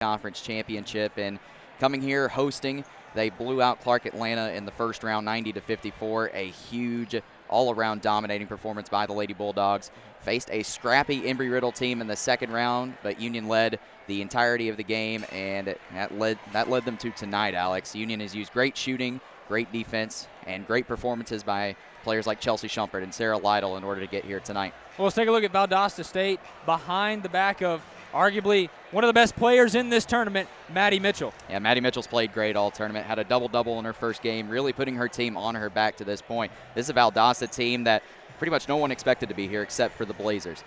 Conference Championship, and coming here hosting, they blew out Clark Atlanta in the first round 90-54, a huge all-around dominating performance by the Lady Bulldogs. Faced a scrappy Embry-Riddle team in the second round, but Union led the entirety of the game, and that led them to tonight, Alex. Union has used great shooting, great defense, and great performances by players like Chelsea Shumpert and Sarah Lytle in order to get here tonight. Well, let's take a look at Valdosta State behind the back of arguably one of the best players in this tournament, Maddie Mitchell. Yeah, Maddie Mitchell's played great all tournament, had a double-double in her first game, really putting her team on her back to this point. This is a Valdosta team that pretty much no one expected to be here except for the Blazers.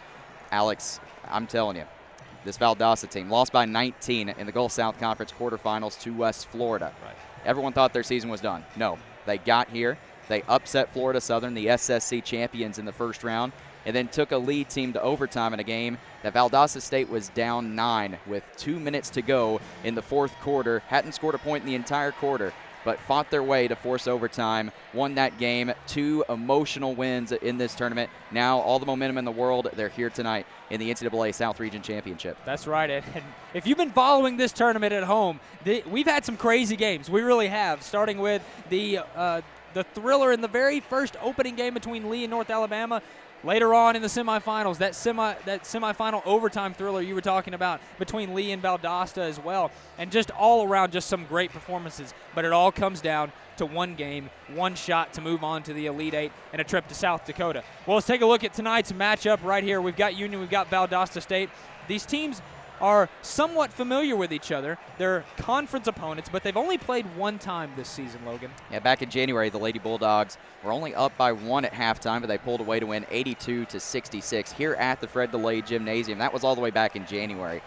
Alex, I'm telling you, this Valdosta team lost by 19 in the Gulf South Conference quarterfinals to West Florida. Right. Everyone thought their season was done. No, they got here. They upset Florida Southern, the SSC champions, in the first round, and then took a lead team to overtime in a game that Valdosta State was down 9 with 2 minutes to go in the fourth quarter. Hadn't scored a point in the entire quarter, but fought their way to force overtime, won that game. 2 emotional wins in this tournament. Now all the momentum in the world, they're here tonight in the NCAA South Region Championship. That's right. And if you've been following this tournament at home, we've had some crazy games. We really have, starting with the thriller in the very first opening game between Lee and North Alabama. Later on in the semifinals, that semifinal overtime thriller you were talking about between Lee and Valdosta as well. And just all around, just some great performances. But it all comes down to one game, one shot to move on to the Elite Eight and a trip to South Dakota. Well, let's take a look at tonight's matchup right here. We've got Union, we've got Valdosta State. These teams are somewhat familiar with each other. They're conference opponents, but they've only played one time this season, Logan. Yeah, back in January, the Lady Bulldogs were only up by 1 at halftime, but they pulled away to win 82-66 here at the Fred DeLay Gymnasium. That was all the way back in January.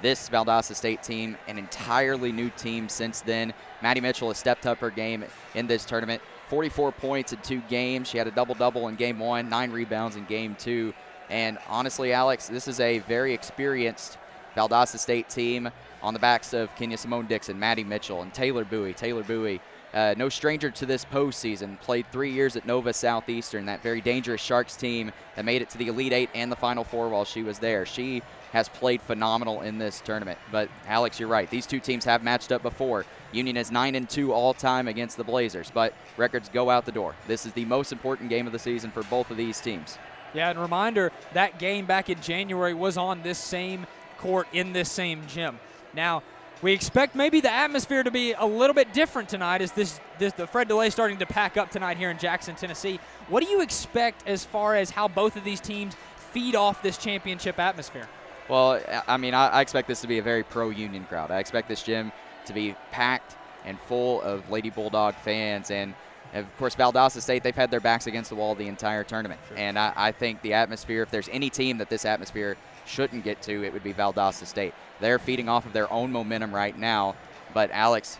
This Valdosta State team, an entirely new team since then. Maddie Mitchell has stepped up her game in this tournament. 44 points in 2 games. She had a double-double in game 1, 9 rebounds in game 2. And honestly, Alex, this is a very experienced Valdosta State team on the backs of Kenya Simone Dixon, Maddie Mitchell, and Taylor Bowie. Taylor Bowie, no stranger to this postseason, played 3 years at Nova Southeastern, that very dangerous Sharks team that made it to the Elite Eight and the Final Four while she was there. She has played phenomenal in this tournament. But, Alex, you're right. These two teams have matched up before. Union is 9-2 all-time against the Blazers, but records go out the door. This is the most important game of the season for both of these teams. Yeah, and reminder, that game back in January was on this same court in this same gym. Now, we expect maybe the atmosphere to be a little bit different tonight as the Fred DeLay starting to pack up tonight here in Jackson, Tennessee. What do you expect as far as how both of these teams feed off this championship atmosphere? Well, I mean, I expect this to be a very pro-Union crowd. I expect this gym to be packed and full of Lady Bulldog fans. And, of course, Valdosta State, they've had their backs against the wall the entire tournament. Sure. And I think the atmosphere, if there's any team that this atmosphere shouldn't get to, it would be Valdosta State. They're feeding off of their own momentum right now. But, Alex,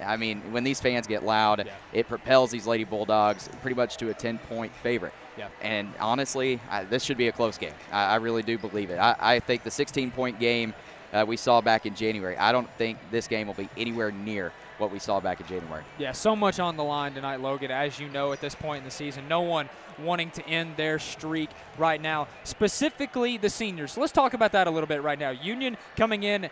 I mean, when these fans get loud, it propels these Lady Bulldogs pretty much to a 10-point favorite. Yeah. And honestly, this should be a close game. I really do believe it. I think the 16-point game we saw back in January, I don't think this game will be anywhere near what we saw back in January. Yeah, so much on the line tonight, Logan. As you know, at this point in the season, no one wanting to end their streak right now, specifically the seniors. So let's talk about that a little bit right now. Union coming in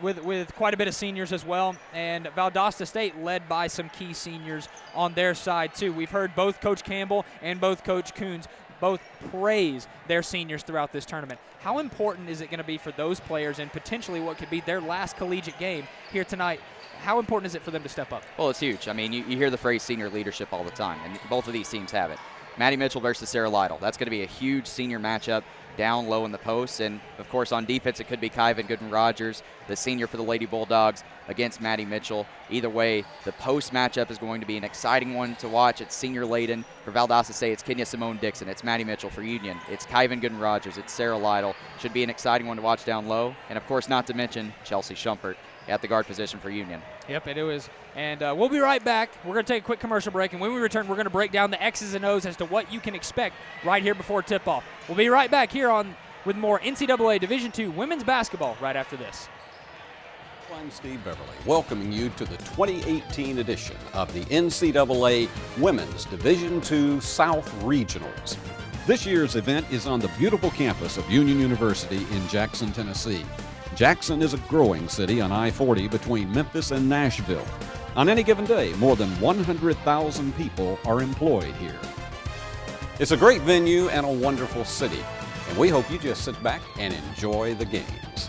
with quite a bit of seniors as well, and Valdosta State led by some key seniors on their side too. We've heard both Coach Campbell and both Coach Coons both praise their seniors throughout this tournament. How important is it going to be for those players and potentially what could be their last collegiate game here tonight? How important is it for them to step up? Well, it's huge. I mean, you hear the phrase senior leadership all the time, and both of these teams have it. Maddie Mitchell versus Sarah Lytle. That's going to be a huge senior matchup down low in the post. And, of course, on defense, it could be Kyvan Gooden-Rogers, the senior for the Lady Bulldogs, against Maddie Mitchell. Either way, the post matchup is going to be an exciting one to watch. It's senior laden. For Valdosta State, it's Kenya Simone Dixon. It's Maddie Mitchell for Union. It's Kyvan Gooden-Rogers. It's Sarah Lytle. Should be an exciting one to watch down low. And, of course, not to mention Chelsea Shumpert at the guard position for Union. Yep, it is. And we'll be right back. We're going to take a quick commercial break, and when we return, we're going to break down the X's and O's as to what you can expect right here before tip-off. We'll be right back here with more NCAA Division II women's basketball right after this. I'm Steve Beverly, welcoming you to the 2018 edition of the NCAA Women's Division II South Regionals. This year's event is on the beautiful campus of Union University in Jackson, Tennessee. Jackson is a growing city on I-40 between Memphis and Nashville. On any given day, more than 100,000 people are employed here. It's a great venue and a wonderful city, and we hope you just sit back and enjoy the games.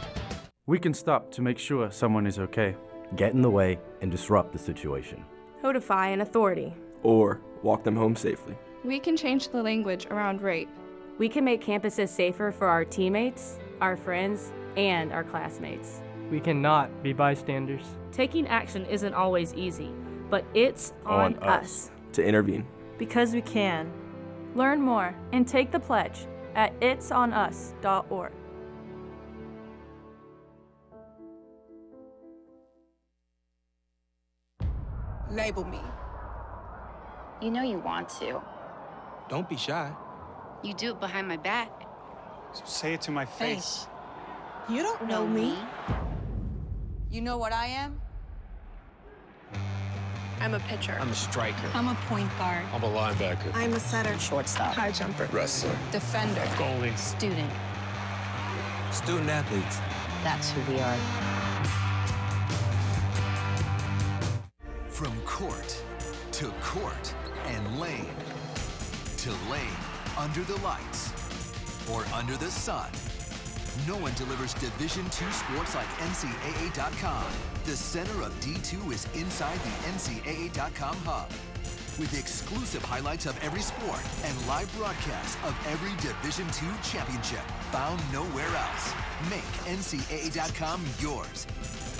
We can stop to make sure someone is okay. Get in the way and disrupt the situation. Notify an authority. Or walk them home safely. We can change the language around rape. We can make campuses safer for our teammates, our friends, and our classmates. We cannot be bystanders. Taking action isn't always easy, but it's on us to intervene. because we can. Learn more and take the pledge at itsonus.org. Label me. You know you want to. Don't be shy. You do it behind my back. So say it to my face. You don't know me. You know what I am? I'm a pitcher. I'm a striker. I'm a point guard. I'm a linebacker. I'm a setter. Shortstop. High jumper. Wrestler. Defender. Goalie. Student. Student athletes. That's who we are. From court to court and lane to lane, under the lights or under the sun, no one delivers Division II sports like NCAA.com. The center of D2 is inside the NCAA.com hub with exclusive highlights of every sport and live broadcasts of every Division II championship found nowhere else. Make NCAA.com yours,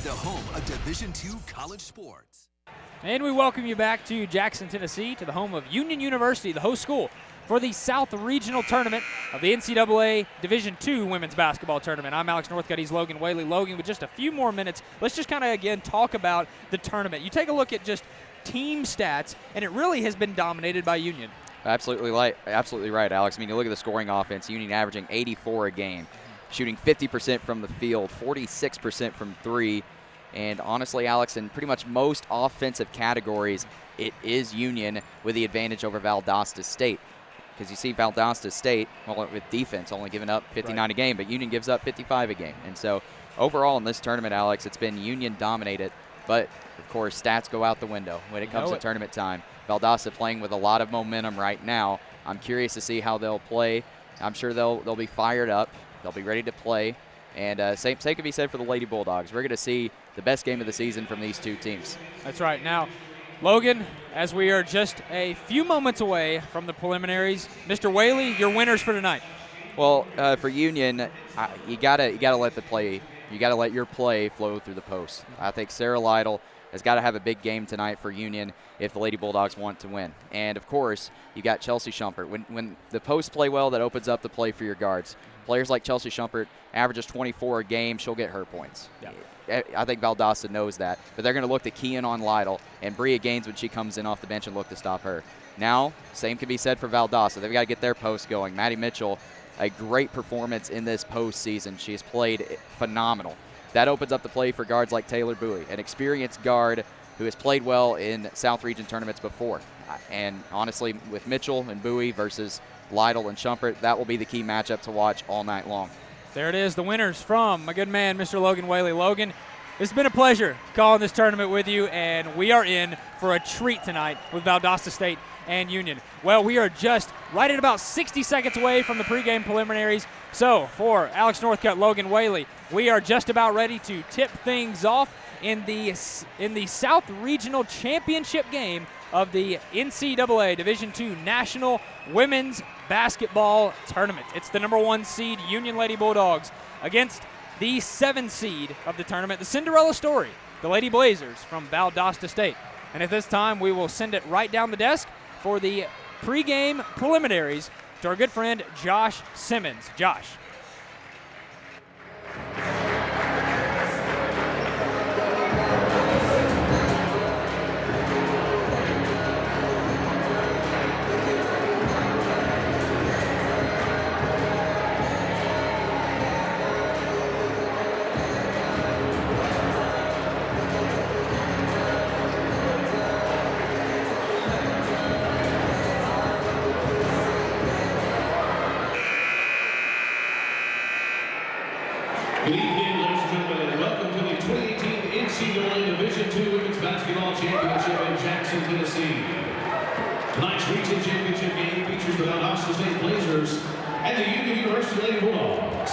the home of Division II college sports. And we welcome you back to Jackson, Tennessee, to the home of Union University, the host school for the South Regional Tournament of the NCAA Division II Women's Basketball Tournament. I'm Alex Northcutt. He's Logan Whaley. Logan, with just a few more minutes, let's just kind of, again, talk about the tournament. You take a look at just team stats, and it really has been dominated by Union. Absolutely right, Alex. I mean, you look at the scoring offense, Union averaging 84 a game, shooting 50% from the field, 46% from three. And honestly, Alex, in pretty much most offensive categories, it is Union with the advantage over Valdosta State. Because you see Valdosta State, well, with defense, only giving up 59 a game, but Union gives up 55 a game. And so overall in this tournament, Alex, it's been Union dominated. But, of course, stats go out the window when it comes to tournament time. Valdosta playing with a lot of momentum right now. I'm curious to see how they'll play. I'm sure they'll be fired up. They'll be ready to play. And same could be said for the Lady Bulldogs. We're going to see the best game of the season from these two teams. That's right. Now, Logan, as we are just a few moments away from the preliminaries, Mr. Whaley, your winners for tonight. Well, for Union, you gotta let the play. You gotta let your play flow through the post. I think Sarah Lytle has got to have a big game tonight for Union if the Lady Bulldogs want to win. And of course, you got Chelsea Shumpert. When the posts play well, that opens up the play for your guards. Players like Chelsea Shumpert averages 24 a game. She'll get her points. Yeah. I think Valdosta knows that. But they're going to look to key in on Lytle, and Bria Gaines, when she comes in off the bench, and look to stop her. Now, same can be said for Valdosta. They've got to get their post going. Maddie Mitchell, a great performance in this postseason. She has played phenomenal. That opens up the play for guards like Taylor Bowie, an experienced guard who has played well in South Region tournaments before. And honestly, with Mitchell and Bowie versus Lytle and Shumpert, that will be the key matchup to watch all night long. There it is, the winners from my good man, Mr. Logan Whaley. Logan, it's been a pleasure calling this tournament with you, and we are in for a treat tonight with Valdosta State and Union. Well, we are just right at about 60 seconds away from the pregame preliminaries. So for Alex Northcutt, Logan Whaley, we are just about ready to tip things off in the South Regional Championship game of the NCAA Division II National Women's Basketball Tournament. It's the #1 seed Union Lady Bulldogs against the 7 seed of the tournament, the Cinderella story, the Lady Blazers from Valdosta State. And at this time, we will send it right down the desk for the pregame preliminaries to our good friend Josh Simmons. Josh. NCAA Division II Women's Basketball Championship in Jackson, Tennessee. Tonight's region championship game features the Valdosta State Blazers and the Union University Lady Bulldogs.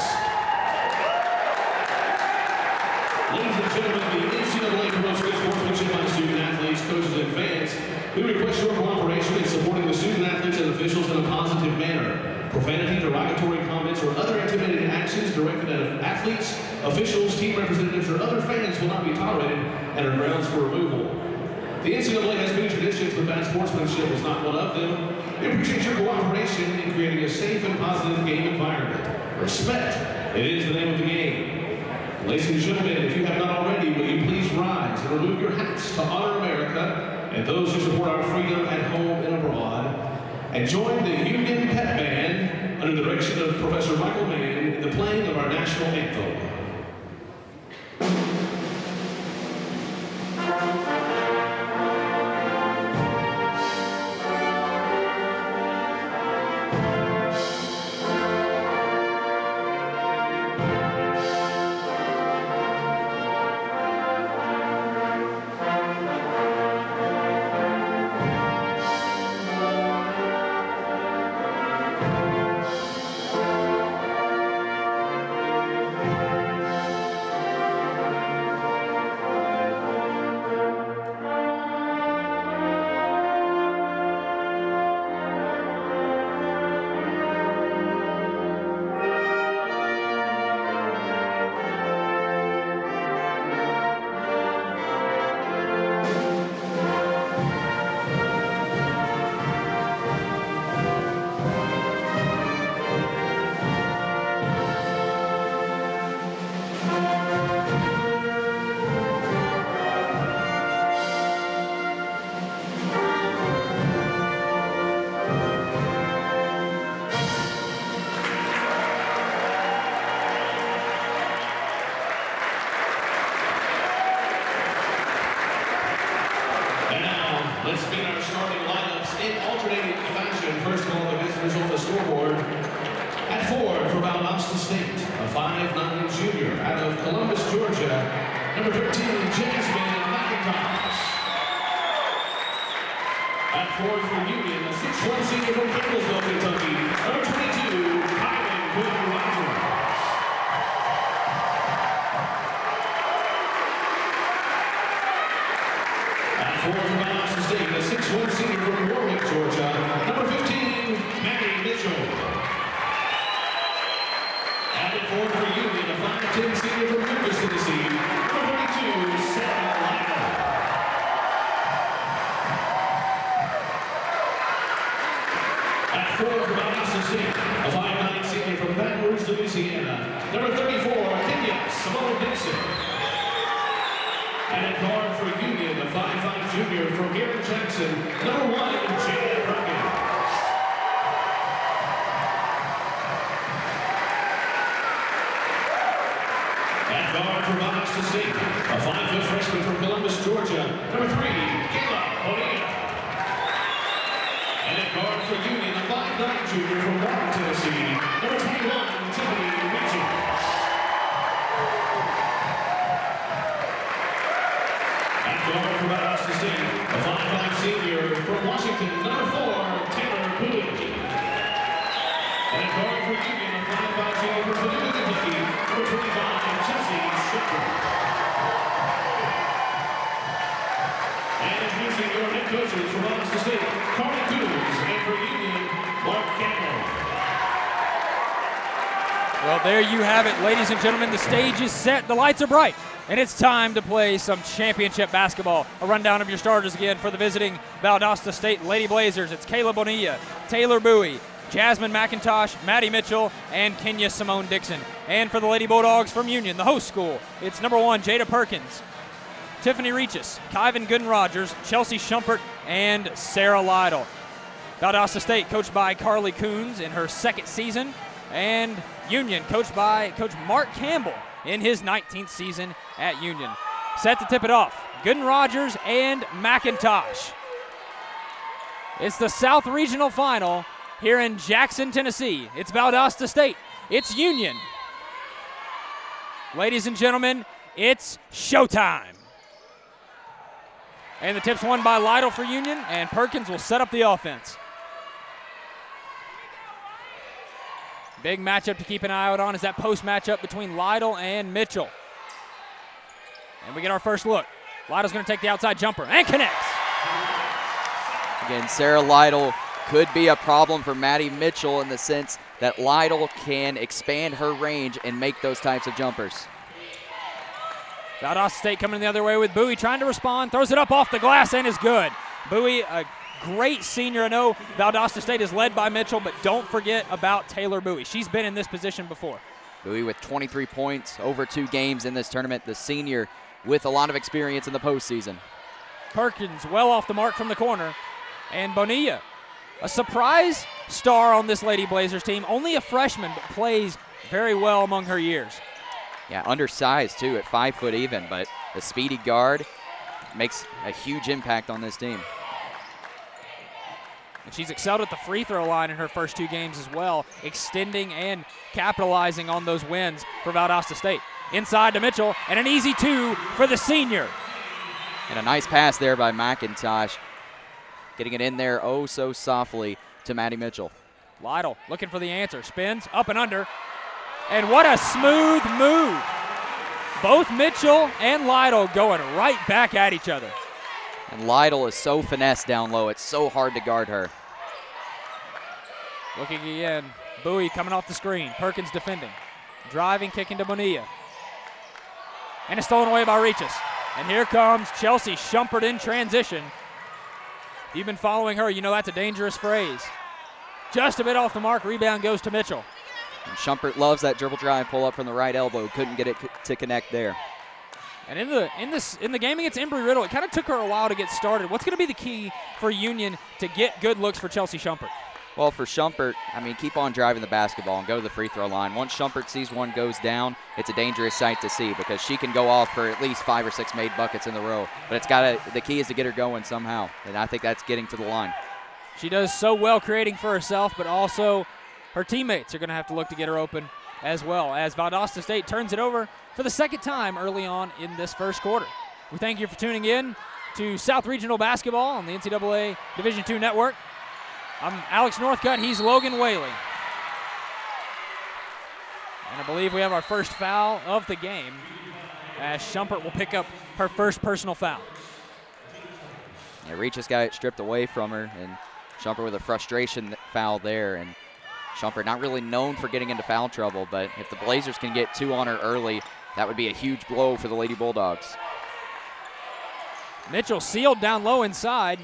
Ladies and gentlemen, the NCAA promotes good sportsmanship by student athletes, coaches, and fans. We request your cooperation in supporting the student athletes and officials in a positive manner. Profanity, derogatory comments, or other intimidating actions directed at athletes, officials, team representatives, or other fans will not be tolerated and are grounds for removal. The NCAA has many traditions, but bad sportsmanship is not one of them. We appreciate your cooperation in creating a safe and positive game environment. Respect, it is the name of the game. Ladies and gentlemen, if you have not already, will you please rise and remove your hats to honor America and those who support our freedom at home and abroad, and join the Union Pep Band under the direction of Professor Michael Mann in the playing of our national anthem. Let's meet our starting lineups in alternating fashion. First of all, the visitors on the scoreboard. At 4 for Valdosta State, a 5'9" junior out of Columbus, Georgia, number 13, Jasmine McIntosh. At 4 for Union, a 6'1" senior from Campbellsville, Kentucky, number 22, Kylan Rogers. At 4 for Valdosta State, a 6'1" senior from Warwick, Georgia, number 15, Maddie Mitchell. And at 4 for Union, a 5'10" senior from Memphis, Tennessee, number 32, Sarah Lytle. At 4 for Valdosta State, a 5'9" senior from Baton Rouge, Louisiana, number 34, Kenya Simone Dixon. And at guard for Union, a 5'5" junior from here in Jackson, number 1, Jada Perkins. At guard for Valdosta State, a 5' freshman from Columbus, Georgia, number 3, Kayla Bonilla. And at guard for Union, a 5'9" junior from Warren, Tennessee, number 21, Tiffany Mitchell. Guard for Valdosta State, a 5'5" senior from Washington, number 4, Taylor Coolidge. And a guard for Union, a 5'5" senior from Paducah, Kentucky, number 25, Chelsea Shepard. And introducing your head coaches from Valdosta State, Carly Coons, and for Union, Mark Campbell. Well, there you have it, ladies and gentlemen. The stage is set, the lights are bright, and it's time to play some championship basketball. A rundown of your starters again for the visiting Valdosta State Lady Blazers. It's Kayla Bonilla, Taylor Bowie, Jasmine McIntosh, Maddie Mitchell, and Kenya Simone Dixon. And for the Lady Bulldogs from Union, the host school, it's number 1, Jada Perkins, Tiffany Reaches, Kyvan Gooden-Rogers, Chelsea Schumpert, and Sarah Lytle. Valdosta State coached by Carly Coons in her 2nd season, and Union coached by Coach Mark Campbell in his 19th season at Union. Set to tip it off, Gooden-Rogers and McIntosh. It's the South Regional Final here in Jackson, Tennessee. It's Valdosta State. It's Union. Ladies and gentlemen, it's showtime. And the tip's won by Lytle for Union, and Perkins will set up the offense. Big matchup to keep an eye out on is that post matchup between Lytle and Mitchell. And we get our first look. Lytle's going to take the outside jumper and connects. Again, Sarah Lytle could be a problem for Maddie Mitchell in the sense that Lytle can expand her range and make those types of jumpers. Valdosta State coming the other way with Bowie trying to respond, throws it up off the glass and is good. Bowie, a great senior. I know Valdosta State is led by Mitchell, but don't forget about Taylor Bowie. She's been in this position before. Bowie with 23 points over 2 games in this tournament, the senior with a lot of experience in the postseason. Perkins well off the mark from the corner. And Bonilla, a surprise star on this Lady Blazers team. Only a freshman, but plays very well among her years. Yeah, undersized too at 5 foot even, but the speedy guard makes a huge impact on this team. And she's excelled at the free throw line in her first 2 games as well, extending and capitalizing on those wins for Valdosta State. Inside to Mitchell, and an easy 2 for the senior. And a nice pass there by McIntosh, getting it in there oh so softly to Maddie Mitchell. Lytle looking for the answer, spins up and under, and what a smooth move. Both Mitchell and Lytle going right back at each other. And Lytle is so finesse down low, it's so hard to guard her. Looking again, Bowie coming off the screen, Perkins defending. Driving, kicking to Bonilla. And it's stolen away by Reaches. And here comes Chelsea Shumpert in transition. If you've been following her, you know that's a dangerous phrase. Just a bit off the mark, rebound goes to Mitchell. And Shumpert loves that dribble drive pull up from the right elbow, couldn't get it to connect there. And in the game against Embry-Riddle, it kind of took her a while to get started. What's going to be the key for Union to get good looks for Chelsea Shumpert? Well, for Shumpert, I mean, keep on driving the basketball and go to the free throw line. Once Shumpert sees one goes down, it's a dangerous sight to see because she can go off for at least 5 or 6 made buckets in the row. But the key is to get her going somehow, and I think that's getting to the line. She does so well creating for herself, but also her teammates are going to have to look to get her open as well, as Valdosta State turns it over for the second time early on in this first quarter. We thank you for tuning in to South Regional Basketball on the NCAA Division II Network. I'm Alex Northcutt, he's Logan Whaley. And I believe we have our first foul of the game as Shumpert will pick up her first personal foul. Yeah, Reaches got it stripped away from her, and Shumpert with a frustration foul there. And Shumpert not really known for getting into foul trouble, but if the Blazers can get 2 on her early, that would be a huge blow for the Lady Bulldogs. Mitchell sealed down low inside.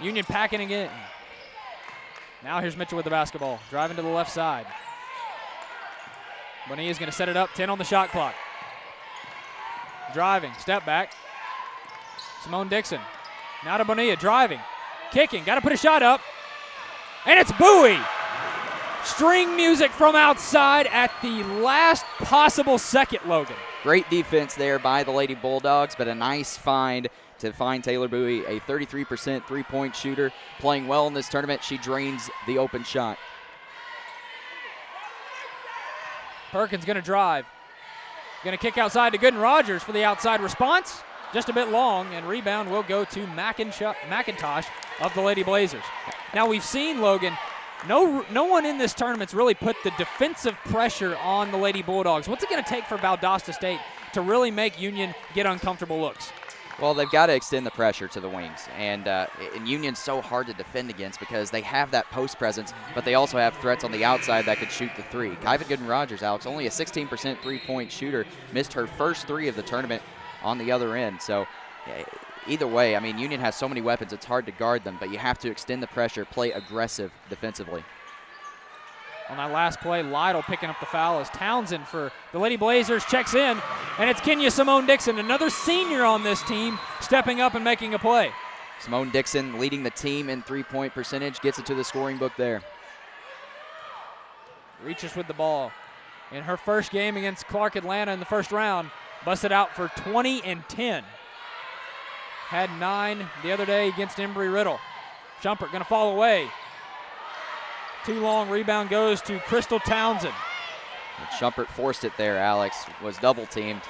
Union packing again. Now here's Mitchell with the basketball, driving to the left side. Bonilla's going to set it up, 10 on the shot clock. Driving, step back. Simone Dixon. Now to Bonilla, driving, kicking, got to put a shot up. And it's Bowie. String music from outside at the last possible second, Logan. Great defense there by the Lady Bulldogs, but a nice find to find Taylor Bowie, a 33% three-point shooter, playing well in this tournament. She drains the open shot. Perkins going to drive. Going to kick outside to Gooden Rogers for the outside response. Just a bit long, and rebound will go to McIntosh of the Lady Blazers. Now we've seen, Logan, no one in this tournament's really put the defensive pressure on the Lady Bulldogs. What's it going to take for Valdosta State to really make Union get uncomfortable looks? Well, they've got to extend the pressure to the wings, and Union's so hard to defend against because they have that post presence, but they also have threats on the outside that could shoot the 3. Kyvan Gooden-Rogers, Alex, only a 16% three-point shooter, missed her first 3 of the tournament on the other end. So either way, I mean, Union has so many weapons, it's hard to guard them, but you have to extend the pressure, play aggressive defensively. On that last play, Lytle picking up the foul as Townsend for the Lady Blazers checks in, and it's Kenya Simone Dixon, another senior on this team, stepping up and making a play. Simone Dixon leading the team in three-point percentage, gets it to the scoring book there. Reaches with the ball. In her first game against Clark Atlanta in the first round, busted out for 20 and 10. Had 9 the other day against Embry-Riddle. Shumpert going to fall away. Too long, rebound goes to Crystal Townsend. And Shumpert forced it there, Alex, was double teamed.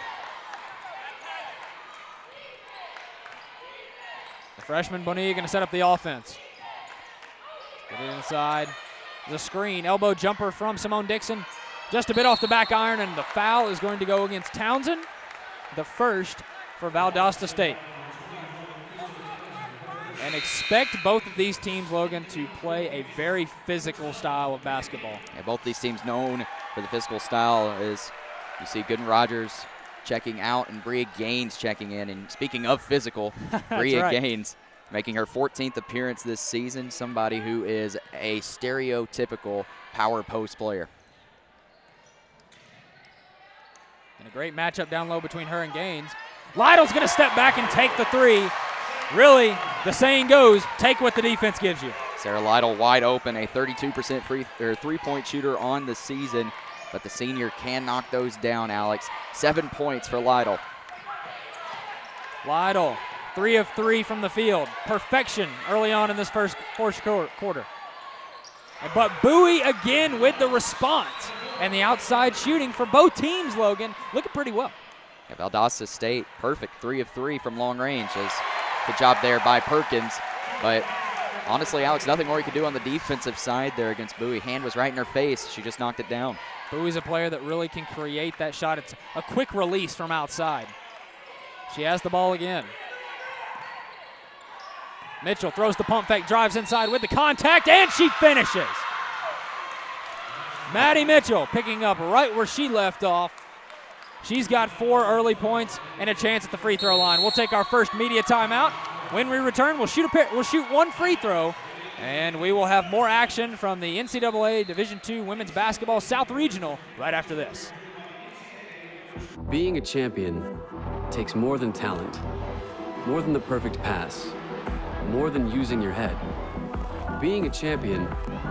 Freshman Bonilla going to set up the offense. Get it inside. The screen, elbow jumper from Simone Dixon. Just a bit off the back iron, and the foul is going to go against Townsend. The first for Valdosta State. And expect both of these teams, Logan, to play a very physical style of basketball. Yeah, both these teams known for the physical style. As you see Gooden Rogers checking out and Bria Gaines checking in. And speaking of physical, Bria right. Gaines making her 14th appearance this season, somebody who is a stereotypical power post player. And a great matchup down low between her and Gaines. Lytle's going to step back and take the three. Really, the saying goes, take what the defense gives you. Sarah Lytle wide open, a 32% three-point shooter on the season, but the senior can knock those down, Alex. 7 points for Lytle. Lytle, 3 of 3 from the field. Perfection early on in this first quarter. But Bowie again with the response. And the outside shooting for both teams, Logan, looking pretty well. Yeah, Valdosta State, perfect 3 of 3 from long range. Good job there by Perkins. But honestly, Alex, nothing more you could do on the defensive side there against Bowie. Hand was right in her face. She just knocked it down. Bowie's a player that really can create that shot. It's a quick release from outside. She has the ball again. Mitchell throws the pump fake, drives inside with the contact, and she finishes. Maddie Mitchell picking up right where she left off. She's got 4 early points and a chance at the free throw line. We'll take our first media timeout. When we return, we'll shoot 1 free throw, and we will have more action from the NCAA Division II Women's Basketball South Regional right after this. Being a champion takes more than talent, more than the perfect pass, more than using your head. Being a champion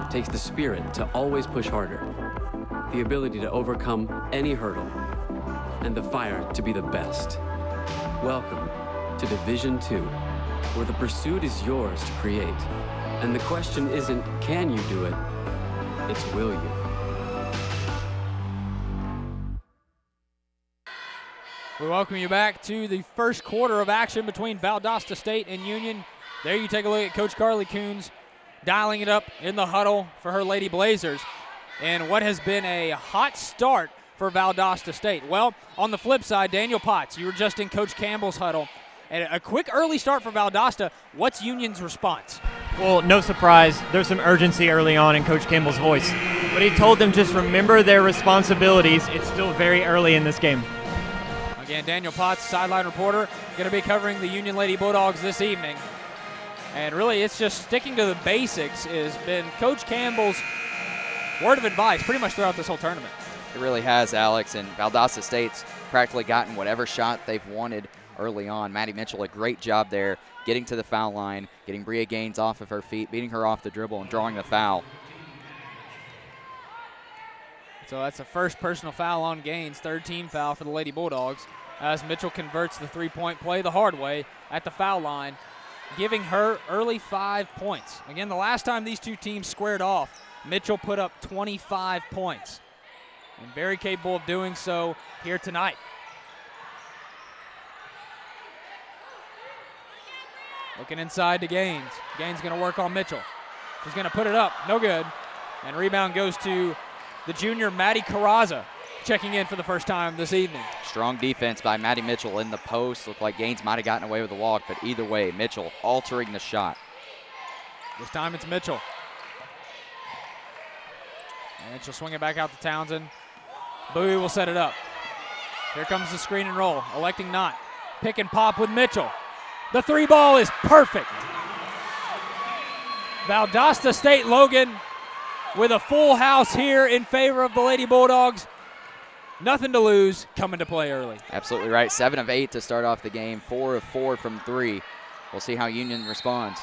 takes the spirit to always push harder, the ability to overcome any hurdle, and the fire to be the best. Welcome to Division II, where the pursuit is yours to create. And the question isn't, can you do it? It's, will you? We welcome you back to the first quarter of action between Valdosta State and Union. There you take a look at Coach Carly Coons dialing it up in the huddle for her Lady Blazers. And what has been a hot start for Valdosta State. Well, on the flip side, Daniel Potts, you were just in Coach Campbell's huddle. And a quick early start for Valdosta. What's Union's response? Well, no surprise. There's some urgency early on in Coach Campbell's voice. But he told them just remember their responsibilities. It's still very early in this game. Again, Daniel Potts, sideline reporter, going to be covering the Union Lady Bulldogs this evening. And really, it's just sticking to the basics has been Coach Campbell's word of advice pretty much throughout this whole tournament. It really has, Alex, and Valdosta State's practically gotten whatever shot they've wanted early on. Maddie Mitchell, a great job there, getting to the foul line, getting Bria Gaines off of her feet, beating her off the dribble, and drawing the foul. So that's the first personal foul on Gaines, 3rd team foul for the Lady Bulldogs, as Mitchell converts the three-point play the hard way at the foul line, giving her early 5 points. Again, the last time these two teams squared off, Mitchell put up 25 points. And very capable of doing so here tonight. Looking inside to Gaines. Gaines going to work on Mitchell. She's going to put it up. No good. And rebound goes to the junior Maddie Carrazza, checking in for the first time this evening. Strong defense by Maddie Mitchell in the post. Looked like Gaines might have gotten away with the walk, but either way, Mitchell altering the shot. This time it's Mitchell. And she'll swing it back out to Townsend. Bowie will set it up. Here comes the screen and roll, electing not. Pick and pop with Mitchell. The 3 ball is perfect. Valdosta State, Logan, with a full house here in favor of the Lady Bulldogs. Nothing to lose, coming to play early. Absolutely right. 7 of 8 to start off the game, 4 of 4 from 3. We'll see how Union responds.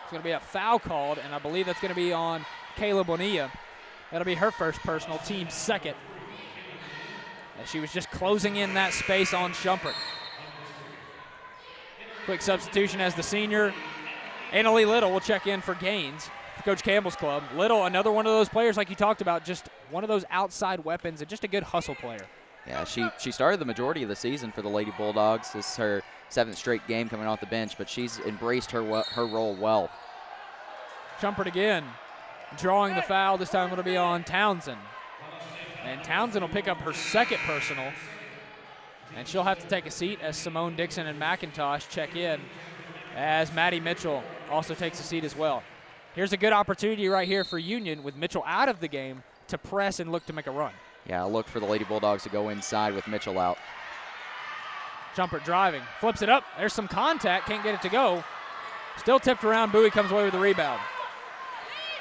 It's going to be a foul called, and I believe that's going to be on Kayla Bonilla. That'll be her first personal, team's second. As she was just closing in that space on Shumpert. Quick substitution as the senior. Annalie Little will check in for Gaines for Coach Campbell's club. Little, another one of those players like you talked about, just one of those outside weapons and just a good hustle player. Yeah, she started the majority of the season for the Lady Bulldogs. This is her 7th straight game coming off the bench, but she's embraced her role well. Shumpert again, drawing the foul. This time it'll be on Townsend. And Townsend will pick up her 2nd personal. And she'll have to take a seat as Simone Dixon and McIntosh check in, as Maddie Mitchell also takes a seat as well. Here's a good opportunity right here for Union with Mitchell out of the game to press and look to make a run. Yeah, look for the Lady Bulldogs to go inside with Mitchell out. Shumpert driving, flips it up. There's some contact, can't get it to go. Still tipped around, Bowie comes away with the rebound.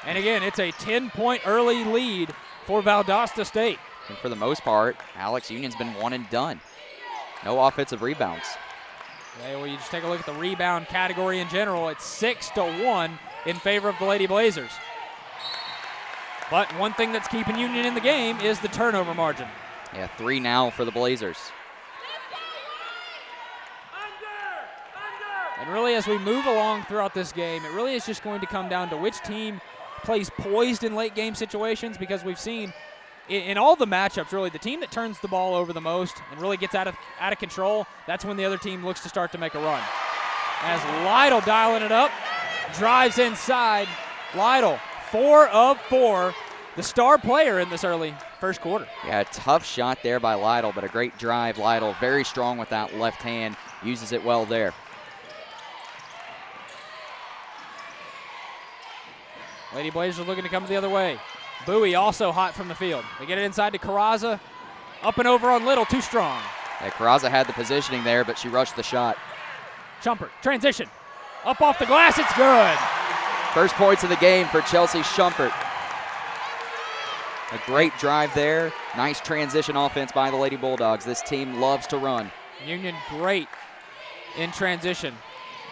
And again, it's a 10-point early lead for Valdosta State. And for the most part, Alex, Union's been one and done. No offensive rebounds. Okay, well, you just take a look at the rebound category in general. It's 6-1 in favor of the Lady Blazers. But one thing that's keeping Union in the game is the turnover margin. Yeah, 3 now for the Blazers. And really, as we move along throughout this game, it really is just going to come down to which team plays poised in late game situations, because we've seen in all the matchups, really, the team that turns the ball over the most and really gets out of control, that's when the other team looks to start to make a run. As Lytle dialing it up, drives inside. Lytle, 4 of 4, the star player in this early first quarter. Yeah, a tough shot there by Lytle, but a great drive. Lytle very strong with that left hand, uses it well there. Lady Blazers looking to come the other way. Bowie also hot from the field. They get it inside to Carraza. Up and over on Little, too strong. Yeah, Carraza had the positioning there, but she rushed the shot. Shumpert, transition. Up off the glass, it's good. First points of the game for Chelsea Shumpert. A great drive there. Nice transition offense by the Lady Bulldogs. This team loves to run. Union great in transition.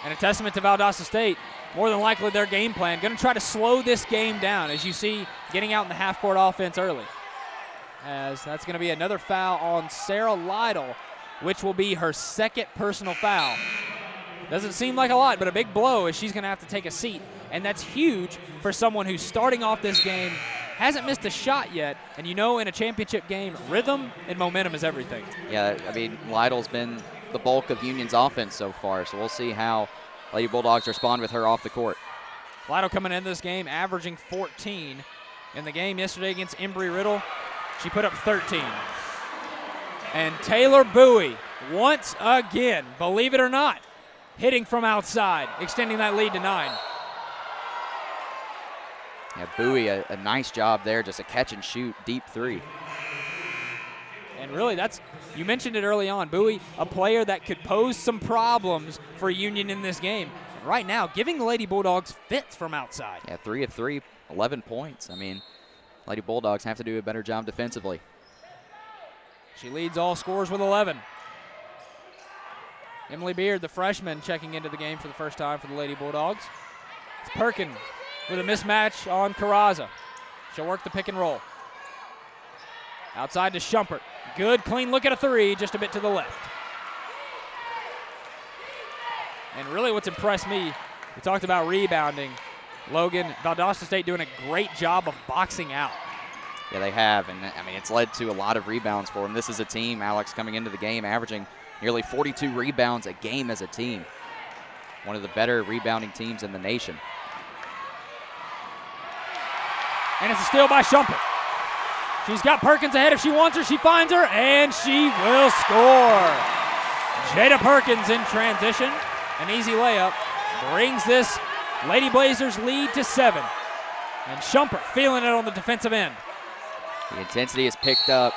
And a testament to Valdosta State. More than likely their game plan. Going to try to slow this game down, as you see, getting out in the half-court offense early. As that's going to be another foul on Sarah Lytle, which will be her 2nd personal foul. Doesn't seem like a lot, but a big blow, as she's going to have to take a seat. And that's huge for someone who's starting off this game, hasn't missed a shot yet, and you know in a championship game, rhythm and momentum is everything. Yeah, I mean, Lytle's been the bulk of Union's offense so far, so we'll see how Lady Bulldogs respond with her off the court. Lytle coming into this game averaging 14. In the game yesterday against Embry-Riddle, she put up 13. And Taylor Bowie, once again, believe it or not, hitting from outside, extending that lead to 9. Yeah, Bowie, a nice job there, just a catch and shoot, deep 3. And really, you mentioned it early on, Bowie, a player that could pose some problems for Union in this game. And right now, giving the Lady Bulldogs fits from outside. Yeah, 3 of 3, 11 points. I mean, Lady Bulldogs have to do a better job defensively. She leads all scorers with 11. Emily Beard, the freshman, checking into the game for the first time for the Lady Bulldogs. It's Perkin with a mismatch on Carraza. She'll work the pick and roll. Outside to Shumpert. Good, clean look at a 3, just a bit to the left. And really what's impressed me, we talked about rebounding. Logan, Valdosta State doing a great job of boxing out. Yeah, they have, and I mean, it's led to a lot of rebounds for them. This is a team, Alex, coming into the game, averaging nearly 42 rebounds a game as a team. One of the better rebounding teams in the nation. And it's a steal by Shumpert. She's got Perkins ahead if she wants her. She finds her, and she will score. Jada Perkins in transition. An easy layup brings this Lady Blazers lead to 7. And Shumpert feeling it on the defensive end. The intensity is picked up.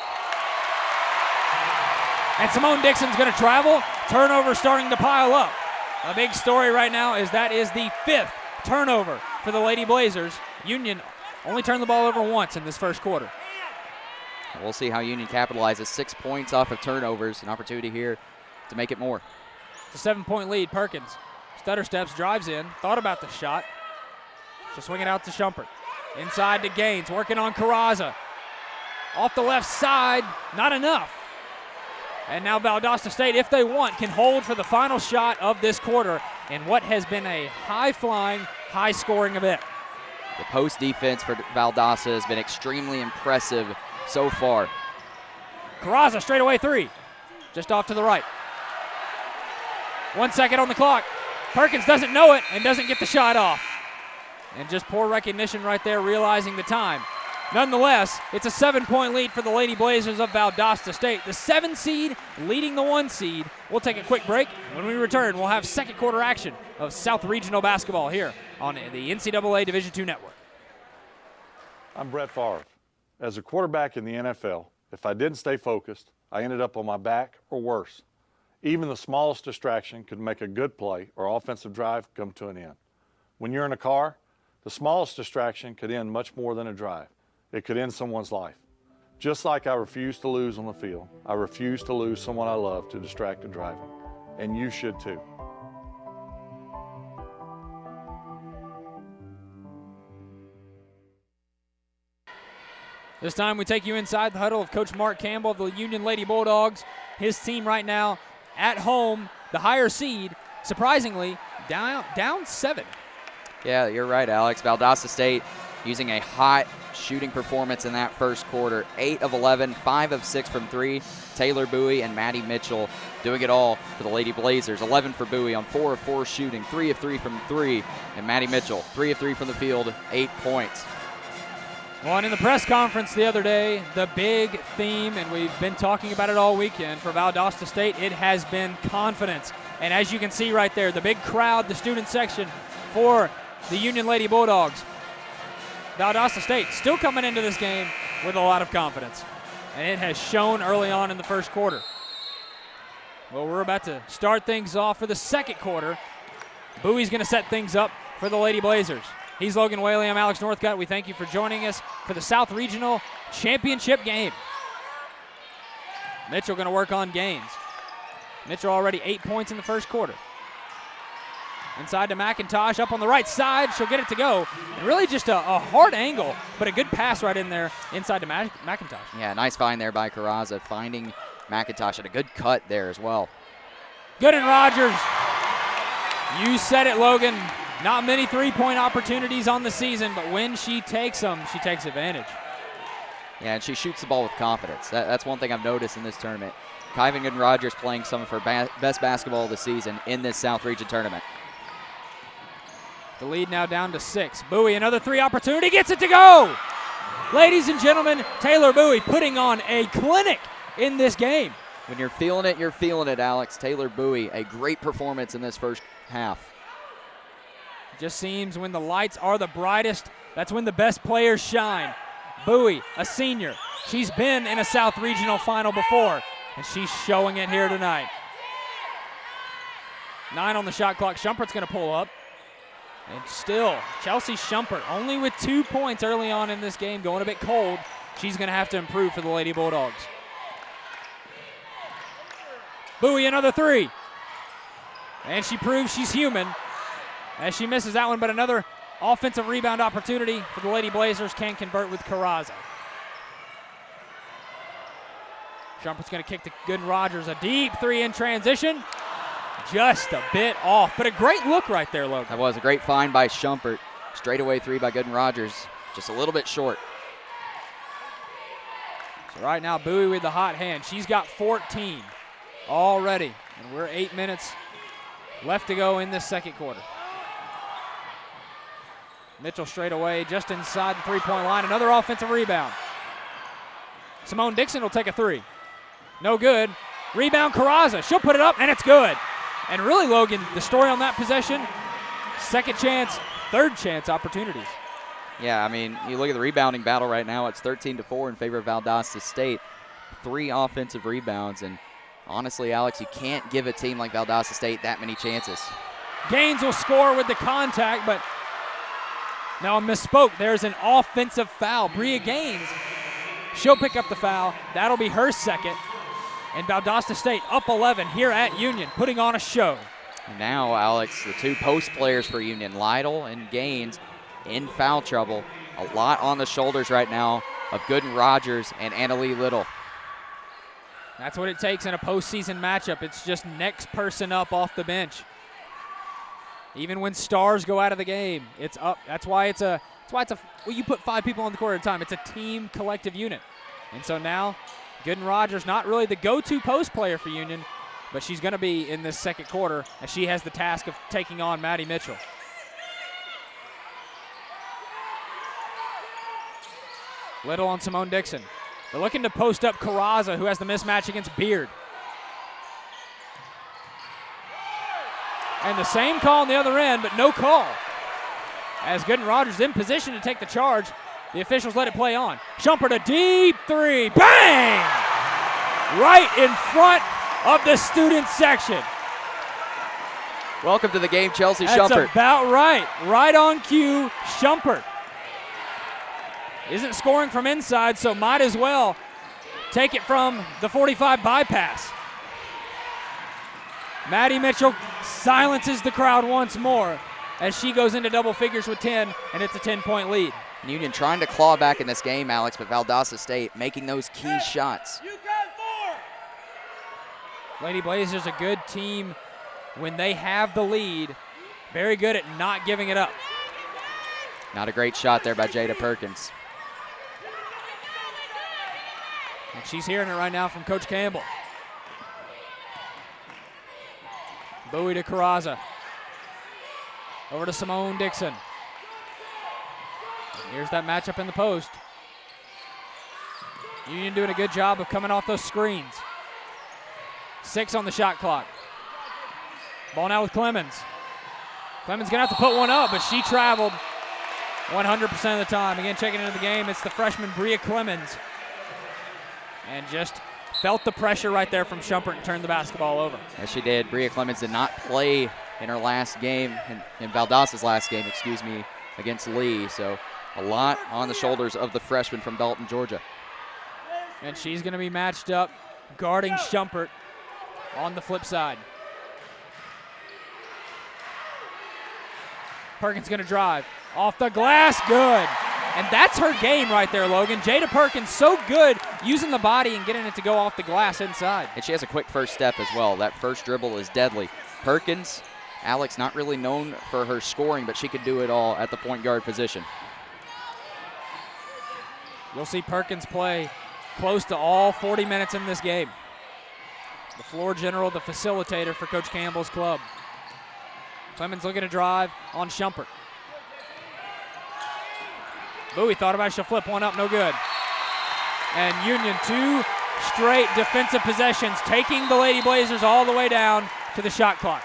And Simone Dixon's going to travel. Turnover starting to pile up. A big story right now is that is the 5th turnover for the Lady Blazers. Union only turned the ball over once in this first quarter. We'll see how Union capitalizes. 6 points off of turnovers. An opportunity here to make it more. It's a 7-point lead. Perkins stutter steps, drives in, thought about the shot. She'll swing it out to Shumpert. Inside to Gaines, working on Carraza. Off the left side, not enough. And now Valdosta State, if they want, can hold for the final shot of this quarter in what has been a high-flying, high-scoring event. The post defense for Valdosta has been extremely impressive so far. Carraza straightaway three. Just off to the right. 1 second on the clock. Perkins doesn't know it and doesn't get the shot off. And just poor recognition right there, realizing the time. Nonetheless, it's a 7-point lead for the Lady Blazers of Valdosta State. The 7 seed leading the 1 seed. We'll take a quick break. When we return, we'll have second quarter action of South Regional Basketball here on the NCAA Division II Network. I'm Brett Favre. As a quarterback in the NFL, if I didn't stay focused, I ended up on my back or worse. Even the smallest distraction could make a good play or offensive drive come to an end. When you're in a car, the smallest distraction could end much more than a drive. It could end someone's life. Just like I refuse to lose on the field, I refuse to lose someone I love to distracted driving. And you should too. This time we take you inside the huddle of Coach Mark Campbell of the Union Lady Bulldogs. His team right now at home, the higher seed, surprisingly, down 7. Yeah, you're right, Alex. Valdosta State using a hot shooting performance in that first quarter. 8 of 11, 5 of 6 from 3. Taylor Bowie and Maddie Mitchell doing it all for the Lady Blazers. 11 for Bowie on 4 of 4 shooting, 3 of 3 from 3. And Maddie Mitchell, 3 of 3 from the field, 8 points. Well, and in the press conference the other day, the big theme, and we've been talking about it all weekend for Valdosta State, it has been confidence. And as you can see right there, the big crowd, the student section for the Union Lady Bulldogs. Valdosta State still coming into this game with a lot of confidence. And it has shown early on in the first quarter. Well, we're about to start things off for the second quarter. Bowie's going to set things up for the Lady Blazers. He's Logan Whaley. I'm Alex Northcutt. We thank you for joining us for the South Regional Championship game. Mitchell going to work on Gaines. Mitchell already 8 points in the first quarter. Inside to McIntosh, up on the right side. She'll get it to go. And really just a hard angle, but a good pass right in there inside to McIntosh. Yeah, nice find there by Carraza, finding McIntosh at a good cut there as well. Gooden Rogers. You said it, Logan. Not many three-point opportunities on the season, but when she takes them, she takes advantage. Yeah, and she shoots the ball with confidence. That's one thing I've noticed in this tournament. Kyvan Gooden Rogers playing some of her best basketball of the season in this South Region tournament. The lead now down to 6. Bowie, another 3 opportunity, gets it to go! Ladies and gentlemen, Taylor Bowie putting on a clinic in this game. When you're feeling it, Alex. Taylor Bowie, a great performance in this first half. Just seems when the lights are the brightest, that's when the best players shine. Bowie, a senior. She's been in a South Regional final before, and she's showing it here tonight. 9 on the shot clock. Shumpert's going to pull up. And still, Chelsea Shumpert, only with 2 points early on in this game, going a bit cold. She's going to have to improve for the Lady Bulldogs. Bowie, another 3. And she proves she's human as she misses that one, but another offensive rebound opportunity for the Lady Blazers, can convert with Carraza. Shumpert's going to kick to Gooden Rogers, a deep 3 in transition. Just a bit off, but a great look right there, Logan. That was a great find by Shumpert. Straightaway 3 by Gooden Rogers, just a little bit short. So right now, Bowie with the hot hand. She's got 14 already, and we're 8 minutes left to go in this second quarter. Mitchell straight away, just inside the three-point line. Another offensive rebound. Simone Dixon will take a 3. No good. Rebound, Carraza. She'll put it up, and it's good. And really, Logan, the story on that possession, second chance, third chance opportunities. Yeah, I mean, you look at the rebounding battle right now. It's 13-4 in favor of Valdosta State. 3 offensive rebounds, and honestly, Alex, you can't give a team like Valdosta State that many chances. Gaines will score with the contact, but now I misspoke. There's an offensive foul. Bria Gaines, she'll pick up the foul. That'll be her second. And Valdosta State up 11 here at Union, putting on a show. And now, Alex, the 2 post players for Union, Lytle and Gaines, in foul trouble. A lot on the shoulders right now of Gooden Rogers and Annalie Little. That's what it takes in a postseason matchup. It's just next person up off the bench. Even when stars go out of the game, it's up. That's why well, you put 5 people on the court at a time. It's a team collective unit. And so now Gooden Rogers, not really the go-to post player for Union, but she's going to be in this second quarter as she has the task of taking on Maddie Mitchell. Little on Simone Dixon. They're looking to post up Carraza, who has the mismatch against Beard. And the same call on the other end, but no call. As Gooden Rogers in position to take the charge, the officials let it play on. Shumpert, a deep three, bang! Right in front of the student section. Welcome to the game, Chelsea That's Shumpert. about right. Right on cue, Shumpert. Isn't scoring from inside, so might as well take it from the 45 bypass. Maddie Mitchell silences the crowd once more as she goes into double figures with 10, and it's a 10-point lead. Union trying to claw back in this game, Alex, but Valdosta State making those key shots. Lady Blazers a good team when they have the lead. Very good at not giving it up. Not a great shot there by Jada Perkins. And she's hearing it right now from Coach Campbell. Bowie to Carraza. Over to Simone Dixon. Here's that matchup in the post. Union doing a good job of coming off those screens. 6 on the shot clock. Ball now with Clemens. Clemens gonna have to put one up, but she traveled 100% of the time. Again, checking into the game, it's the freshman Bria Clemens. And just felt the pressure right there from Shumpert and turned the basketball over. As she did. Bria Clemens did not play in her last game, in Valdosta's last game, against Lee. So a lot on the shoulders of the freshman from Dalton, Georgia. And she's going to be matched up guarding Shumpert on the flip side. Perkins going to drive. Off the glass, good. And that's her game right there, Logan. Jada Perkins so good using the body and getting it to go off the glass inside. And she has a quick first step as well. That first dribble is deadly. Perkins, Alex, not really known for her scoring, but she could do it all at the point guard position. You'll see Perkins play close to all 40 minutes in this game. The floor general, the facilitator for Coach Campbell's club. Clemens looking to drive on Shumpert. Bowie thought about it, she'll flip one up, no good. And Union 2 straight defensive possessions, taking the Lady Blazers all the way down to the shot clock.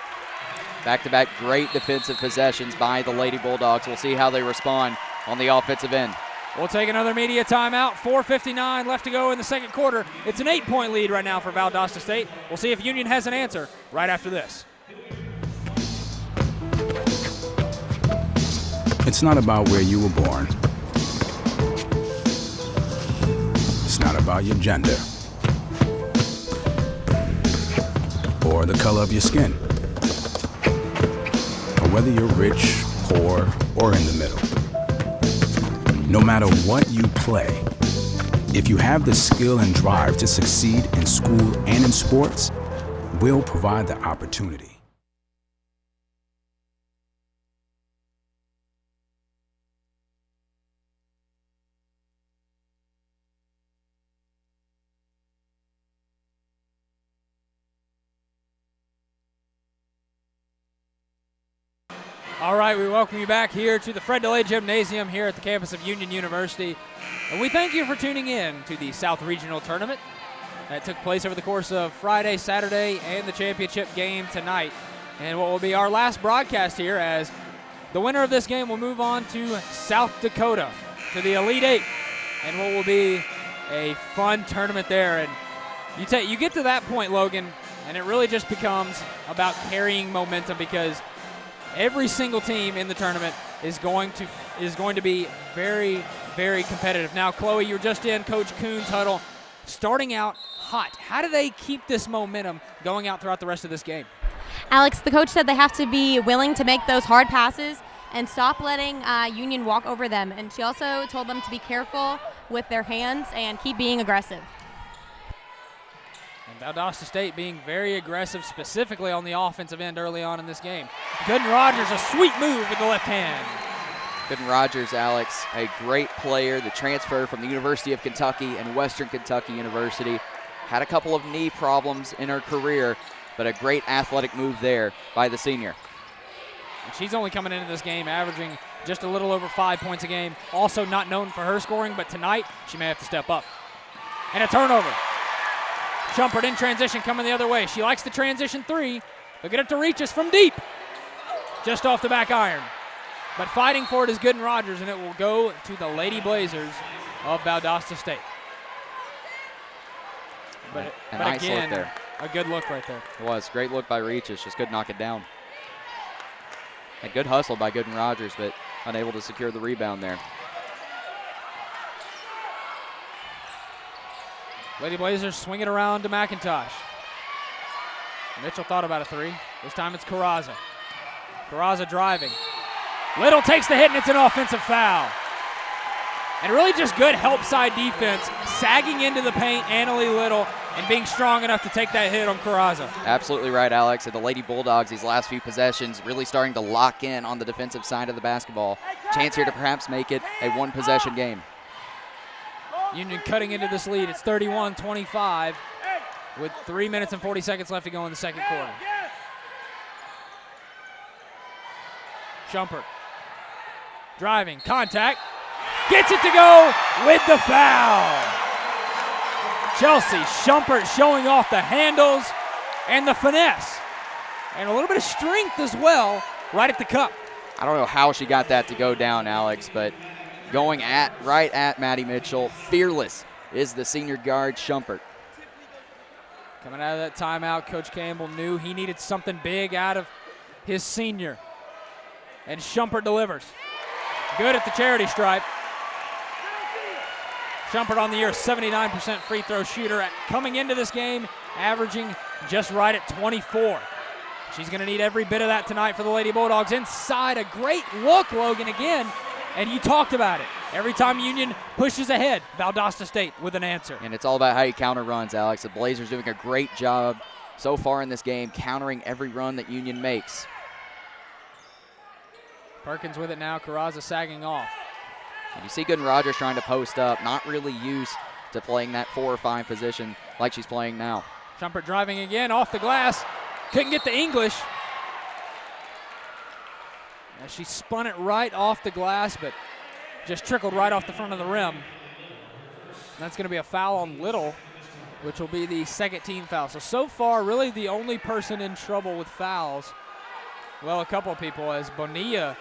Back-to-back great defensive possessions by the Lady Bulldogs. We'll see how they respond on the offensive end. We'll take another media timeout. 4:59 left to go in the second quarter. It's an 8-point lead right now for Valdosta State. We'll see if Union has an answer right after this. It's not about where you were born. It's not about your gender or the color of your skin, or whether you're rich, poor, or in the middle. No matter what you play, if you have the skill and drive to succeed in school and in sports, we'll provide the opportunity. All right, we welcome you back here to the Fred DeLay Gymnasium here at the campus of Union University. And we thank you for tuning in to the South Regional Tournament that took place over the course of Friday, Saturday, and the championship game tonight. And what will be our last broadcast here, as the winner of this game will move on to South Dakota, to the Elite Eight, and what will be a fun tournament there. And you get to that point, Logan, and it really just becomes about carrying momentum, because every single team in the tournament is going to be very, very competitive. Now, Chloe, you're just in Coach Kuhn's huddle, starting out hot. How do they keep this momentum going out throughout the rest of this game? Alex, the coach said they have to be willing to make those hard passes and stop letting Union walk over them. And she also told them to be careful with their hands and keep being aggressive. And Valdosta State being very aggressive, specifically on the offensive end early on in this game. Gooden Rogers, a sweet move with the left hand. Gooden Rogers, Alex, a great player, the transfer from the University of Kentucky and Western Kentucky University. Had a couple of knee problems in her career, but a great athletic move there by the senior. And she's only coming into this game averaging just a little over 5 points a game. Also not known for her scoring, but tonight she may have to step up. And a turnover. Shumpert in transition coming the other way. She likes the transition three. They'll get it to Regis from deep. Just off the back iron. But fighting for it is Gooden Rogers, and it will go to the Lady Blazers of Valdosta State. But nice again, look there. A good look right there. It was. Great look by Regis. Just couldn't knock it down. A good hustle by Gooden Rogers, but unable to secure the rebound there. Lady Blazers swing it around to McIntosh. Mitchell thought about a three. This time it's Carrazza. Carrazza driving. Little takes the hit, and it's an offensive foul. And really just good help side defense, sagging into the paint, Annalie Little, and being strong enough to take that hit on Carrazza. Absolutely right, Alex. And the Lady Bulldogs, these last few possessions, really starting to lock in on the defensive side of the basketball. Chance here to perhaps make it a one-possession game. Union cutting into this lead. It's 31-25 with 3 minutes and 40 seconds left to go in the second quarter. Shumpert driving, contact, gets it to go with the foul. Chelsea Shumpert showing off the handles and the finesse and a little bit of strength as well right at the cup. I don't know how she got that to go down, Alex, but going right at Maddie Mitchell. Fearless is the senior guard, Shumpert. Coming out of that timeout, Coach Campbell knew he needed something big out of his senior. And Shumpert delivers. Good at the charity stripe. Shumpert on the year, 79% free throw shooter. Coming into this game, averaging just right at 24. She's going to need every bit of that tonight for the Lady Bulldogs. Inside, a great look, Logan, again. And you talked about it. Every time Union pushes ahead, Valdosta State with an answer. And it's all about how you counter runs, Alex. The Blazers doing a great job so far in this game, countering every run that Union makes. Perkins with it now, Carrazza sagging off. And you see Gooden Rogers trying to post up, not really used to playing that 4 or 5 position like she's playing now. Shumpert driving again, off the glass. Couldn't get the English. As she spun it right off the glass, but just trickled right off the front of the rim. And that's going to be a foul on Little, which will be the second team foul. So far, really the only person in trouble with fouls, well, a couple of people, as Bonilla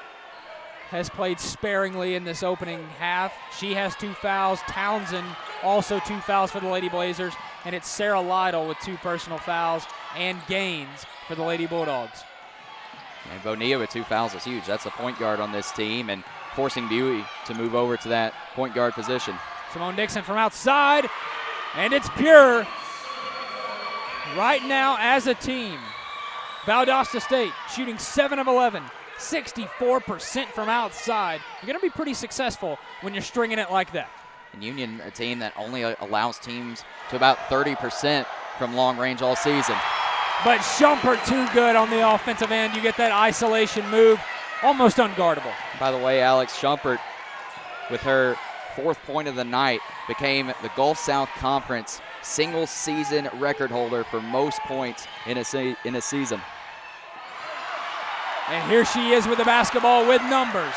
has played sparingly in this opening half. She has 2 fouls. Townsend also 2 fouls for the Lady Blazers. And it's Sarah Lytle with 2 personal fouls and Gaines for the Lady Bulldogs. And Bonilla with 2 fouls is huge. That's the point guard on this team, and forcing Buie to move over to that point guard position. Simone Dixon from outside, and it's pure. Right now as a team, Valdosta State shooting 7 of 11. 64% from outside. You're going to be pretty successful when you're stringing it like that. And Union, a team that only allows teams to about 30% from long range all season. But Shumpert too good on the offensive end. You get that isolation move, almost unguardable. By the way, Alex, Shumpert, with her 4th point of the night, became the Gulf South Conference single season record holder for most points in a season. And here she is with the basketball with numbers.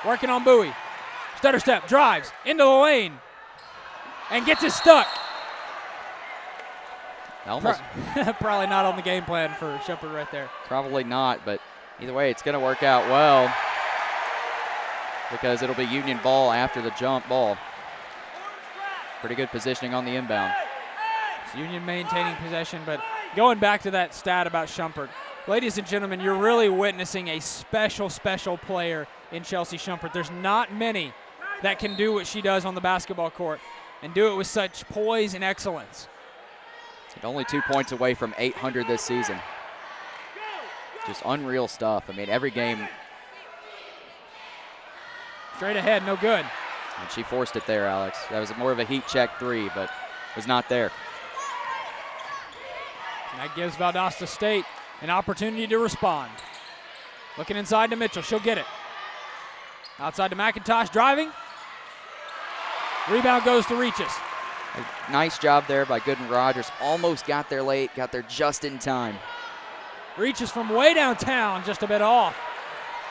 Working on Bowie. Stutter step, drives into the lane, and gets it stuck. Almost. Probably not on the game plan for Shumpert right there. Probably not, but either way, it's going to work out well because it'll be Union ball after the jump ball. Pretty good positioning on the inbound. It's Union maintaining possession, but going back to that stat about Shumpert, ladies and gentlemen, you're really witnessing a special, special player in Chelsea Shumpert. There's not many that can do what she does on the basketball court and do it with such poise and excellence. Only 2 points away from 800 this season. Just unreal stuff. I mean, every game. Straight ahead, no good. And she forced it there, Alex. That was more of a heat check 3, but was not there. And that gives Valdosta State an opportunity to respond. Looking inside to Mitchell, she'll get it. Outside to McIntosh driving. Rebound goes to Regis. A nice job there by Gooden Rogers. Almost got there late, got there just in time. Regis from way downtown, just a bit off.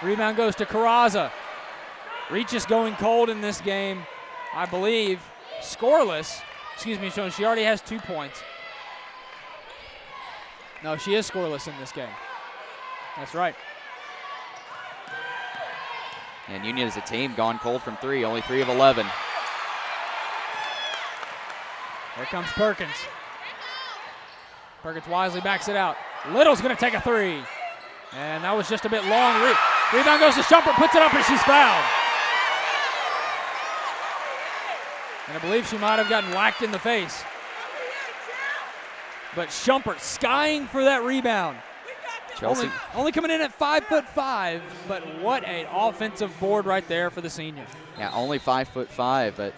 Rebound goes to Carraza. Regis going cold in this game, I believe. Scoreless. Excuse me, so she already has 2 points. No, she is scoreless in this game. That's right. And Union as a team gone cold from 3, only 3 of 11. Here comes Perkins. Perkins wisely backs it out. Little's going to take a 3. And that was just a bit long. Rebound goes to Shumpert, puts it up, and she's fouled. And I believe she might have gotten whacked in the face. But Shumpert skying for that rebound. Chelsea. Only coming in at 5'5", but what an offensive board right there for the senior. Yeah, only 5'5", but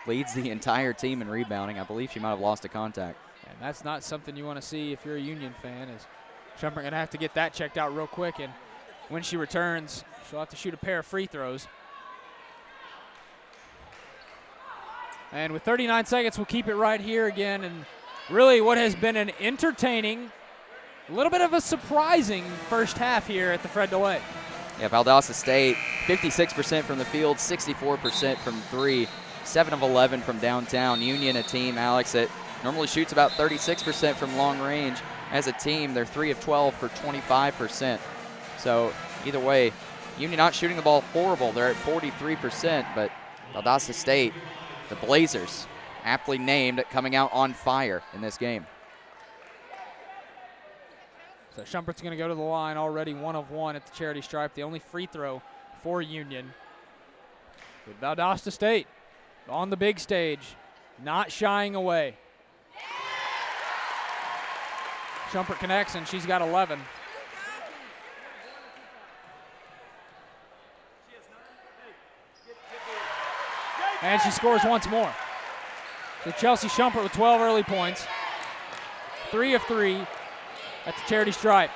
leads the entire team in rebounding. I believe she might have lost a contact. And that's not something you want to see if you're a Union fan, is Shumpert going to have to get that checked out real quick, and when she returns, she'll have to shoot a pair of free throws. And with 39 seconds, we'll keep it right here again, and really what has been an entertaining, a little bit of a surprising first half here at the Fred DeLay. Yeah, Valdosta State, 56% from the field, 64% from 3, 7 of 11 from downtown. Union, a team, Alex, that normally shoots about 36% from long range. As a team, they're 3 of 12 for 25%. So either way, Union not shooting the ball horrible. They're at 43%, but Valdosta State, the Blazers, aptly named, coming out on fire in this game. So Shumpert's going to go to the line already 1 of 1 at the charity stripe. The only free throw for Union. With Valdosta State on the big stage, not shying away. Shumpert connects, and she's got 11. And she scores once more. So Chelsea Shumpert with 12 early points. 3 of 3 at the charity stripe.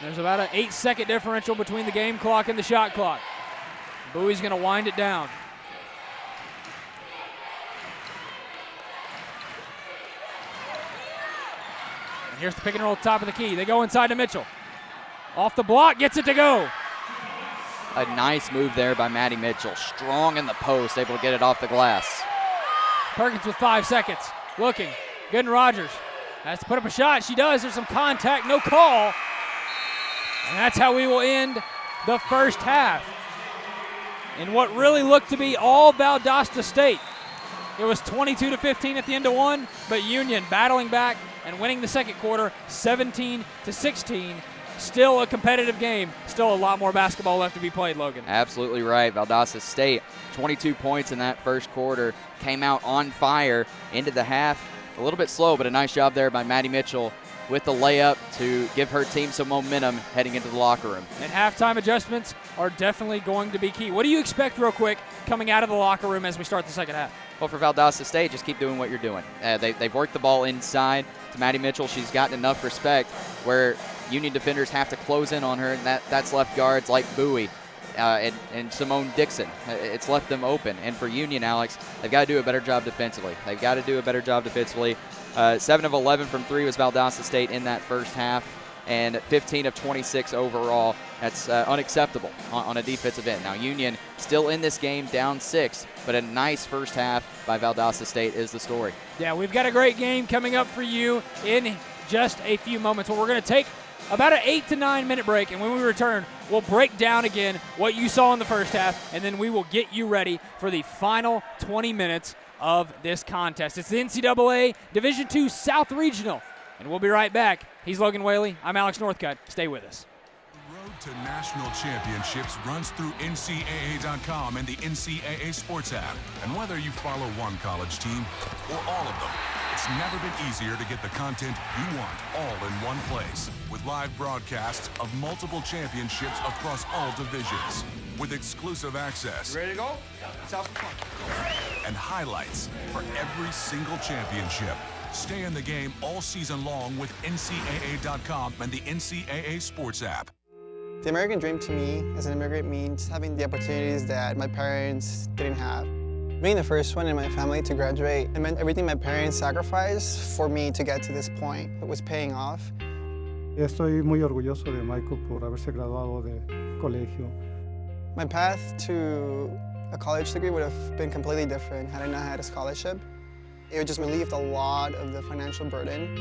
There's about an 8-second differential between the game clock and the shot clock. Bowie's going to wind it down. And here's the pick and roll at the top of the key. They go inside to Mitchell. Off the block, gets it to go. A nice move there by Maddie Mitchell. Strong in the post, able to get it off the glass. Perkins with 5 seconds. Looking. Gooden Rogers has to put up a shot. She does. There's some contact. No call. And that's how we will end the first half in what really looked to be all Valdosta State. It was 22-15 at the end of 1, but Union battling back and winning the second quarter 17-16. Still a competitive game. Still a lot more basketball left to be played, Logan. Absolutely right. Valdosta State, 22 points in that first quarter. Came out on fire into the half. A little bit slow, but a nice job there by Maddie Mitchell with the layup to give her team some momentum heading into the locker room. And halftime adjustments are definitely going to be key. What do you expect real quick coming out of the locker room as we start the second half? Well, for Valdosta State, just keep doing what you're doing. They've worked the ball inside to Maddie Mitchell. She's gotten enough respect where Union defenders have to close in on her, and that's left guards like Bowie and Simone Dixon. It's left them open. And for Union, Alex, they've got to do a better job defensively. 7 of 11 from 3 was Valdosta State in that first half, and 15 of 26 overall. That's unacceptable on a defensive end. Now, Union still in this game, down 6, but a nice first half by Valdosta State is the story. Yeah, we've got a great game coming up for you in just a few moments. Well, we're going to take about an 8 to 9 minute break, and when we return, we'll break down again what you saw in the first half, and then we will get you ready for the final 20 minutes of this contest. It's the NCAA Division II South Regional, and we'll be right back. He's Logan Whaley. I'm Alex Northcutt. Stay with us. The road to national championships runs through NCAA.com and the NCAA Sports app. And whether you follow one college team or all of them, it's never been easier to get the content you want all in one place. With live broadcasts of multiple championships across all divisions. With exclusive access. You ready to go? Let's have some fun. And highlights for every single championship. Stay in the game all season long with NCAA.com and the NCAA Sports app. The American dream to me as an immigrant means having the opportunities that my parents didn't have. Being the first one in my family to graduate, it meant everything my parents sacrificed for me to get to this point. It was paying off. Estoy muy orgulloso de Michael por haberse graduado de colegio. My path to a college degree would have been completely different had I not had a scholarship. It would just relieved a lot of the financial burden.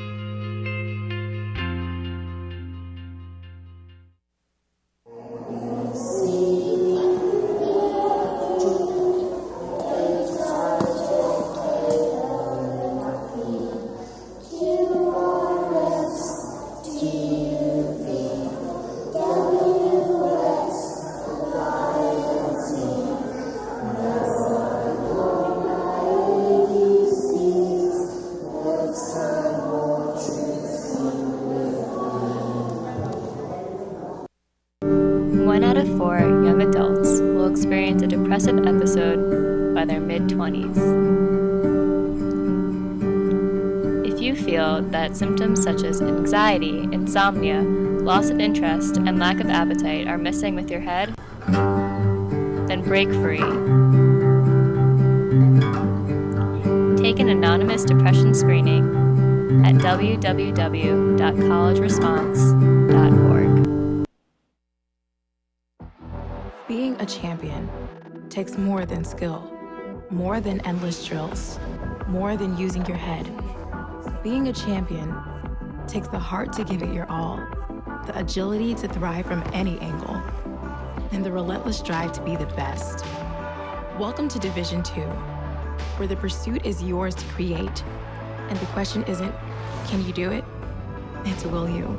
One out of 4 young adults will experience a depressive episode by their mid-20s. If you feel that symptoms such as anxiety, insomnia, loss of interest, and lack of appetite are messing with your head, then break free. Take an anonymous depression screening at www.collegeresponse.org. Being a champion takes more than skill, more than endless drills, more than using your head. Being a champion takes the heart to give it your all, the agility to thrive from any angle, and the relentless drive to be the best. Welcome to Division II, where the pursuit is yours to create, and the question isn't, can you do it? It's, will you?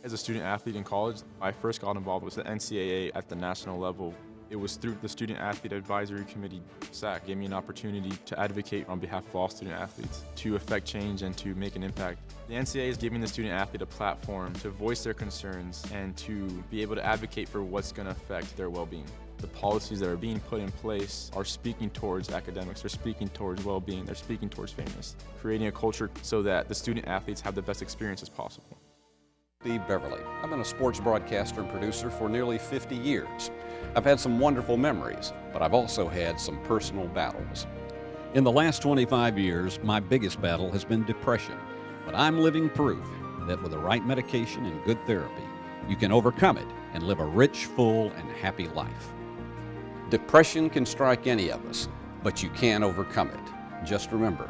As a student athlete in college, I first got involved with the NCAA at the national level. It was through the Student Athlete Advisory Committee, SAC, gave me an opportunity to advocate on behalf of all student athletes, to affect change and to make an impact. The NCAA is giving the student athlete a platform to voice their concerns and to be able to advocate for what's going to affect their well-being. The policies that are being put in place are speaking towards academics, they're speaking towards well-being, they're speaking towards fairness, creating a culture so that the student athletes have the best experience as possible. Steve Beverly. I've been a sports broadcaster and producer for nearly 50 years. I've had some wonderful memories, but I've also had some personal battles. In the last 25 years, my biggest battle has been depression, but I'm living proof that with the right medication and good therapy, you can overcome it and live a rich, full, and happy life. Depression can strike any of us, but you can overcome it. Just remember,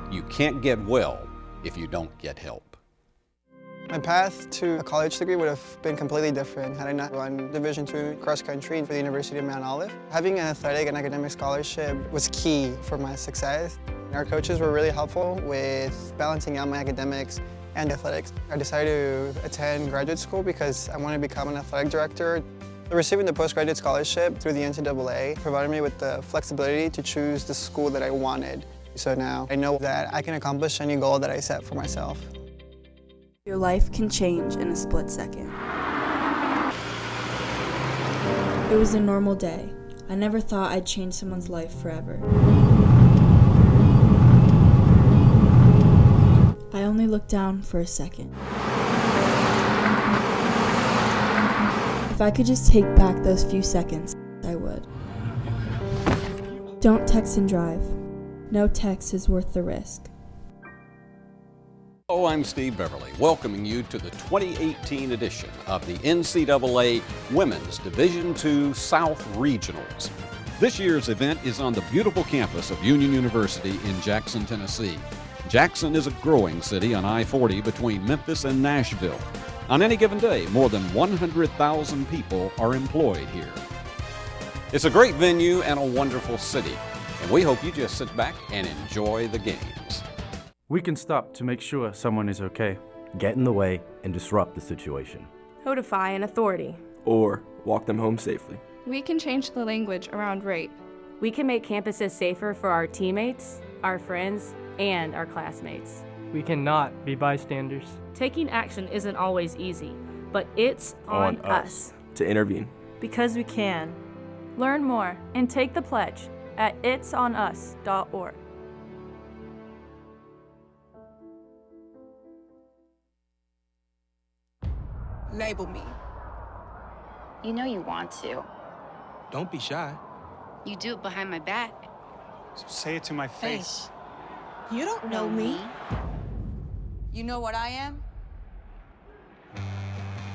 you can't get well if you don't get help. My path to a college degree would have been completely different had I not run Division II cross country for the University of Mount Olive. Having an athletic and academic scholarship was key for my success. Our coaches were really helpful with balancing out my academics and athletics. I decided to attend graduate school because I wanted to become an athletic director. Receiving the postgraduate scholarship through the NCAA provided me with the flexibility to choose the school that I wanted. So now I know that I can accomplish any goal that I set for myself. Your life can change in a split second. It was a normal day. I never thought I'd change someone's life forever. I only looked down for a second. If I could just take back those few seconds, I would. Don't text and drive. No text is worth the risk. Hello, I'm Steve Beverly, welcoming you to the 2018 edition of the NCAA Women's Division II South Regionals. This year's event is on the beautiful campus of Union University in Jackson, Tennessee. Jackson is a growing city on I-40 between Memphis and Nashville. On any given day, more than 100,000 people are employed here. It's a great venue and a wonderful city, and we hope you just sit back and enjoy the games. We can stop to make sure someone is okay, get in the way, and disrupt the situation. Codify an authority. Or walk them home safely. We can change the language around rape. We can make campuses safer for our teammates, our friends, and our classmates. We cannot be bystanders. Taking action isn't always easy, but it's on us to intervene. because we can. Learn more and take the pledge at itsonus.org. Label me. You know you want to. Don't be shy. You do it behind my back. So say it to my face. You don't know me. You know what I am?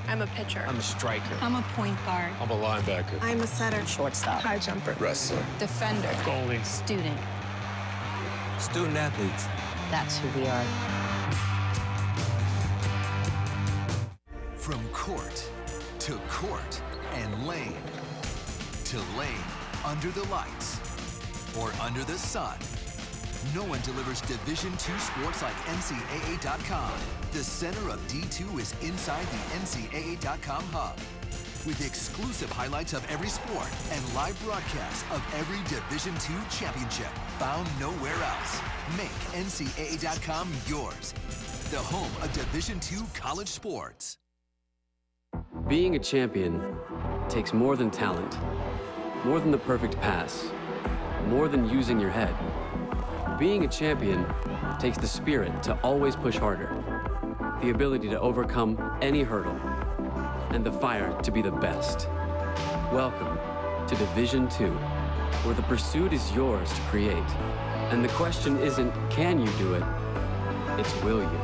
I'm a pitcher. I'm a striker. I'm a point guard. I'm a linebacker. I'm a setter. Shortstop. High jumper. Wrestler. Defender. Goalie. Student. Student athletes. That's who we are. From court and lane to lane under the lights or under the sun. No one delivers Division II sports like NCAA.com. The center of D2 is inside the NCAA.com hub with exclusive highlights of every sport and live broadcasts of every Division II championship found nowhere else. Make NCAA.com yours, the home of Division II college sports. Being a champion takes more than talent, more than the perfect pass, more than using your head. Being a champion takes the spirit to always push harder, the ability to overcome any hurdle, and the fire to be the best. Welcome to Division II, where the pursuit is yours to create. And the question isn't, can you do it? It's, will you?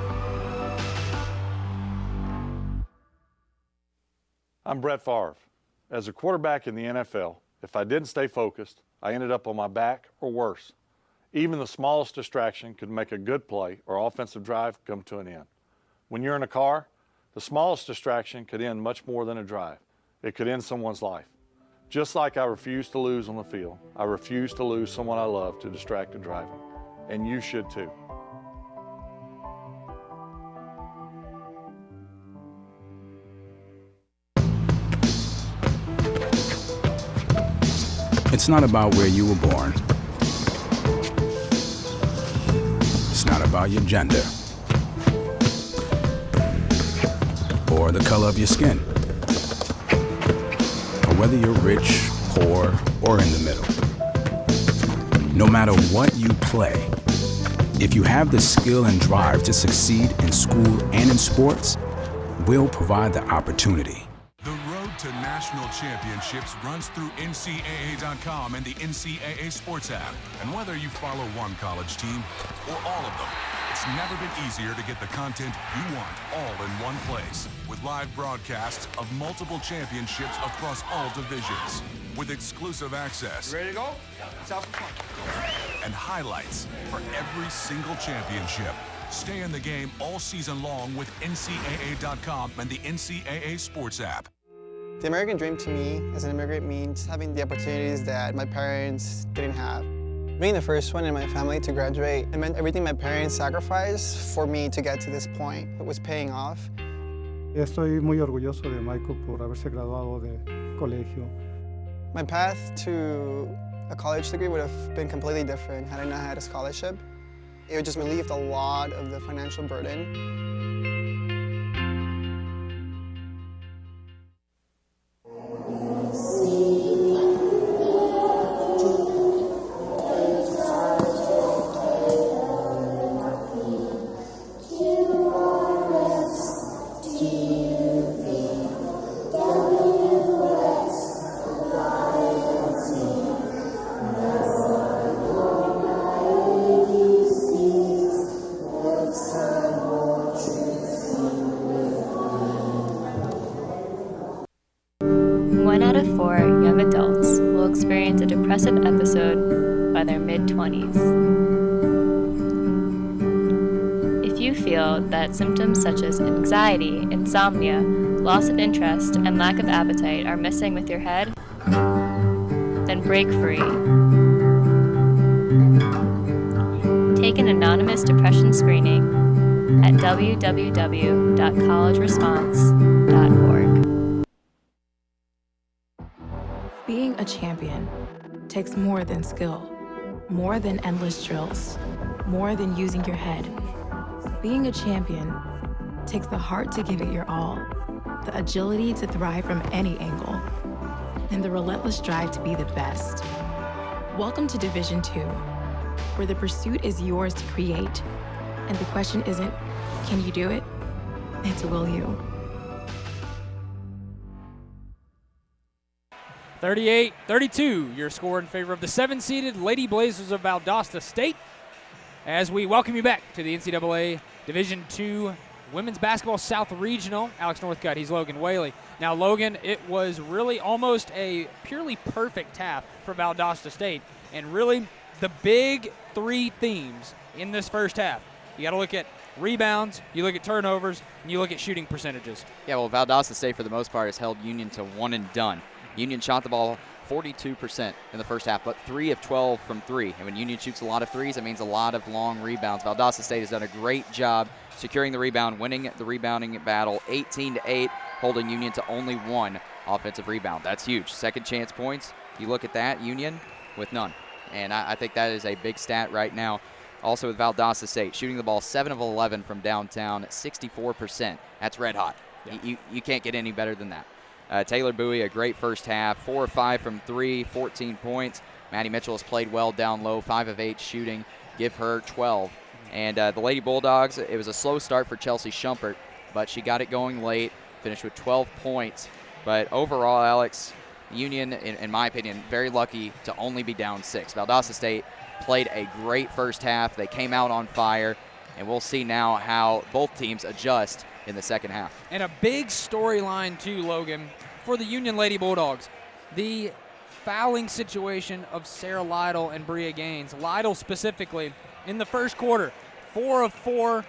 I'm Brett Favre. As a quarterback in the NFL, if I didn't stay focused, I ended up on my back or worse. Even the smallest distraction could make a good play or offensive drive come to an end. When you're in a car, the smallest distraction could end much more than a drive. It could end someone's life. Just like I refuse to lose on the field, I refuse to lose someone I love to distracted driving. And you should too. It's not about where you were born. It's not about your gender or the color of your skin, or whether you're rich, poor, or in the middle. No matter what you play, if you have the skill and drive to succeed in school and in sports, we'll provide the opportunity. The road to national championships runs through NCAA.com and the NCAA Sports app. And whether you follow one college team or all of them, it's never been easier to get the content you want all in one place. With live broadcasts of multiple championships across all divisions. With exclusive access. Ready to go? Let's have some fun. And highlights for every single championship. Stay in the game all season long with NCAA.com and the NCAA Sports app. The American dream to me as an immigrant means having the opportunities that my parents didn't have. Being the first one in my family to graduate, it meant everything my parents sacrificed for me to get to this point. It was paying off. Estoy muy orgulloso de Michael por haberse graduado de colegio. My path to a college degree would have been completely different had I not had a scholarship. It would just relieved a lot of the financial burden. Experience a depressive episode by their mid-20s. If you feel that symptoms such as anxiety, insomnia, loss of interest, and lack of appetite are messing with your head, then break free. Take an anonymous depression screening at www.collegeresponse.org. Being a champion takes more than skill, more than endless drills, more than using your head. Being a champion takes the heart to give it your all, the agility to thrive from any angle, and the relentless drive to be the best. Welcome to Division II, where the pursuit is yours to create. And the question isn't, can you do it? It's will you? 38-32, your score in favor of the 7-seeded Lady Blazers of Valdosta State, as we welcome you back to the NCAA Division II Women's Basketball South Regional. Alex Northcutt, he's Logan Whaley. Now, Logan, it was really almost a purely perfect half for Valdosta State, and really the big three themes in this first half. You got to look at rebounds, you look at turnovers, and you look at shooting percentages. Yeah, well, Valdosta State, for the most part, has held Union to one and done. Union shot the ball 42% in the first half, but 3 of 12 from 3. And when Union shoots a lot of threes, it means a lot of long rebounds. Valdosta State has done a great job securing the rebound, winning the rebounding battle 18-8, holding Union to only 1 offensive rebound. That's huge. Second chance points, you look at that, Union with none. And I think that is a big stat right now. Also with Valdosta State, shooting the ball 7 of 11 from downtown, 64%. That's red hot. Yeah. You can't get any better than that. Taylor Bowie, a great first half, 4 of 5 from 3, 14 points. Maddie Mitchell has played well down low, 5 of 8 shooting. Give her 12. And the Lady Bulldogs, it was a slow start for Chelsea Schumpert, but she got it going late, finished with 12 points. But overall, Alex, Union, in my opinion, very lucky to only be down 6. Valdosta State played a great first half. They came out on fire, and we'll see now how both teams adjust in the second half. And a big storyline, too, Logan, for the Union Lady Bulldogs. The fouling situation of Sarah Lytle and Bria Gaines. Lytle specifically, in the first quarter, 4 of 4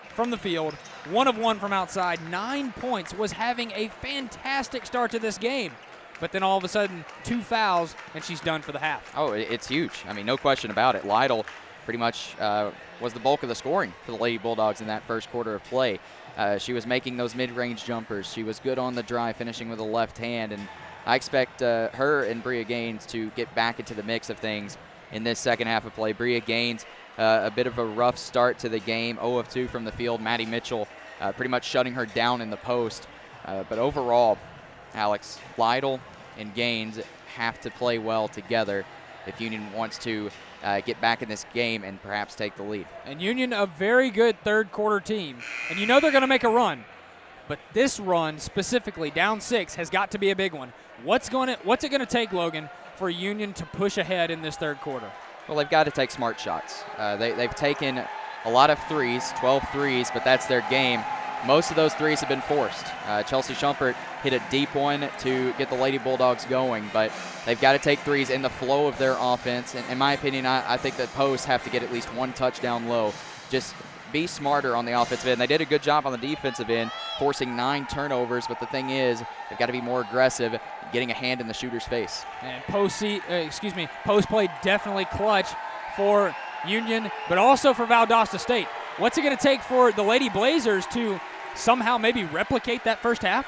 from the field, 1 of 1 from outside, 9 points, was having a fantastic start to this game. But then all of a sudden, 2 fouls, and she's done for the half. Oh, it's huge. I mean, no question about it. Lytle pretty much was the bulk of the scoring for the Lady Bulldogs in that first quarter of play. She was making those mid-range jumpers. She was good on the drive, finishing with a left hand. And I expect her and Bria Gaines to get back into the mix of things in this second half of play. Bria Gaines, a bit of a rough start to the game, 0 of 2 from the field. Maddie Mitchell pretty much shutting her down in the post. But overall, Alex, Lytle and Gaines have to play well together if Union wants to get back in this game and perhaps take the lead. And Union, a very good third quarter team. And you know they're going to make a run. But this run, specifically, down 6, has got to be a big one. What's it going to take, Logan, for Union to push ahead in this third quarter? Well, they've got to take smart shots. They've taken a lot of threes, 12 threes, but that's their game. Most of those threes have been forced. Chelsea Schumpert hit a deep one to get the Lady Bulldogs going, but they've got to take threes in the flow of their offense. And in my opinion, I think that posts have to get at least 1 touchdown low. Just be smarter on the offensive end. They did a good job on the defensive end, forcing 9 turnovers, but the thing is, they've got to be more aggressive, getting a hand in the shooter's face. And post play definitely clutch for Union, but also for Valdosta State. What's it going to take for the Lady Blazers to somehow maybe replicate that first half?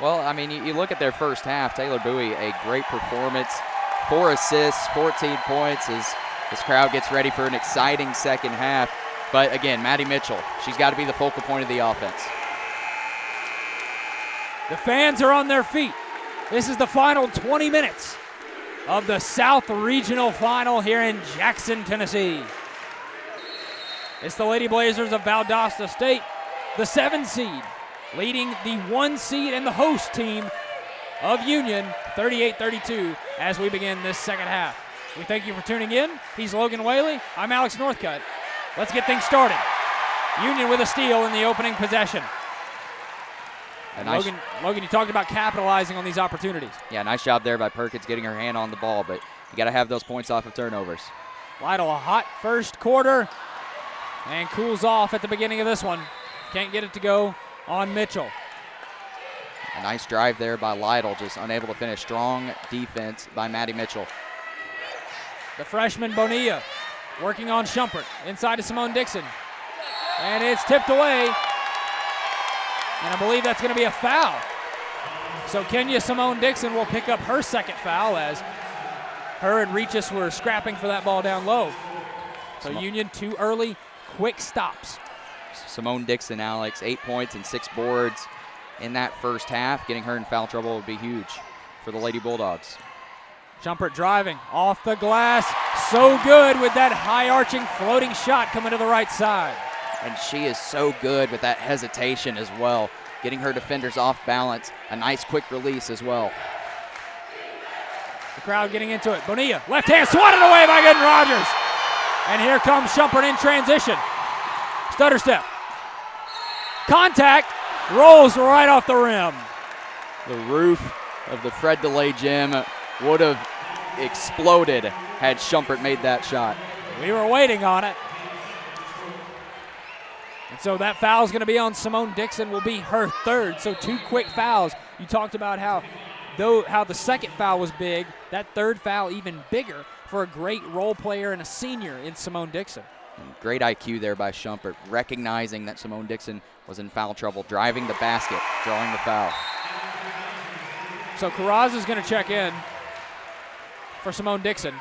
Well, I mean, you look at their first half. Taylor Bowie, a great performance, 4 assists, 14 points as this crowd gets ready for an exciting second half. But again, Maddie Mitchell, she's got to be the focal point of the offense. The fans are on their feet. This is the final 20 minutes of the South Regional Final here in Jackson, Tennessee. It's the Lady Blazers of Valdosta State, the 7 seed, leading the 1 seed and the host team of Union, 38-32, as we begin this second half. We thank you for tuning in. He's Logan Whaley. I'm Alex Northcutt. Let's get things started. Union with a steal in the opening possession. And Logan, you talked about capitalizing on these opportunities. Yeah, nice job there by Perkins getting her hand on the ball, but you got to have those points off of turnovers. Lytle, a hot first quarter, and cools off at the beginning of this one. Can't get it to go on Mitchell. A nice drive there by Lytle, just unable to finish. Strong defense by Maddie Mitchell. The freshman Bonilla working on Schumpert, inside to Simone Dixon. And it's tipped away. And I believe that's going to be a foul. So Kenya Simone Dixon will pick up her second foul as her and Regis were scrapping for that ball down low. So Union 2 early, quick stops. Simone Dixon, Alex, 8 points and 6 boards in that first half. Getting her in foul trouble would be huge for the Lady Bulldogs. Schumpert driving off the glass. So good with that high arching floating shot coming to the right side. And she is so good with that hesitation as well, getting her defenders off balance. A nice quick release as well. The crowd getting into it. Bonilla, left hand, swatted away by Gooden Rogers. And here comes Schumpert in transition. Stutter step. Contact, rolls right off the rim. The roof of the Fred DeLay gym would have exploded had Schumpert made that shot. We were waiting on it. And so that foul is going to be on Simone Dixon, will be her third. So 2 quick fouls. You talked about how the second foul was big, that third foul even bigger for a great role player and a senior in Simone Dixon. Great IQ there by Schumpert, recognizing that Simone Dixon was in foul trouble, driving the basket, drawing the foul. So Carrazza's going to check in for Simone Dixon.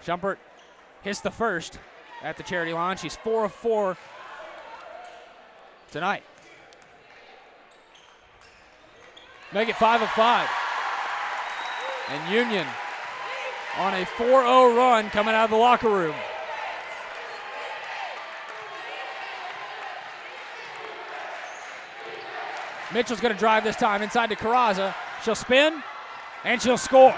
Schumpert hits the first at the charity line. She's 4 of 4 tonight. Make it 5 of 5. And Union on a 4-0 run coming out of the locker room. Mitchell's going to drive this time inside to Carrazza. She'll spin, and she'll score.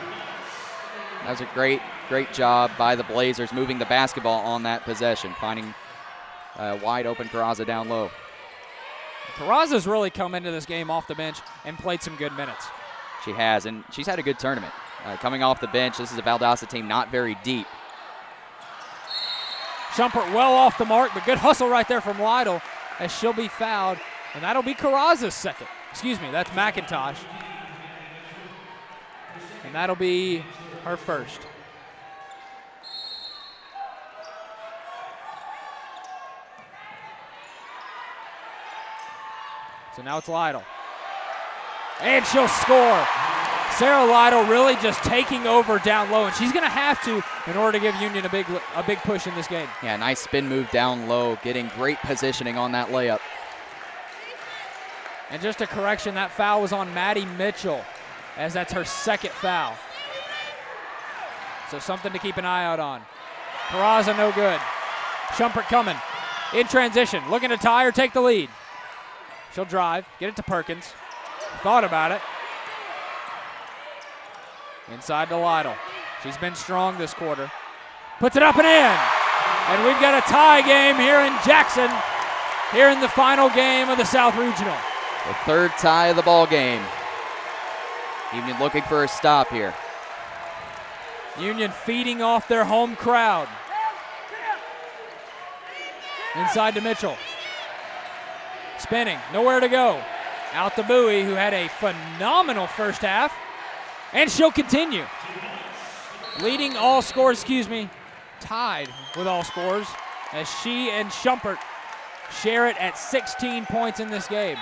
That was a great job by the Blazers moving the basketball on that possession, finding wide open Carrazza down low. Carrazza's really come into this game off the bench and played some good minutes. She has, and she's had a good tournament. Coming off the bench, this is a Valdosta team not very deep. Schumpert well off the mark, but good hustle right there from Lytle as she'll be fouled. And that'll be Carrazza's second. Excuse me, that's McIntosh. And that'll be her first. So now it's Lytle. And she'll score. Sarah Lytle really just taking over down low, and she's going to have to in order to give Union a big push in this game. Yeah, nice spin move down low, getting great positioning on that layup. And just a correction, that foul was on Maddie Mitchell, as that's her second foul. So something to keep an eye out on. Carrazza no good. Schumpert coming in transition, looking to tie or take the lead. She'll drive, get it to Perkins. Thought about it. Inside to Lytle. She's been strong this quarter. Puts it up and in. And we've got a tie game here in Jackson, here in the final game of the South Regional. The third tie of the ball game. Union looking for a stop here. Union feeding off their home crowd. Inside to Mitchell. Spinning, nowhere to go. Out to Bowie, who had a phenomenal first half. And she'll continue. Leading all scores, tied with all scores, as she and Schumpert share it at 16 points in this game.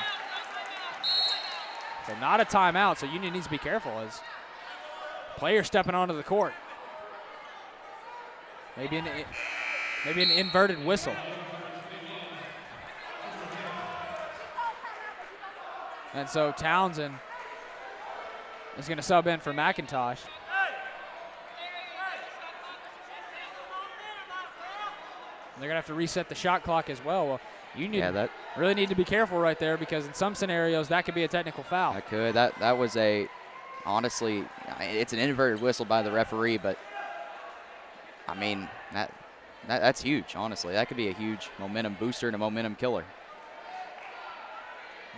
So not a timeout, so Union needs to be careful as players stepping onto the court. Maybe an inverted whistle. And so Townsend is going to sub in for McIntosh. They're going to have to reset the shot clock as well. Well, Union really need to be careful right there, because in some scenarios that could be a technical foul. That could. That was honestly, it's an inverted whistle by the referee, but I mean, that's huge, honestly. That could be a huge momentum booster and a momentum killer.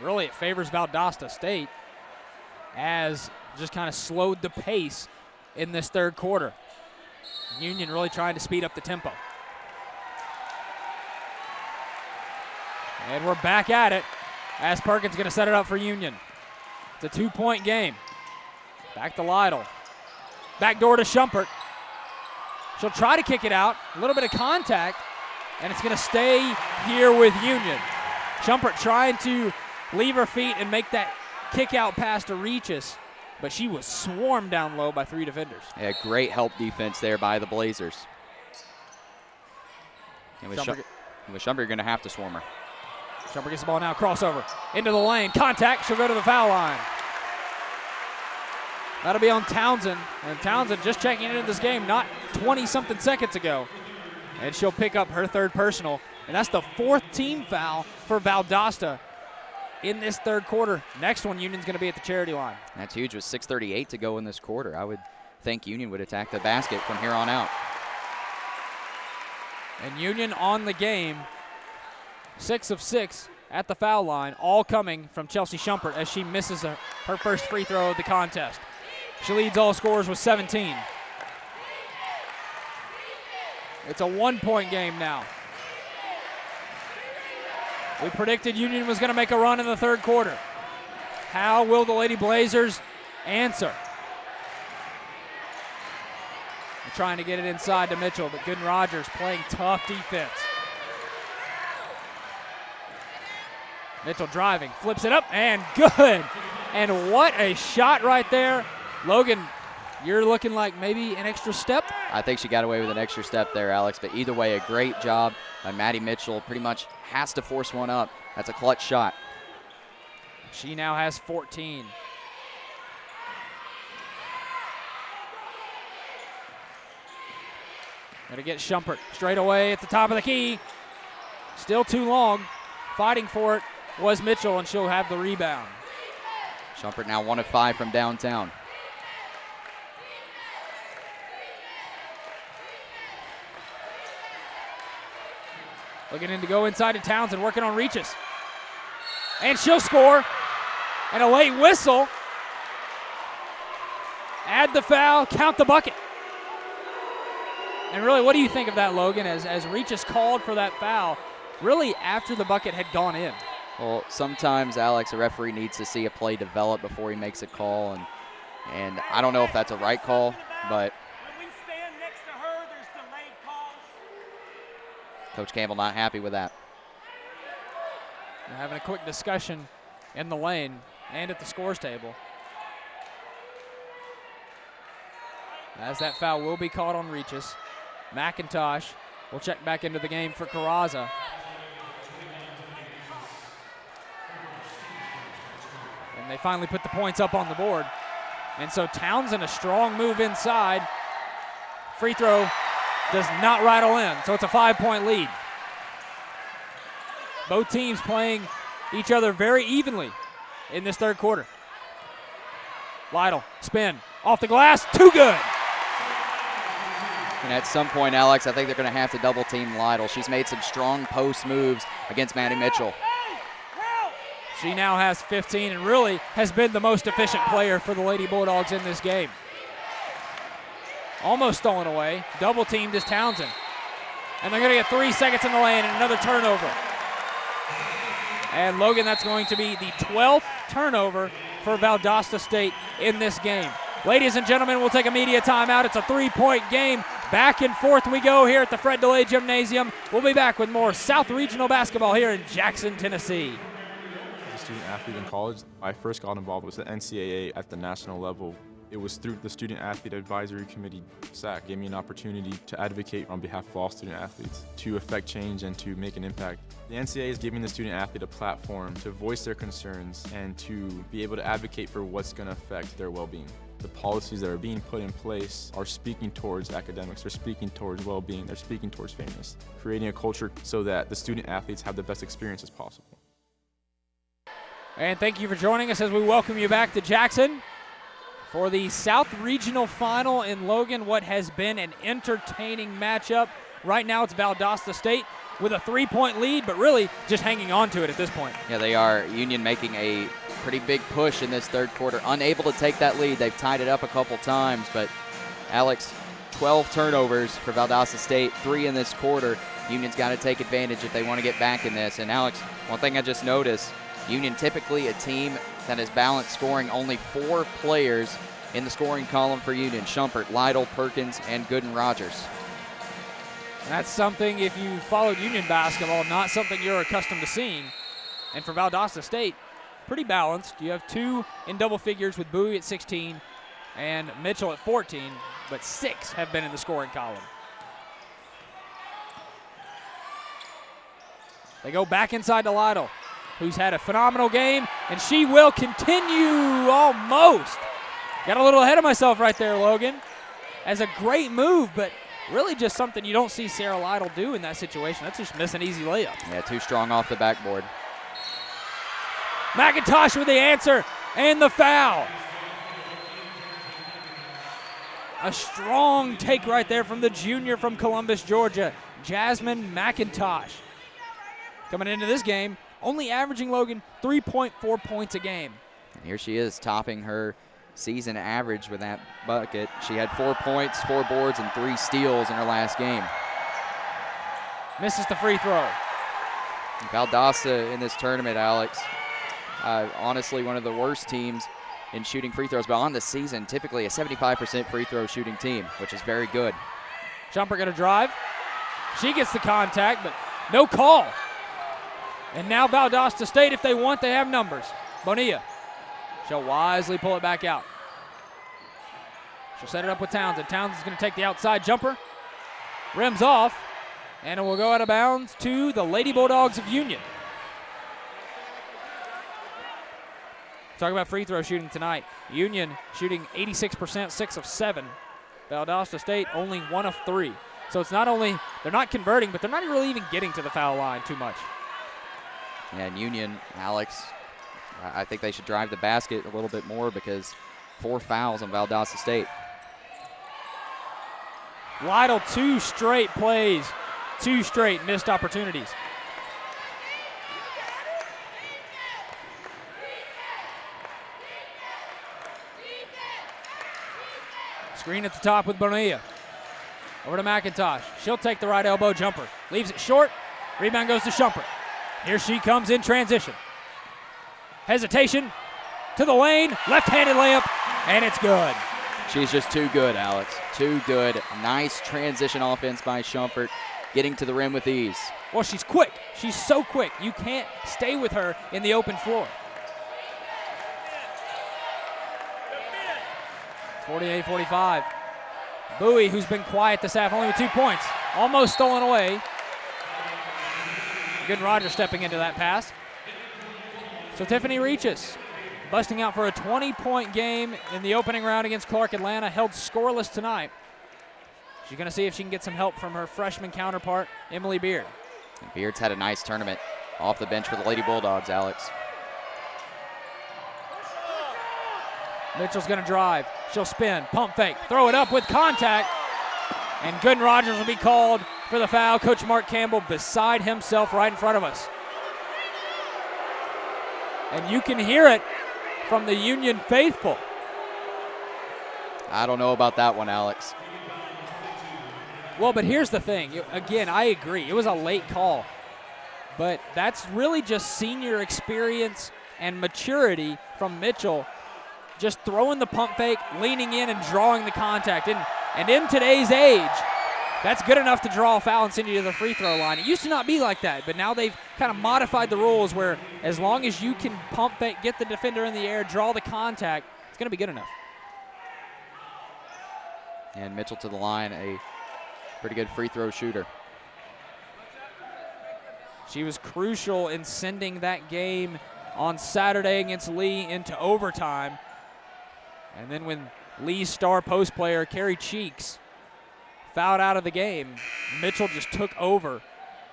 Really, it favors Valdosta State, as just kind of slowed the pace in this third quarter. Union really trying to speed up the tempo. And we're back at it, as Perkins going to set it up for Union. It's a 2-point game. Back to Lytle. Back door to Schumpert. She'll try to kick it out. A little bit of contact, and it's going to stay here with Union. Schumpert trying to leave her feet and make that kick out pass to Regis, but she was swarmed down low by 3 defenders. Yeah, great help defense there by the Blazers. And with Schumpert, you're going to have to swarm her. Schumpert gets the ball now, crossover into the lane, contact, she'll go to the foul line. That'll be on Townsend. And Townsend just checking into this game not 20-something seconds ago. And she'll pick up her third personal. And that's the fourth team foul for Valdosta in this third quarter. Next one, Union's going to be at the charity line. That's huge with 6:38 to go in this quarter. I would think Union would attack the basket from here on out. And Union on the game, 6 of 6 at the foul line, all coming from Chelsea Schumpert as she misses her first free throw of the contest. She leads all scorers with 17. It's a 1-point game now. We predicted Union was going to make a run in the third quarter. How will the Lady Blazers answer? They're trying to get it inside to Mitchell, but Gooden Rogers playing tough defense. Mitchell driving, flips it up, and good. And what a shot right there. Logan, you're looking like maybe an extra step? I think she got away with an extra step there, Alex, but either way, a great job by Maddie Mitchell. Pretty much has to force one up. That's a clutch shot. She now has 14. Gonna get Schumpert straight away at the top of the key. Still too long. Fighting for it was Mitchell, and she'll have the rebound. Schumpert now 1 of 5 from downtown. Looking in to go inside to Townsend, working on reaches. And she'll score. And a late whistle. Add the foul, count the bucket. And really, what do you think of that, Logan, as Reaches called for that foul, really after the bucket had gone in? Well, sometimes, Alex, a referee needs to see a play develop before he makes a call, and I don't know if that's a right call, but Coach Campbell not happy with that. They're having a quick discussion in the lane and at the scores table. As that foul will be called on Reaches. McIntosh will check back into the game for Carraza. And they finally put the points up on the board. And so Townsend, a strong move inside. Free throw does not rattle in, so it's a 5-point lead. Both teams playing each other very evenly in this third quarter. Lytle, spin, off the glass, too good. And at some point, Alex, I think they're going to have to double team Lytle. She's made some strong post moves against Maddie Mitchell. She now has 15 and really has been the most efficient player for the Lady Bulldogs in this game. Almost stolen away. Double teamed is Townsend. And they're going to get 3 seconds in the lane and another turnover. And Logan, that's going to be the 12th turnover for Valdosta State in this game. Ladies and gentlemen, we'll take a media timeout. It's a 3-point game. Back and forth we go here at the Fred DeLay Gymnasium. We'll be back with more South Regional basketball here in Jackson, Tennessee. As a student athlete in college, I first got involved with the NCAA at the national level. It was through the Student Athlete Advisory Committee, SAC, gave me an opportunity to advocate on behalf of all student athletes, to affect change and to make an impact. The NCAA is giving the student athlete a platform to voice their concerns and to be able to advocate for what's going to affect their well-being. The policies that are being put in place are speaking towards academics, they're speaking towards well-being, they're speaking towards fairness, creating a culture so that the student athletes have the best experiences possible. And thank you for joining us as we welcome you back to Jackson for the South Regional Final in Logan, what has been an entertaining matchup. Right now it's Valdosta State with a 3-point lead, but really just hanging on to it at this point. Yeah, they are. Union making a pretty big push in this third quarter, unable to take that lead. They've tied it up a couple times, but Alex, 12 turnovers for Valdosta State, 3 in this quarter. Union's got to take advantage if they want to get back in this. And Alex, one thing I just noticed, Union typically a team that has balanced scoring, only 4 players in the scoring column for Union: Schumpert, Lytle, Perkins, and Gooden Rogers. That's something, if you followed Union basketball, not something you're accustomed to seeing. And for Valdosta State, pretty balanced. You have 2 in double figures with Bowie at 16 and Mitchell at 14, but 6 have been in the scoring column. They go back inside to Lytle, who's had a phenomenal game, and she will continue almost. Got a little ahead of myself right there, Logan. As a great move, but really just something you don't see Sarah Lytle do in that situation. That's just miss an easy layup. Yeah, too strong off the backboard. McIntosh with the answer and the foul. A strong take right there from the junior from Columbus, Georgia, Jasmine McIntosh. Coming into this game, only averaging, Logan, 3.4 points a game. And here she is topping her season average with that bucket. She had 4 points, 4 boards, and 3 steals in her last game. Misses the free throw. Valdosta in this tournament, Alex, honestly one of the worst teams in shooting free throws, but on the season, typically a 75% free throw shooting team, which is very good. Jumper gonna drive. She gets the contact, but no call. And now Valdosta State, if they want, they have numbers. Bonilla. She'll wisely pull it back out. She'll set it up with Townsend. Townsend's going to take the outside jumper. Rims off. And it will go out of bounds to the Lady Bulldogs of Union. Talk about free throw shooting tonight. Union shooting 86%, 6 of 7. Valdosta State only 1 of 3. So it's not only, they're not converting, but they're not really even getting to the foul line too much. Yeah, and Union, Alex, I think they should drive the basket a little bit more because 4 fouls on Valdosta State. Lytle, 2 straight plays, 2 straight missed opportunities. Screen at the top with Bonilla. Over to McIntosh. She'll take the right elbow jumper. Leaves it short. Rebound goes to Shumpert. Here she comes in transition. Hesitation to the lane. Left-handed layup, and it's good. She's just too good, Alex. Too good. Nice transition offense by Shumpert, getting to the rim with ease. Well, she's quick. She's so quick. You can't stay with her in the open floor. 48-45. Bowie, who's been quiet this half, only with 2 points. Almost stolen away. Good Roger stepping into that pass. So Tiffany Reaches, busting out for a 20-point game in the opening round against Clark Atlanta, held scoreless tonight. She's going to see if she can get some help from her freshman counterpart, Emily Beard. And Beard's had a nice tournament off the bench for the Lady Bulldogs, Alex. Mitchell's going to drive. She'll spin, pump fake, throw it up with contact. And Gooden Rogers will be called for the foul. Coach Mark Campbell beside himself right in front of us. And you can hear it from the Union faithful. I don't know about that one, Alex. Well, but here's the thing. Again, I agree. It was a late call. But that's really just senior experience and maturity from Mitchell. Just throwing the pump fake, leaning in, and drawing the contact. And in today's age, that's good enough to draw a foul and send you to the free throw line. It used to not be like that, but now they've kind of modified the rules where as long as you can pump fake, get the defender in the air, draw the contact, it's going to be good enough. And Mitchell to the line, a pretty good free throw shooter. She was crucial in sending that game on Saturday against Lee into overtime. And then when Lee's star post player, Carrie Cheeks, fouled out of the game, Mitchell just took over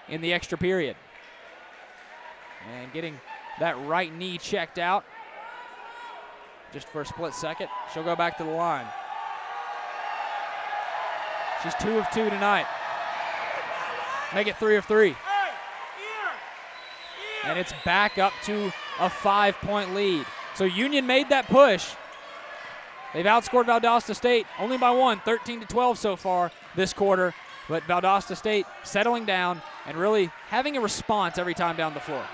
in the extra period. And getting that right knee checked out just for a split second. She'll go back to the line. She's 2 of 2 tonight. Make it 3 of 3. And it's back up to a 5-point lead. So Union made that push. They've outscored Valdosta State only by 1, 13-12 so far this quarter. But Valdosta State settling down and really having a response every time down the floor.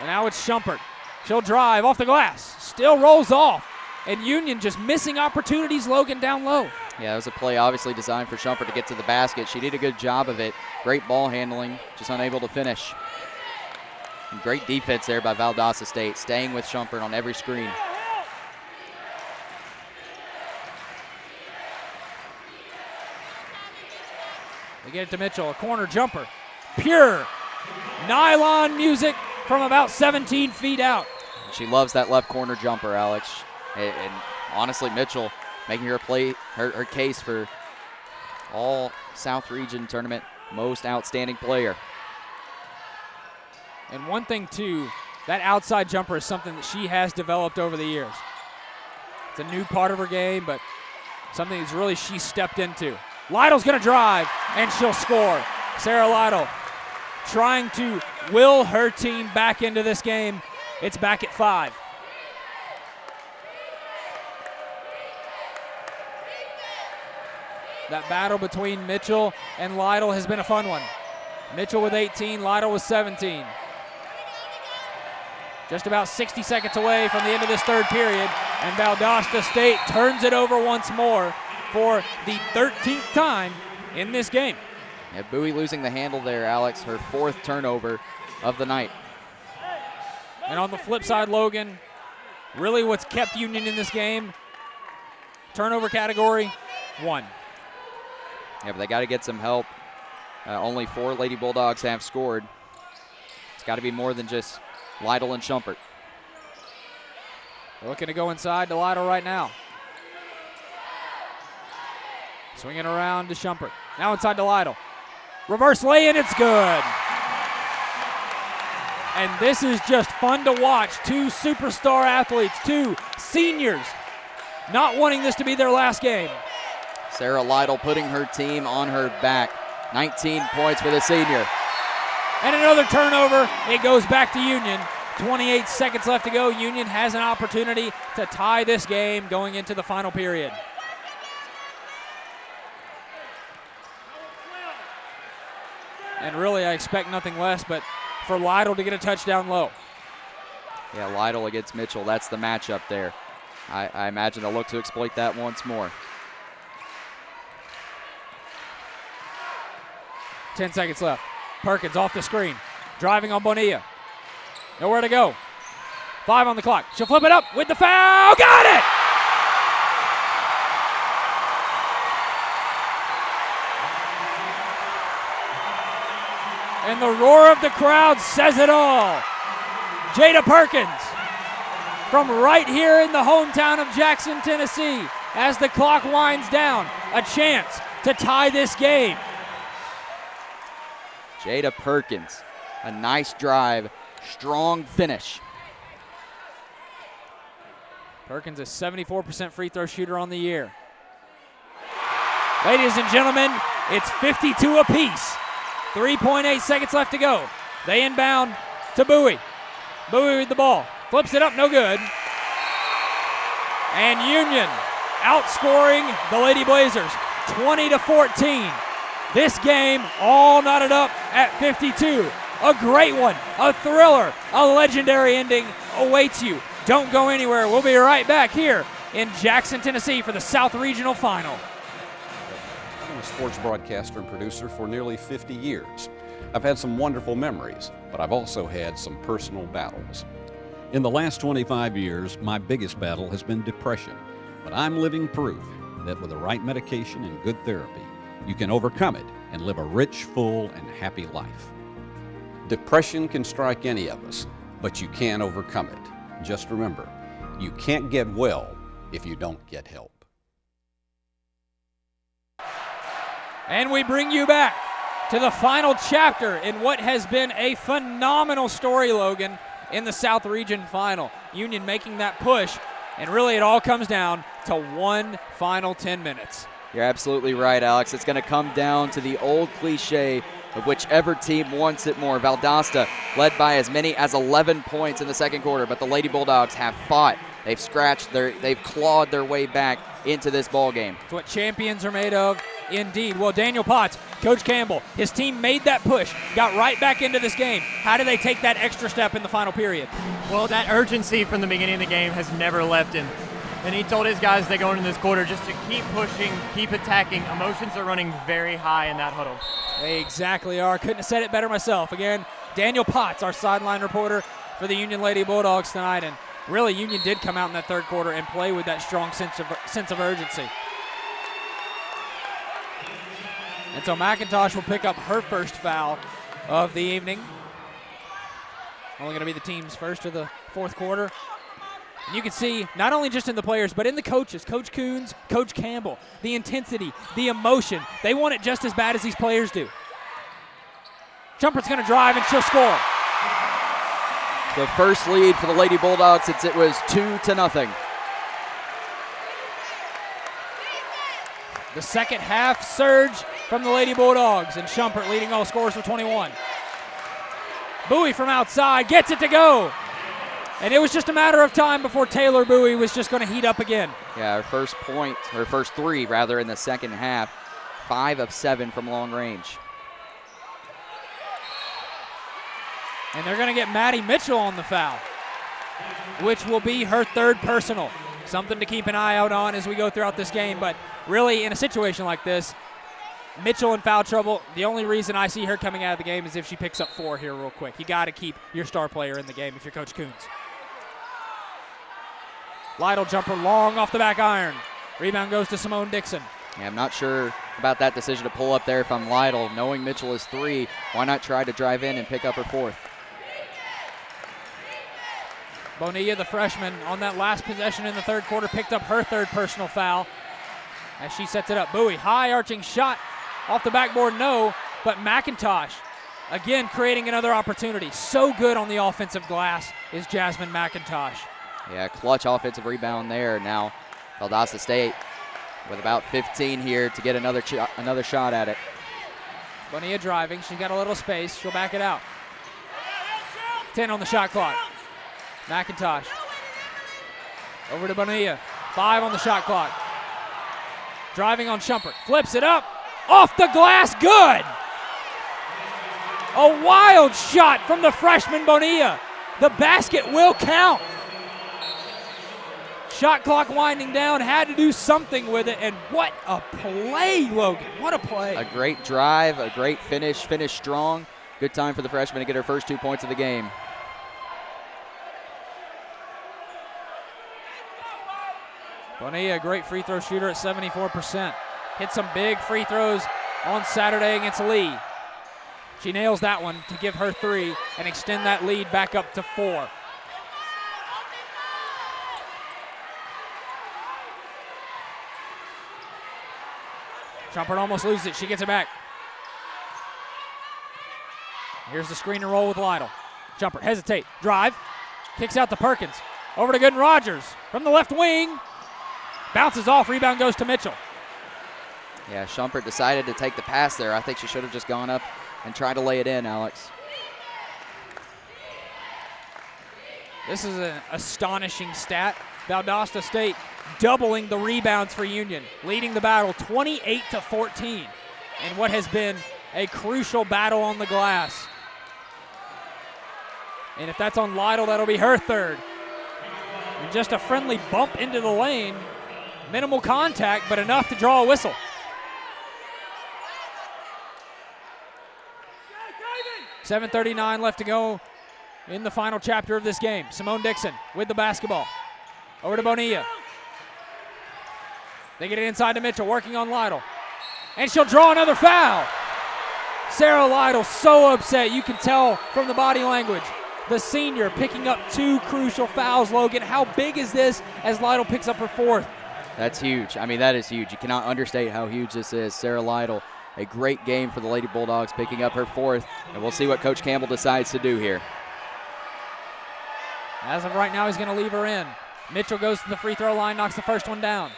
And now it's Shumpert. She'll drive off the glass. Still rolls off. And Union just missing opportunities, Logan, down low. Yeah, it was a play obviously designed for Shumpert to get to the basket. She did a good job of it. Great ball handling, just unable to finish. And great defense there by Valdosta State, staying with Shumpert on every screen. They get it to Mitchell, a corner jumper. Pure nylon music from about 17 feet out. She loves that left corner jumper, Alex. And honestly, Mitchell making her play her case for all South Region tournament most outstanding player. And one thing, too, that outside jumper is something that she has developed over the years. It's a new part of her game, but something that's really she stepped into. Lytle's going to drive, and she'll score. Sarah Lytle trying to will her team back into this game. It's back at 5. That battle between Mitchell and Lytle has been a fun one. Mitchell with 18, Lytle with 17. Just about 60 seconds away from the end of this third period, and Valdosta State turns it over once more for the 13th time in this game. Yeah, Bowie losing the handle there, Alex, her 4th turnover of the night. And on the flip side, Logan, really what's kept Union in this game, turnover category, 1. Yeah, but they got to get some help. Only 4 Lady Bulldogs have scored. It's got to be more than just Lytle and Schumpert. They're looking to go inside to Lytle right now. Swinging around to Schumpert. Now inside to Lytle. Reverse lay-in, it's good. And this is just fun to watch. 2 superstar athletes, 2 seniors, not wanting this to be their last game. Sarah Lytle putting her team on her back. 19 points for the senior. And another turnover. It goes back to Union. 28 seconds left to go. Union has an opportunity to tie this game going into the final period. And really, I expect nothing less but for Lytle to get a touchdown low. Yeah, Lytle against Mitchell. That's the matchup there. I imagine they'll look to exploit that once more. 10 seconds left. Perkins off the screen. Driving on Bonilla. Nowhere to go. 5 on the clock. She'll flip it up with the foul. Got it! And the roar of the crowd says it all. Jada Perkins from right here in the hometown of Jackson, Tennessee. As the clock winds down, a chance to tie this game. Jada Perkins, a nice drive, strong finish. Perkins, a 74% free throw shooter on the year. Ladies and gentlemen, it's 52 apiece. 3.8 seconds left to go. They inbound to Bowie. Bowie with the ball. Flips it up, no good. And Union outscoring the Lady Blazers 20-14. This game all knotted up at 52. A great one, a thriller, a legendary ending awaits you. Don't go anywhere. We'll be right back here in Jackson, Tennessee for the South Regional Final. I've been a sports broadcaster and producer for nearly 50 years. I've had some wonderful memories, but I've also had some personal battles. In the last 25 years, my biggest battle has been depression, but I'm living proof that with the right medication and good therapy, you can overcome it and live a rich, full, and happy life. Depression can strike any of us, but you can overcome it. Just remember, you can't get well if you don't get help. And we bring you back to the final chapter in what has been a phenomenal story, Logan, in the South Region Final. Union making that push, and really it all comes down to one final 10 minutes. You're absolutely right, Alex. It's going to come down to the old cliche of whichever team wants it more. Valdosta led by as many as 11 points in the second quarter, but the Lady Bulldogs have fought. They've clawed their way back into this ball game. It's what champions are made of, indeed. Well, Daniel Potts, Coach Campbell, his team made that push, got right back into this game. How do they take that extra step in the final period? Well, that urgency from the beginning of the game has never left him. And he told his guys they go into this quarter just to keep pushing, keep attacking. Emotions are running very high in that huddle. They exactly are. Couldn't have said it better myself. Again, Daniel Potts, our sideline reporter for the Union Lady Bulldogs tonight. And really, Union did come out in that third quarter and play with that strong sense of urgency. And so McIntosh will pick up her first foul of the evening. Only going to be the team's first of the fourth quarter. And you can see, not only just in the players, but in the coaches, Coach Coons, Coach Campbell, the intensity, the emotion. They want it just as bad as these players do. Jumper's going to drive, and she'll score. The first lead for the Lady Bulldogs since it was 2-0. The second half surge from the Lady Bulldogs, and Schumpert leading all scorers with 21. Bowie from outside gets it to go. And it was just a matter of time before Taylor Bowie was just going to heat up again. Yeah, her first three rather in the second half. 5 of 7 from long range. And they're going to get Maddie Mitchell on the foul, which will be her third personal. Something to keep an eye out on as we go throughout this game. But really, in a situation like this, Mitchell in foul trouble. The only reason I see her coming out of the game is if she picks up 4 here real quick. You got to keep your star player in the game if you're Coach Coons. Lytle jumper long off the back iron. Rebound goes to Simone Dixon. Yeah, I'm not sure about that decision to pull up there if I'm Lytle. Knowing Mitchell is 3, why not try to drive in and pick up her 4th? Bonilla, the freshman, on that last possession in the third quarter, picked up her third personal foul as she sets it up. Bowie, high arching shot off the backboard, no, but McIntosh, again, creating another opportunity. So good on the offensive glass is Jasmine McIntosh. Yeah, clutch offensive rebound there. Now, Valdosta State with about 15 here to get another shot at it. Bonilla driving. She's got a little space. She'll back it out. 10 on the shot clock. McIntosh. Over to Bonilla. 5 on the shot clock. Driving on Schumpert. Flips it up. Off the glass. Good. A wild shot from the freshman Bonilla. The basket will count. Shot clock winding down, had to do something with it, and what a play, Logan. What a play. A great drive, a great finish strong. Good time for the freshman to get her first 2 points of the game. Bonilla, a great free throw shooter at 74%. Hit some big free throws on Saturday against Lee. She nails that one to give her 3 and extend that lead back up to 4. Schumpert almost loses it. She gets it back. Here's the screen and roll with Lytle. Schumpert hesitate. Drive. Kicks out to Perkins. Over to Gooden Rogers from the left wing. Bounces off. Rebound goes to Mitchell. Yeah, Schumpert decided to take the pass there. I think she should have just gone up and tried to lay it in, Alex. This is an astonishing stat. Valdosta State doubling the rebounds for Union, leading the battle 28-14 in what has been a crucial battle on the glass. And if that's on Lytle, that'll be her 3rd. And just a friendly bump into the lane. Minimal contact, but enough to draw a whistle. $7:39 left to go in the final chapter of this game. Simone Dixon with the basketball. Over to Bonilla. They get it inside to Mitchell, working on Lytle. And she'll draw another foul. Sarah Lytle so upset. You can tell from the body language. The senior picking up 2 crucial fouls, Logan. How big is this as Lytle picks up her 4th? That's huge. I mean, that is huge. You cannot understate how huge this is. Sarah Lytle, a great game for the Lady Bulldogs, picking up her 4th. And we'll see what Coach Campbell decides to do here. As of right now, he's going to leave her in. Mitchell goes to the free throw line, knocks the first one down.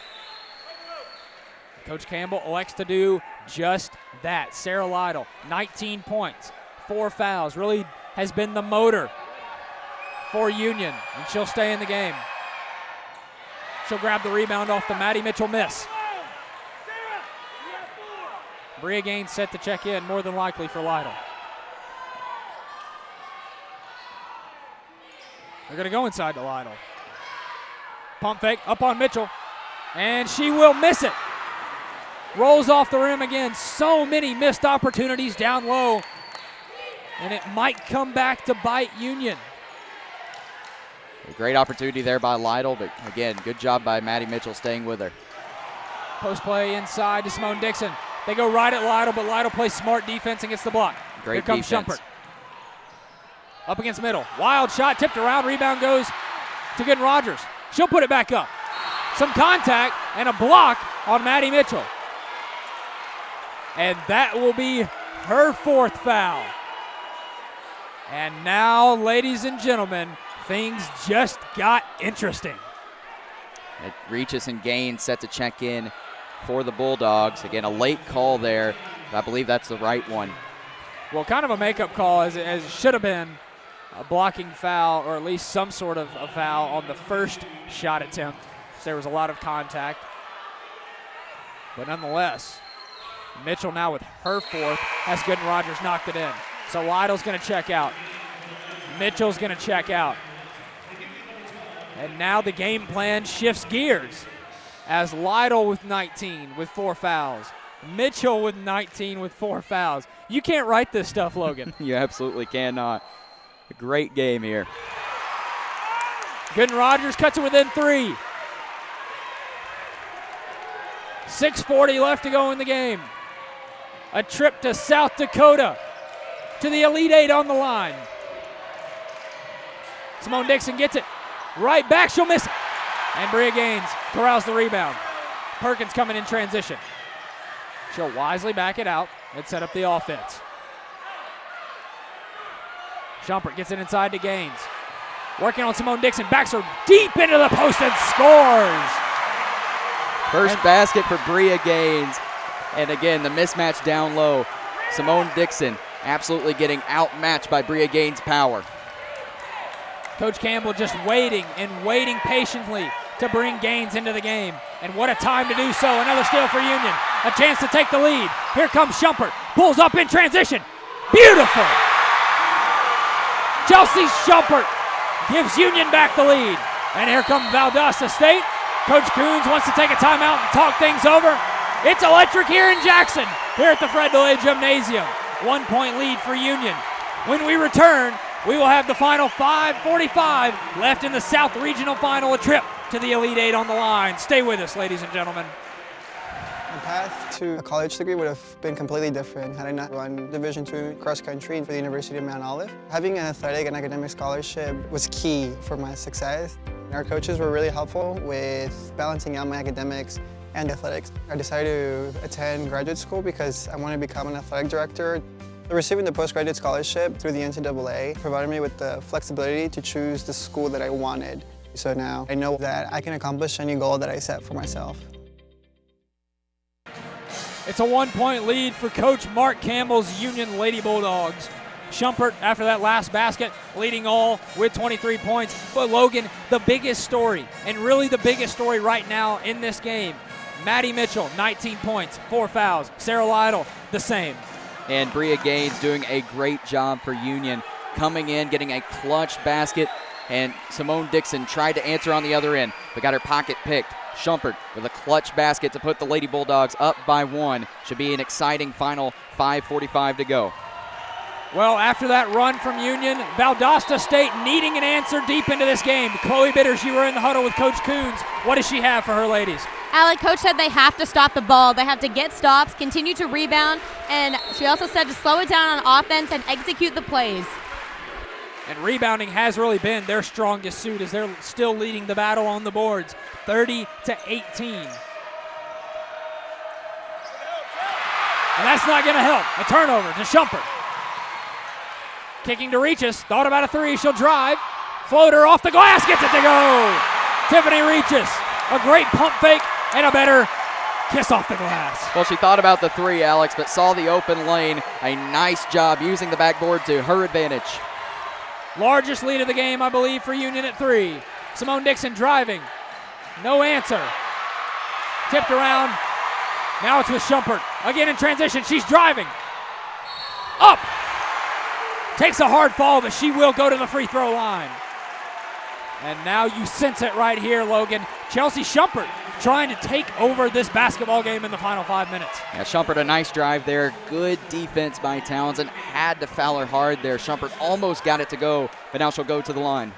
Coach Campbell elects to do just that. Sarah Lytle, 19 points, 4 fouls, really has been the motor for Union, and she'll stay in the game. She'll grab the rebound off the Maddie Mitchell miss. Bria Gaines set to check in, more than likely for Lytle. They're going to go inside to Lytle. Pump fake up on Mitchell, and she will miss it. Rolls off the rim again. So many missed opportunities down low, and it might come back to bite Union. A great opportunity there by Lytle, but again, good job by Maddie Mitchell staying with her. Post play inside to Simone Dixon. They go right at Lytle, but Lytle plays smart defense and gets the block. Great Here comes defense. Schumpert. Up against middle. Wild shot, tipped around, rebound goes to Gooden Rogers. She'll put it back up. Some contact and a block on Maddie Mitchell. And that will be her 4th foul. And now, ladies and gentlemen, things just got interesting. Regis and Gaines set to check in for the Bulldogs. Again, a late call there. I believe that's the right one. Well, kind of a makeup call, as it should have been a blocking foul, or at least some sort of a foul on the first shot attempt. So there was a lot of contact. But nonetheless, Mitchell now with her 4th as Gooden Rogers knocked it in. So Lytle's going to check out. Mitchell's going to check out. And now the game plan shifts gears as Lytle with 19 with 4 fouls. Mitchell with 19 with 4 fouls. You can't write this stuff, Logan. You absolutely cannot. A great game here. Gooden Rogers cuts it within 3. 6:40 left to go in the game. A trip to South Dakota to the Elite 8 on the line. Simone Dixon gets it. Right back, she'll miss it. And Bria Gaines corrals the rebound. Perkins coming in transition. She'll wisely back it out and set up the offense. Shumpert gets it inside to Gaines. Working on Simone Dixon, backs her deep into the post and scores. First basket for Bria Gaines. And again, the mismatch down low. Simone Dixon absolutely getting outmatched by Bria Gaines' power. Coach Campbell just waiting and waiting patiently to bring Gaines into the game. And what a time to do so. Another steal for Union. A chance to take the lead. Here comes Shumpert. Pulls up in transition. Beautiful. Chelsea Shumpert gives Union back the lead. And here comes Valdosta State. Coach Coons wants to take a timeout and talk things over. It's electric here in Jackson, here at the Fred DeLay Gymnasium. 1 point lead for Union. When we return, we will have the final 5:45 left in the South Regional Final, a trip to the Elite 8 on the line. Stay with us, ladies and gentlemen. My path to a college degree would have been completely different had I not run Division II cross country for the University of Mount Olive. Having an athletic and academic scholarship was key for my success. Our coaches were really helpful with balancing out my academics and athletics. I decided to attend graduate school because I wanted to become an athletic director. Receiving the postgraduate scholarship through the NCAA provided me with the flexibility to choose the school that I wanted. So now I know that I can accomplish any goal that I set for myself. It's a 1 point lead for Coach Mark Campbell's Union Lady Bulldogs. Shumpert, after that last basket, leading all with 23 points. But Logan, the biggest story, and really the biggest story right now in this game, Maddie Mitchell, 19 points, 4 fouls. Sarah Lytle, the same. And Bria Gaines doing a great job for Union, coming in, getting a clutch basket, and Simone Dixon tried to answer on the other end, but got her pocket picked. Shumpert with a clutch basket to put the Lady Bulldogs up by 1. Should be an exciting final 5:45 to go. Well, after that run from Union, Valdosta State needing an answer deep into this game. Chloe Bitters, you were in the huddle with Coach Coons. What does she have for her ladies? Alec, Coach said they have to stop the ball. They have to get stops, continue to rebound, and she also said to slow it down on offense and execute the plays. And rebounding has really been their strongest suit as they're still leading the battle on the boards, 30-18. And that's not going to help. A turnover to Shumpert. Kicking to Regis, thought about a 3, she'll drive. Floater off the glass, gets it to go. Tiffany Regis, a great pump fake and a better kiss off the glass. Well, she thought about the 3, Alex, but saw the open lane. A nice job using the backboard to her advantage. Largest lead of the game, I believe, for Union at 3. Simone Dixon driving. No answer. Tipped around. Now it's with Shumpert. Again in transition, she's driving. Up. Takes a hard fall, but she will go to the free throw line. And now you sense it right here, Logan. Chelsea Shumpert trying to take over this basketball game in the final 5 minutes. Yeah, Shumpert, a nice drive there. Good defense by Townsend. Had to foul her hard there. Shumpert almost got it to go, but now she'll go to the line.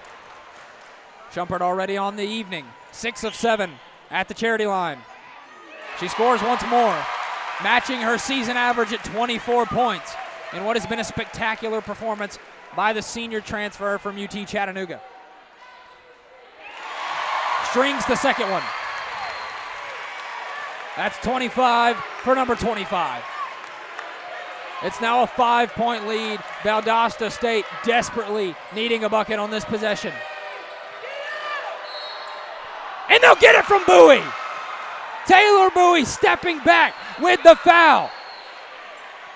Shumpert already on the evening. 6 of 7 at the charity line. She scores once more, matching her season average at 24 points in what has been a spectacular performance by the senior transfer from UT Chattanooga. Strings the second one. That's 25 for number 25. It's now a 5-point lead. Valdosta State desperately needing a bucket on this possession. And they'll get it from Bowie. Taylor Bowie stepping back with the foul.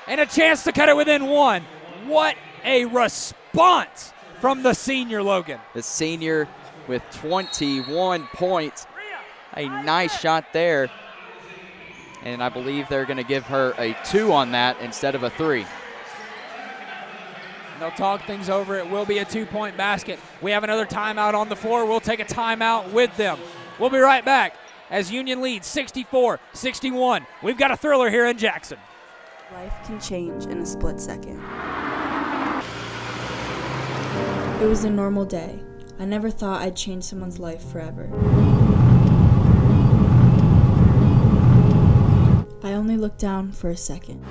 And a chance to cut it within one. What a response from the senior, Logan. The senior with 21 points. A nice shot there. And I believe they're going to give her a 2 on that instead of a 3. They'll talk things over. It will be a 2-point basket. We have another timeout on the floor. We'll take a timeout with them. We'll be right back as Union leads 64-61. We've got a thriller here in Jackson. Life can change in a split second. It was a normal day. I never thought I'd change someone's life forever. I only looked down for a second.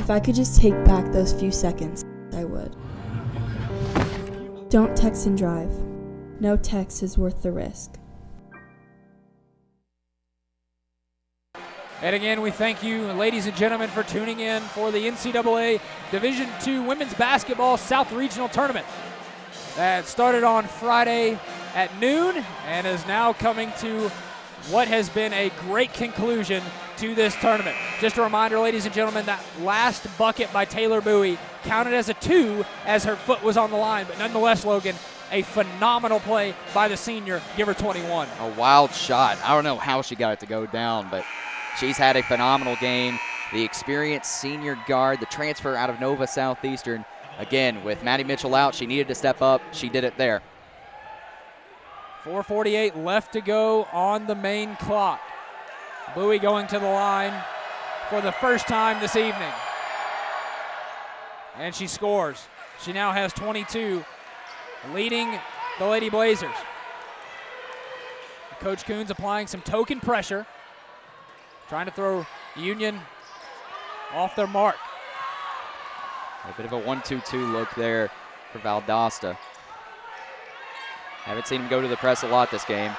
If I could just take back those few seconds, I would. Don't text and drive. No text is worth the risk. And again, we thank you, ladies and gentlemen, for tuning in for the NCAA Division II Women's Basketball South Regional Tournament. That started on Friday at noon and is now coming to what has been a great conclusion to this tournament. Just a reminder, ladies and gentlemen, that last bucket by Taylor Bowie counted as a 2 as her foot was on the line, but nonetheless, Logan, a phenomenal play by the senior, give her 21. A wild shot. I don't know how she got it to go down, but she's had a phenomenal game. The experienced senior guard, the transfer out of Nova Southeastern. Again, with Maddie Mitchell out, she needed to step up. She did it there. 4:48 left to go on the main clock. Bowie going to the line for the first time this evening. And she scores. She now has 22, leading the Lady Blazers. Coach Coons applying some token pressure, trying to throw Union off their mark. A bit of a 1-2-2 look there for Valdosta. Haven't seen him go to the press a lot this game.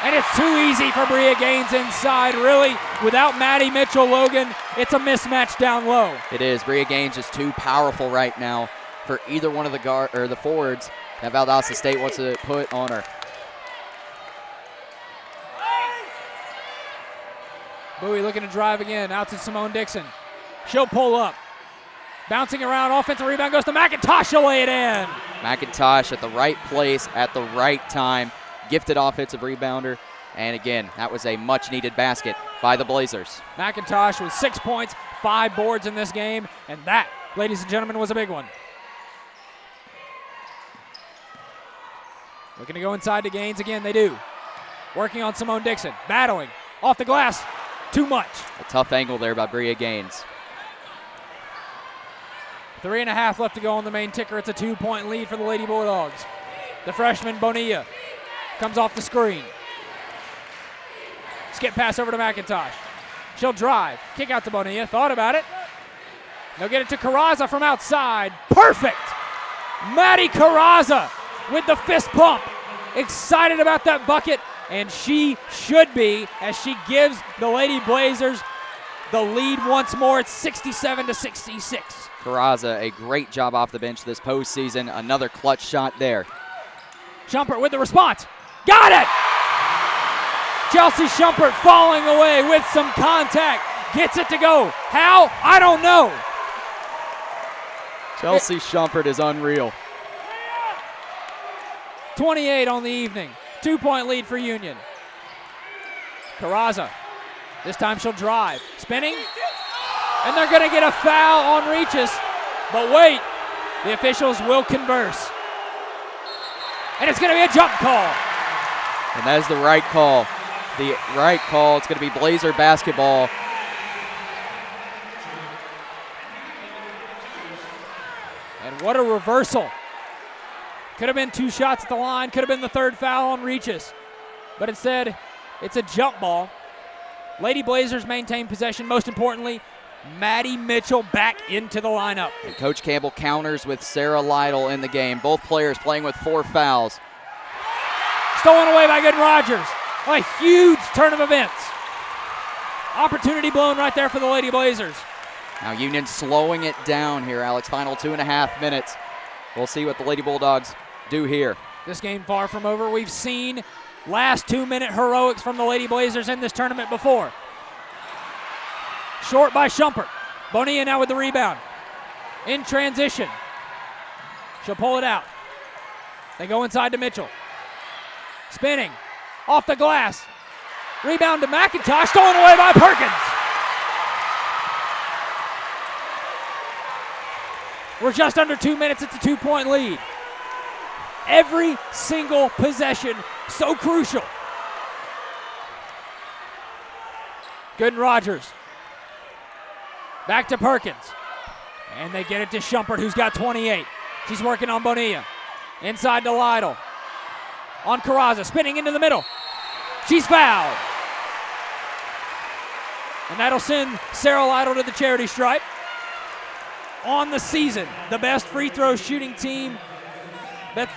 And it's too easy for Bria Gaines inside. Really, without Maddie Mitchell, Logan, it's a mismatch down low. It is. Bria Gaines is too powerful right now for either one of the forwards that Valdosta State wants to put on her. Bowie looking to drive again, out to Simone Dixon. She'll pull up. Bouncing around, offensive rebound goes to McIntosh, she'll lay it in. McIntosh at the right place at the right time. Gifted offensive rebounder. And again, that was a much-needed basket by the Blazers. McIntosh with 6 points, 5 boards in this game, and that, ladies and gentlemen, was a big one. Looking to go inside to Gaines again, they do. Working on Simone Dixon, battling, off the glass, too much. A tough angle there by Bria Gaines. 3.5 left to go on the main ticker. It's a 2-point lead for the Lady Bulldogs. The freshman, Bonilla, comes off the screen. Skip pass over to McIntosh. She'll drive, kick out to Bonilla, thought about it. They'll get it to Carraza from outside. Perfect! Maddie Carraza with the fist pump. Excited about that bucket, and she should be, as she gives the Lady Blazers the lead once more. It's 67-66. Carraza, a great job off the bench this postseason. Another clutch shot there. Shumpert with the response. Got it! Chelsea Shumpert falling away with some contact. Gets it to go. How? I don't know. Chelsea Shumpert is unreal. 28 on the evening. 2-point lead for Union. Carraza. This time she'll drive. Spinning. And they're going to get a foul on reaches. But wait, the officials will converse. And it's going to be a jump call. And that is the right call. The right call. It's going to be Blazer basketball. And what a reversal. Could have been 2 shots at the line. Could have been the 3rd foul on reaches. But instead, it's a jump ball. Lady Blazers maintain possession. Most importantly, Maddie Mitchell back into the lineup. And Coach Campbell counters with Sarah Lytle in the game. Both players playing with 4 fouls. Stolen away by Gooden Rogers. A huge turn of events. Opportunity blown right there for the Lady Blazers. Now Union slowing it down here, Alex. Final 2.5 minutes. We'll see what the Lady Bulldogs do here. This game far from over. We've seen last 2-minute heroics from the Lady Blazers in this tournament before. Short by Schumpert. Bonilla now with the rebound. In transition. She'll pull it out. They go inside to Mitchell. Spinning. Off the glass. Rebound to McIntosh. Stolen away by Perkins. We're just under 2 minutes. It's a 2-point lead. Every single possession so crucial. Gooden Rogers. Back to Perkins. And they get it to Schumpert, who's got 28. She's working on Bonilla. Inside to Lytle. On Carrazza, spinning into the middle. She's fouled. And that'll send Sarah Lytle to the charity stripe. On the season, the best free throw shooting team, best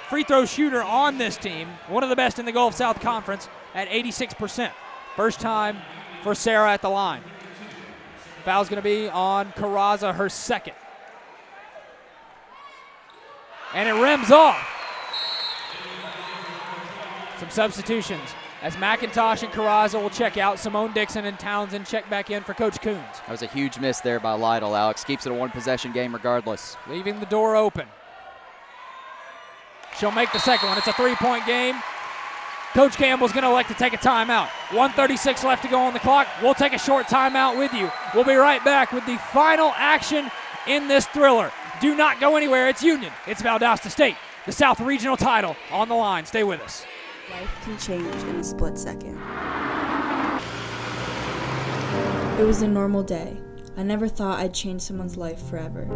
free throw shooter on this team, one of the best in the Gulf South Conference at 86%. First time for Sarah at the line. Foul's going to be on Carrazza, her second. And it rims off. Some substitutions as McIntosh and Carrazza will check out. Simone Dixon and Townsend check back in for Coach Coons. That was a huge miss there by Lytle, Alex. Keeps it a 1-possession game regardless. Leaving the door open. She'll make the second one. It's a 3-point game. Coach Campbell's going to elect to take a timeout. 1:36 left to go on the clock. We'll take a short timeout with you. We'll be right back with the final action in this thriller. Do not go anywhere. It's Union. It's Valdosta State. The South Regional title on the line. Stay with us. Life can change in a split second. It was a normal day. I never thought I'd change someone's life forever.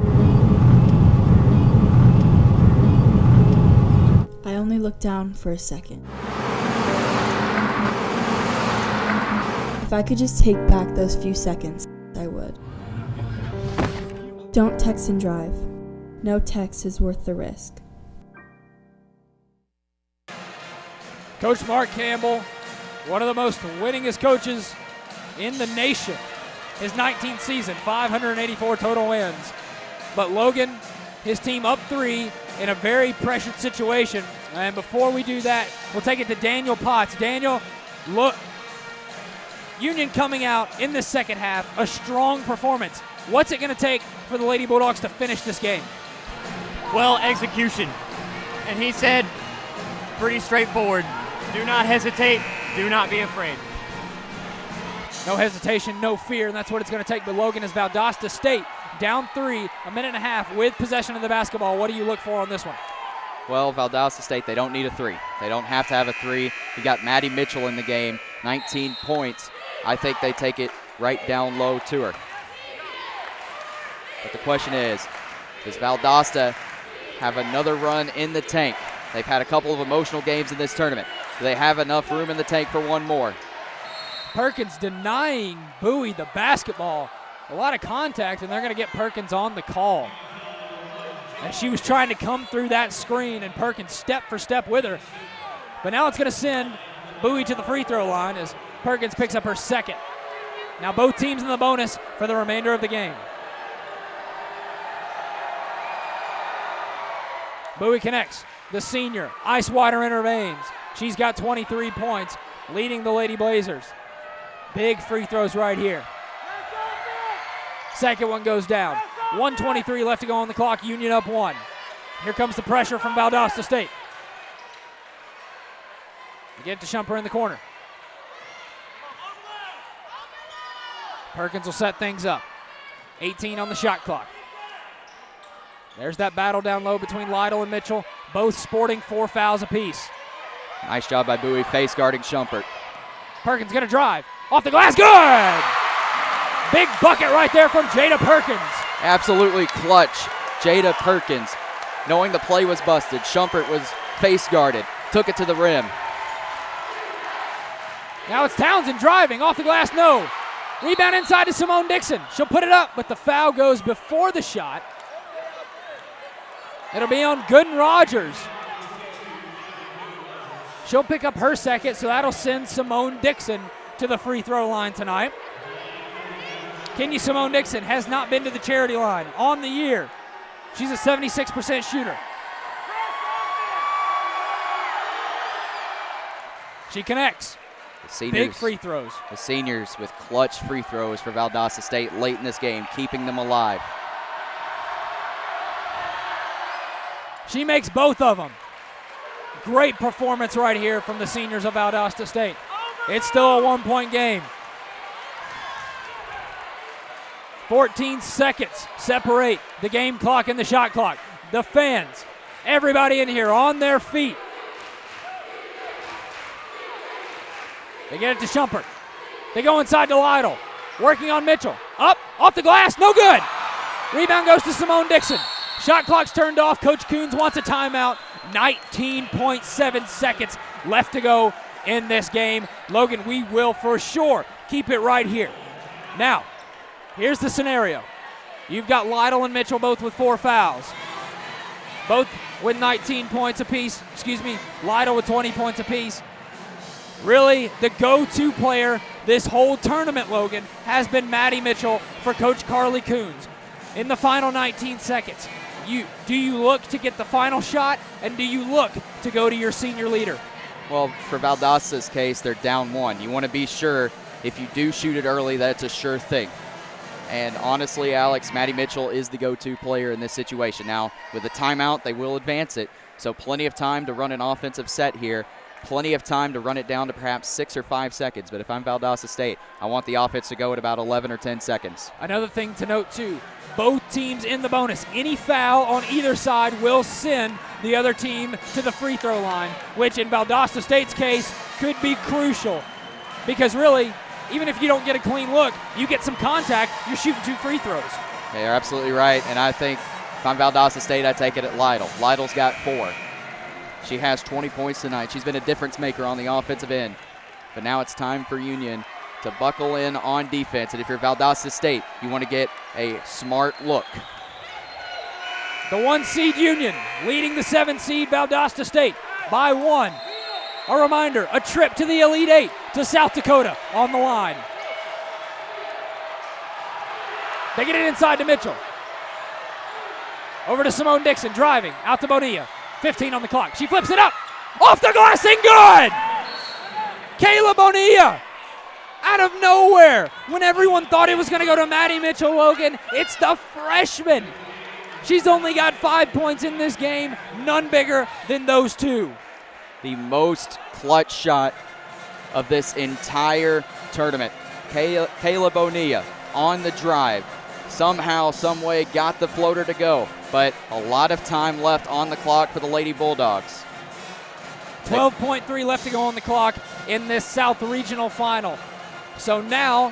I only looked down for a second. If I could just take back those few seconds, I would. Don't text and drive. No text is worth the risk. Coach Mark Campbell, one of the most winningest coaches in the nation. His 19th season, 584 total wins. But Logan, his team up 3 in a very pressured situation. And before we do that, we'll take it to Daniel Potts. Daniel, look, Union coming out in the second half, a strong performance. What's it going to take for the Lady Bulldogs to finish this game? Well, execution. And he said, pretty straightforward, do not hesitate, do not be afraid. No hesitation, no fear, and that's what it's going to take. But Logan is Valdosta State, down 3, a minute and a half with possession of the basketball. What do you look for on this one? Well, Valdosta State, they don't need a 3. They don't have to have a 3. You got Maddie Mitchell in the game, 19 points. I think they take it right down low to her. But the question is, does Valdosta have another run in the tank? They've had a couple of emotional games in this tournament. Do they have enough room in the tank for one more? Perkins denying Bowie the basketball. A lot of contact, and they're going to get Perkins on the call. And she was trying to come through that screen, and Perkins step for step with her. But now it's going to send Bowie to the free throw line as Perkins picks up her second. Now both teams in the bonus for the remainder of the game. Bowie connects. The senior, Ice Wider intervenes. She's got 23 points, leading the Lady Blazers. Big free throws right here. Second one goes down. 1:23 left to go on the clock. Union up 1. Here comes the pressure from Valdosta State. They get to Schumpert in the corner. Perkins will set things up. 18 on the shot clock. There's that battle down low between Lytle and Mitchell, both sporting 4 fouls apiece. Nice job by Bowie, face guarding Schumpert. Perkins gonna drive. Off the glass, good! Big bucket right there from Jada Perkins. Absolutely clutch. Jada Perkins, knowing the play was busted. Schumpert was face guarded, took it to the rim. Now it's Townsend driving, off the glass, no. Rebound inside to Simone Dixon. She'll put it up, but the foul goes before the shot. It'll be on Gooden Rogers. She'll pick up her second, so that'll send Simone Dixon to the free throw line tonight. Kenya Simone Dixon has not been to the charity line on the year. She's a 76% shooter. She connects. Big free throws. The seniors with clutch free throws for Valdosta State late in this game, keeping them alive. She makes both of them. Great performance right here from the seniors of Valdosta State. It's still a 1-point game. 14 seconds separate the game clock and the shot clock. The fans, everybody in here on their feet. They get it to Shumpert. They go inside to Lytle. Working on Mitchell. Up, off the glass, no good. Rebound goes to Simone Dixon. Shot clock's turned off. Coach Coons wants a timeout. 19.7 seconds left to go in this game. Logan, we will for sure keep it right here. Now, here's the scenario. You've got Lytle and Mitchell both with 4 fouls. Both with 19 points apiece. Lytle with 20 points apiece. Really, the go-to player this whole tournament, Logan, has been Maddie Mitchell for Coach Carly Coons. In the final 19 seconds, do you look to get the final shot, and do you look to go to your senior leader? Well, for Valdosta's case, they're down 1. You want to be sure if you do shoot it early that it's a sure thing. And honestly, Alex, Maddie Mitchell is the go-to player in this situation. Now, with a timeout, they will advance it, so plenty of time to run an offensive set here. Plenty of time to run it down to perhaps 6 or 5 seconds. But if I'm Valdosta State, I want the offense to go at about 11 or 10 seconds. Another thing to note, too, both teams in the bonus. Any foul on either side will send the other team to the free throw line, which in Valdosta State's case could be crucial. Because really, even if you don't get a clean look, you get some contact, you're shooting 2 free throws. They are absolutely right. And I think if I'm Valdosta State, I take it at Lytle. Lytle's got 4. She has 20 points tonight. She's been a difference maker on the offensive end. But now it's time for Union to buckle in on defense. And if you're Valdosta State, you want to get a smart look. The 1 seed Union leading the 7 seed Valdosta State by 1. A reminder, a trip to the Elite 8 to South Dakota on the line. They get it inside to Mitchell. Over to Simone Dixon, driving, out to Bonilla. 15 on the clock. She flips it up. Off the glass and good! Kayla Bonilla out of nowhere. When everyone thought it was going to go to Maddie Mitchell, Logan, it's the freshman. She's only got 5 points in this game, none bigger than those 2. The most clutch shot of this entire tournament. Kayla Bonilla on the drive. Somehow, some way got the floater to go, but a lot of time left on the clock for the Lady Bulldogs. 12.3 left to go on the clock in this South Regional Final. So now,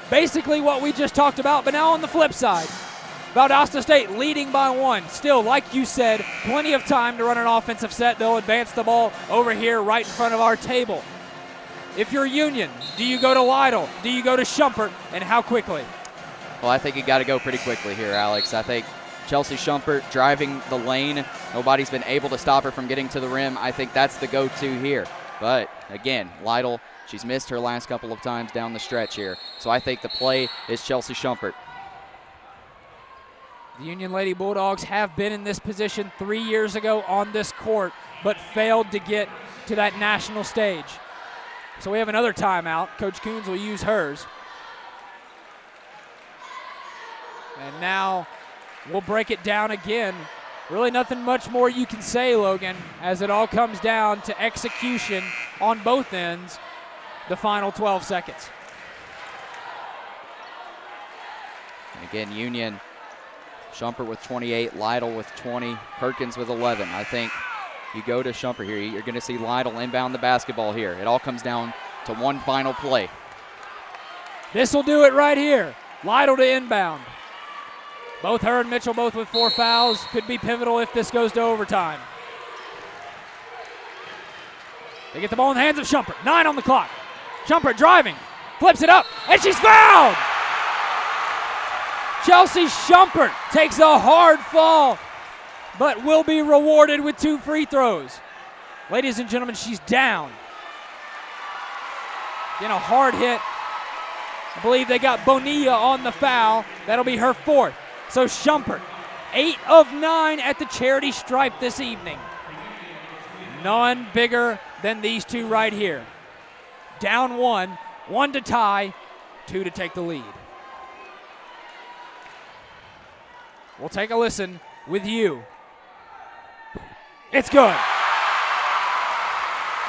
basically what we just talked about, but now on the flip side. Valdosta State leading by 1. Still, like you said, plenty of time to run an offensive set. They'll advance the ball over here right in front of our table. If you're Union, do you go to Lytle? Do you go to Shumpert? And how quickly? Well, I think you got to go pretty quickly here, Alex. I think Chelsea Shumpert driving the lane. Nobody's been able to stop her from getting to the rim. I think that's the go-to here. But, again, Lytle, she's missed her last couple of times down the stretch here. So I think the play is Chelsea Shumpert. The Union Lady Bulldogs have been in this position 3 years ago on this court, but failed to get to that national stage. So we have another timeout. Coach Coons will use hers. And now we'll break it down again. Really nothing much more you can say, Logan, as it all comes down to execution on both ends, the final 12 seconds. And again, Union, Shumpert with 28, Lytle with 20, Perkins with 11. I think you go to Shumpert here, you're going to see Lytle inbound the basketball here. It all comes down to one final play. This will do it right here. Lytle to inbound. Both her and Mitchell both with 4 fouls. Could be pivotal if this goes to overtime. They get the ball in the hands of Shumpert. 9 on the clock. Shumpert driving. flips it up, and she's fouled! Chelsea Schumpert takes a hard fall, but will be rewarded with 2 free throws. Ladies and gentlemen, she's down. Again, a hard hit. I believe they got Bonilla on the foul. That'll be her 4th. So Schumpert, 8 of 9 at the charity stripe this evening. None bigger than these two right here. Down 1, 1 to tie, 2 to take the lead. We'll take a listen with you. It's good.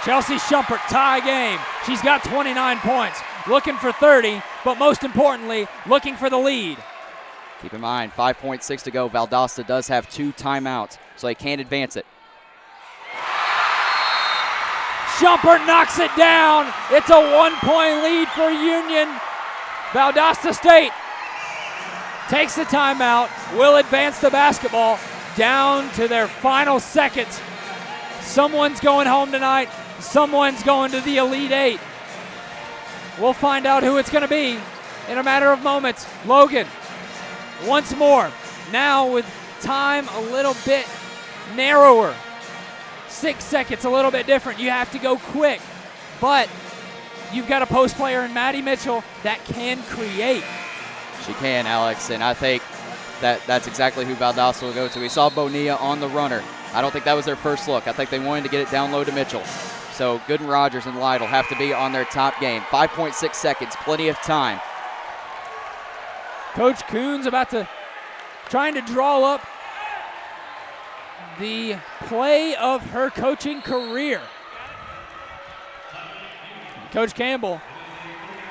Chelsea Schumpert, tie game. She's got 29 points, looking for 30, but most importantly, looking for the lead. Keep in mind, 5.6 to go. Valdosta does have 2 timeouts, so they can't advance it. Schumpert knocks it down. It's a 1-point lead for Union. Valdosta State takes the timeout, will advance the basketball down to their final seconds. Someone's going home tonight. Someone's going to the Elite 8. We'll find out who it's going to be in a matter of moments. Logan, once more, now with time a little bit narrower. 6 seconds, a little bit different. You have to go quick, but you've got a post player in Maddie Mitchell that can create. She can, Alex, and I think that's exactly who Valdosta will go to. We saw Bonilla on the runner. I don't think that was their first look. I think they wanted to get it down low to Mitchell. So Gooden Rogers and Lytle have to be on their top game. 5.6 seconds, plenty of time. Coach Coons trying to draw up the play of her coaching career. Coach Campbell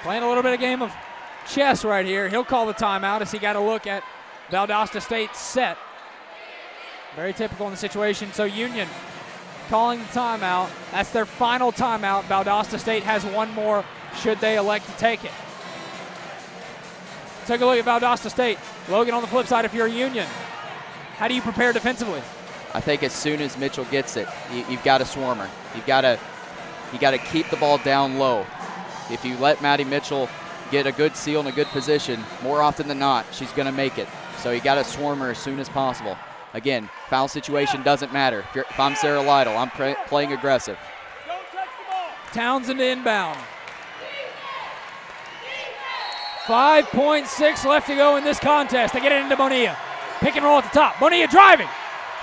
playing a little bit of game of chess right here. He'll call the timeout as he got a look at Valdosta State's set. Very typical in the situation. So Union calling the timeout. That's their final timeout. Valdosta State has one more should they elect to take it. Take a look at Valdosta State. Logan, on the flip side, if you're a Union, how do you prepare defensively? I think as soon as Mitchell gets it, you've got to swarm her. You got to keep the ball down low. If you let Maddie Mitchell get a good seal in a good position, more often than not, she's going to make it. So you got to swarm her as soon as possible. Again, foul situation doesn't matter. If I'm Sarah Lytle, I'm playing aggressive. Townsend inbound. 5.6 left to go in this contest. They get it into Bonilla. Pick and roll at the top. Bonilla driving.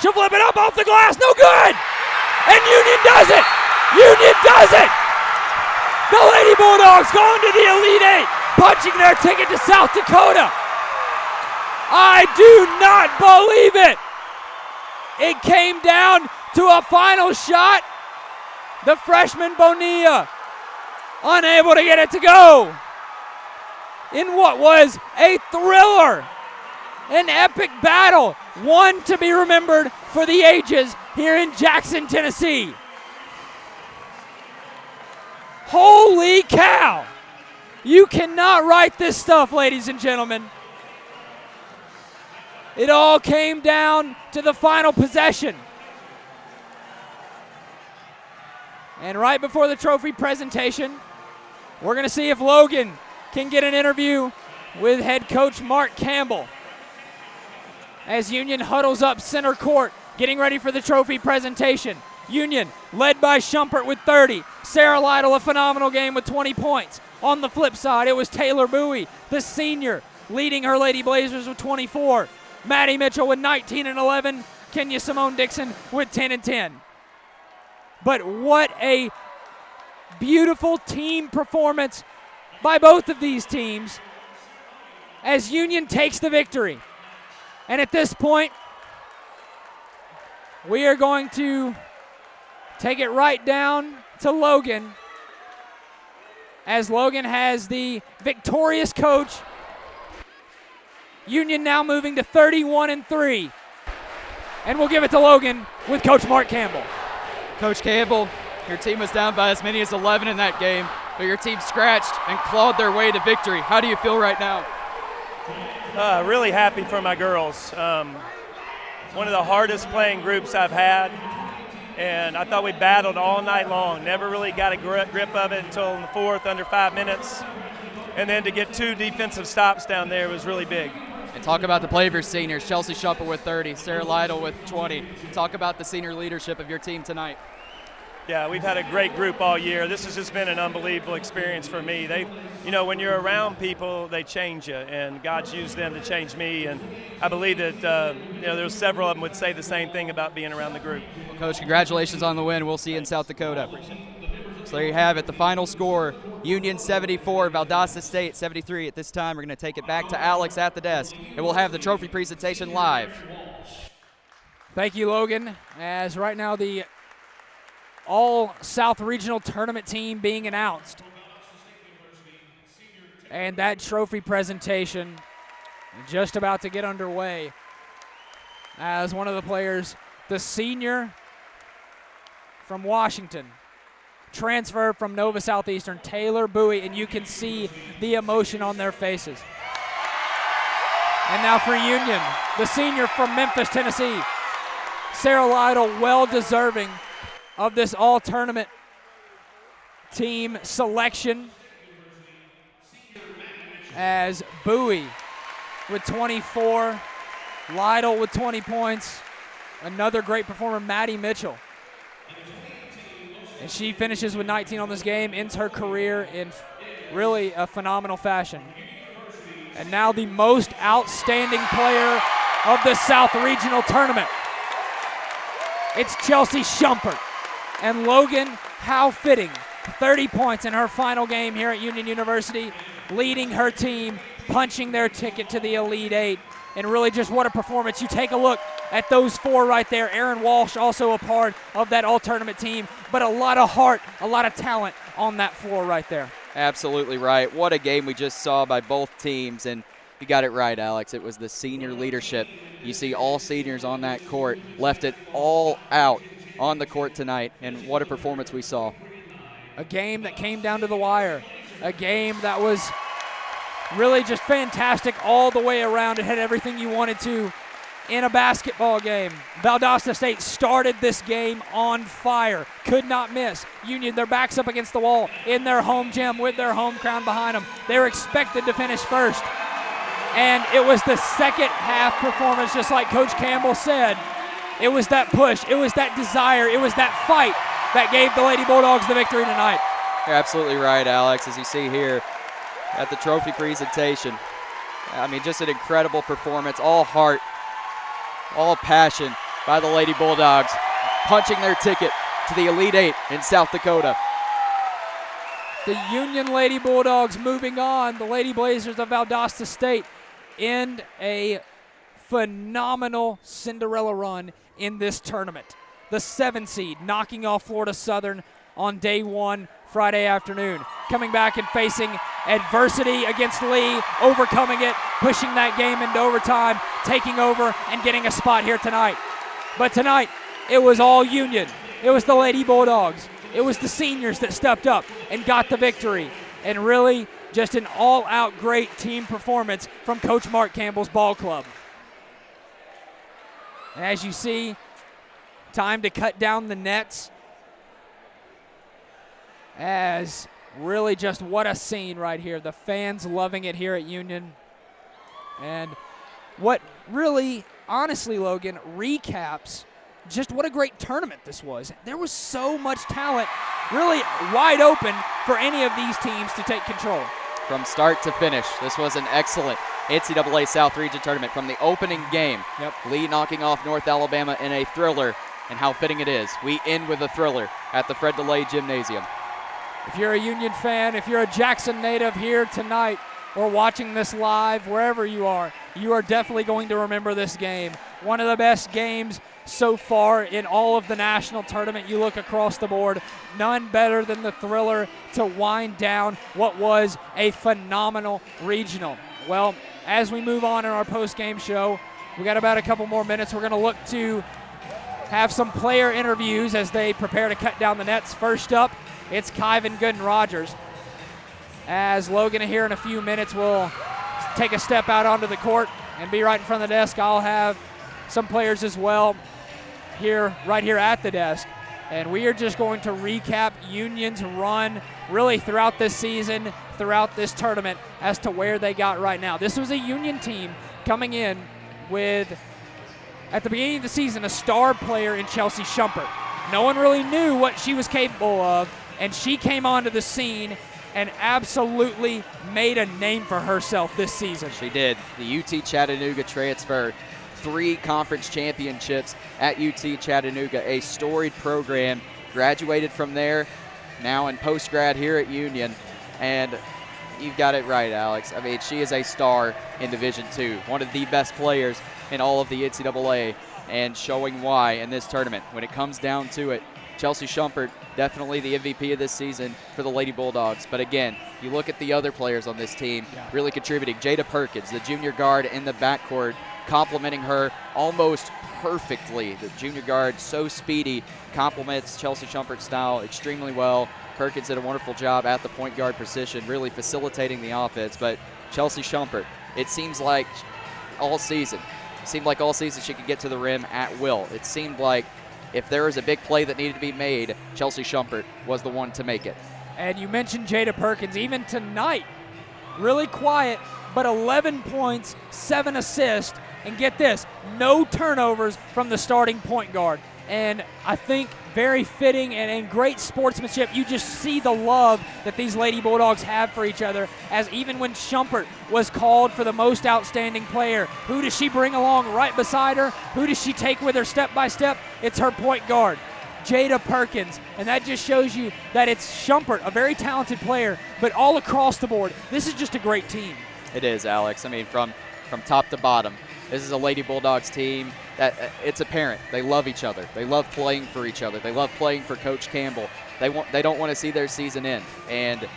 She'll flip it up off the glass. No good! And Union does it! Union does it! The Lady Bulldogs going to the Elite 8, punching their ticket to South Dakota. I do not believe it. It came down to a final shot. The freshman Bonilla unable to get it to go. In what was a thriller, an epic battle, one to be remembered for the ages here in Jackson, Tennessee. Holy cow! You cannot write this stuff, ladies and gentlemen. It all came down to the final possession. And right before the trophy presentation, we're going to see if Logan can get an interview with head coach Mark Campbell. As Union huddles up center court, getting ready for the trophy presentation. Union led by Schumpert with 30. Sarah Lytle, a phenomenal game with 20 points. On the flip side, it was Taylor Bowie, the senior, leading her Lady Blazers with 24. Maddie Mitchell with 19 and 11. Kenya Simone Dixon with 10 and 10. But what a beautiful team performance by both of these teams as Union takes the victory. And at this point, we are going to take it right down to Logan, as Logan has the victorious coach. Union now moving to 31-3. And we'll give it to Logan with Coach Mark Campbell. Coach Campbell, your team was down by as many as 11 in that game, but your team scratched and clawed their way to victory. How do you feel right now? Really happy for my girls. One of the hardest playing groups I've had. And I thought we battled all night long. Never really got a grip of it until in the fourth, under 5 minutes. And then to get 2 defensive stops down there was really big. And talk about the play of your seniors. Chelsea Shumpert with 30, Sarah Lytle with 20. Talk about the senior leadership of your team tonight. Yeah, we've had a great group all year. This has just been an unbelievable experience for me. When you're around people, they change you, and God's used them to change me. And I believe that there's several of them would say the same thing about being around the group. Well, Coach, congratulations on the win. We'll see you in South Dakota. So there you have it. The final score: Union 74, Valdosta State 73. At this time, we're going to take it back to Alex at the desk, and we'll have the trophy presentation live. Thank you, Logan. As right now the All-South Regional Tournament team being announced. And that trophy presentation just about to get underway as one of the players, the senior from Washington, transfer from Nova Southeastern, Taylor Bowie, and you can see the emotion on their faces. And now for Union, the senior from Memphis, Tennessee, Sarah Lytle, well-deserving of this all-tournament team selection, as Bowie with 24, Lytle with 20 points, another great performer, Maddie Mitchell. And she finishes with 19 on this game, ends her career in really a phenomenal fashion. And now the most outstanding player of the South Regional Tournament. It's Chelsea Shumpert. And Logan, how fitting, 30 points in her final game here at Union University, leading her team, punching their ticket to the Elite Eight. And really just what a performance. You take a look at those 4 right there. Aaron Walsh also a part of that all-tournament team, but a lot of heart, a lot of talent on that floor right there. Absolutely right. What a game we just saw by both teams, and you got it right, Alex. It was the senior leadership. You see all seniors on that court, left it all out on the court tonight, and what a performance we saw. A game that came down to the wire. A game that was really just fantastic all the way around. It had everything you wanted to in a basketball game. Valdosta State started this game on fire. Could not miss. Union, their backs up against the wall in their home gym with their home crowd behind them. They were expected to finish first. And it was the second half performance, just like Coach Campbell said. It was that push, it was that desire, it was that fight that gave the Lady Bulldogs the victory tonight. You're absolutely right, Alex, as you see here at the trophy presentation. I mean, just an incredible performance, all heart, all passion by the Lady Bulldogs, punching their ticket to the Elite Eight in South Dakota. The Union Lady Bulldogs moving on. The Lady Blazers of Valdosta State end a phenomenal Cinderella run in this tournament. The 7 seed knocking off Florida Southern on day 1 Friday afternoon. Coming back and facing adversity against Lee, overcoming it, pushing that game into overtime, taking over and getting a spot here tonight. But tonight, it was all Union. It was the Lady Bulldogs. It was the seniors that stepped up and got the victory. And really just an all-out great team performance from Coach Mark Campbell's ball club. And as you see, time to cut down the nets. As really just what a scene right here. The fans loving it here at Union. And what really, honestly, Logan, recaps just what a great tournament this was. There was so much talent really wide open for any of these teams to take control. From start to finish, this was an excellent NCAA South Region tournament. From the opening game, Lee knocking off North Alabama in a thriller, and how fitting it is. We end with a thriller at the Fred DeLay Gymnasium. If you're a Union fan, if you're a Jackson native here tonight or watching this live, wherever you are definitely going to remember this game. One of the best games so far in all of the national tournament. You look across the board, none better than the thriller to wind down what was a phenomenal regional. Well, as we move on in our post-game show, we got about a couple more minutes. We're going to look to have some player interviews as they prepare to cut down the nets. First up, it's Kyvan Gooden-Rogers. As Logan here in a few minutes will take a step out onto the court and be right in front of the desk, I'll have some players as well right here at the desk. And we are just going to recap Union's run really throughout this season, throughout this tournament, as to where they got right now. This was a Union team coming in with, at the beginning of the season, a star player in Chelsea Shumpert. No one really knew what she was capable of, and she came onto the scene and absolutely made a name for herself this season. She did. The UT Chattanooga transfer, 3 conference championships at UT Chattanooga, a storied program, graduated from there, now in post-grad here at Union, and you've got it right, Alex. I mean, she is a star in Division II, one of the best players in all of the NCAA, and showing why in this tournament. When it comes down to it, Chelsea Shumpert, definitely the MVP of this season for the Lady Bulldogs. But again, you look at the other players on this team really contributing. Jada Perkins, the junior guard in the backcourt, complimenting her almost perfectly. The junior guard, so speedy, complements Chelsea Shumpert's style extremely well. Perkins did a wonderful job at the point guard position, really facilitating the offense. But Chelsea Shumpert, it seems like all season she could get to the rim at will. It seemed like if there was a big play that needed to be made, Chelsea Shumpert was the one to make it. And you mentioned Jada Perkins. Even tonight, really quiet, but 11 points, 7 assists, and get this, no turnovers from the starting point guard. And I think very fitting and great sportsmanship. You just see the love that these Lady Bulldogs have for each other, as even when Shumpert was called for the most outstanding player, who does she bring along right beside her? Who does she take with her step by step? It's her point guard, Jada Perkins. And that just shows you that it's Shumpert, a very talented player, but all across the board, this is just a great team. It is, Alex. I mean, from top to bottom, this is a Lady Bulldogs team that it's apparent. They love each other. They love playing for each other. They love playing for Coach Campbell. They don't want to see their season end. And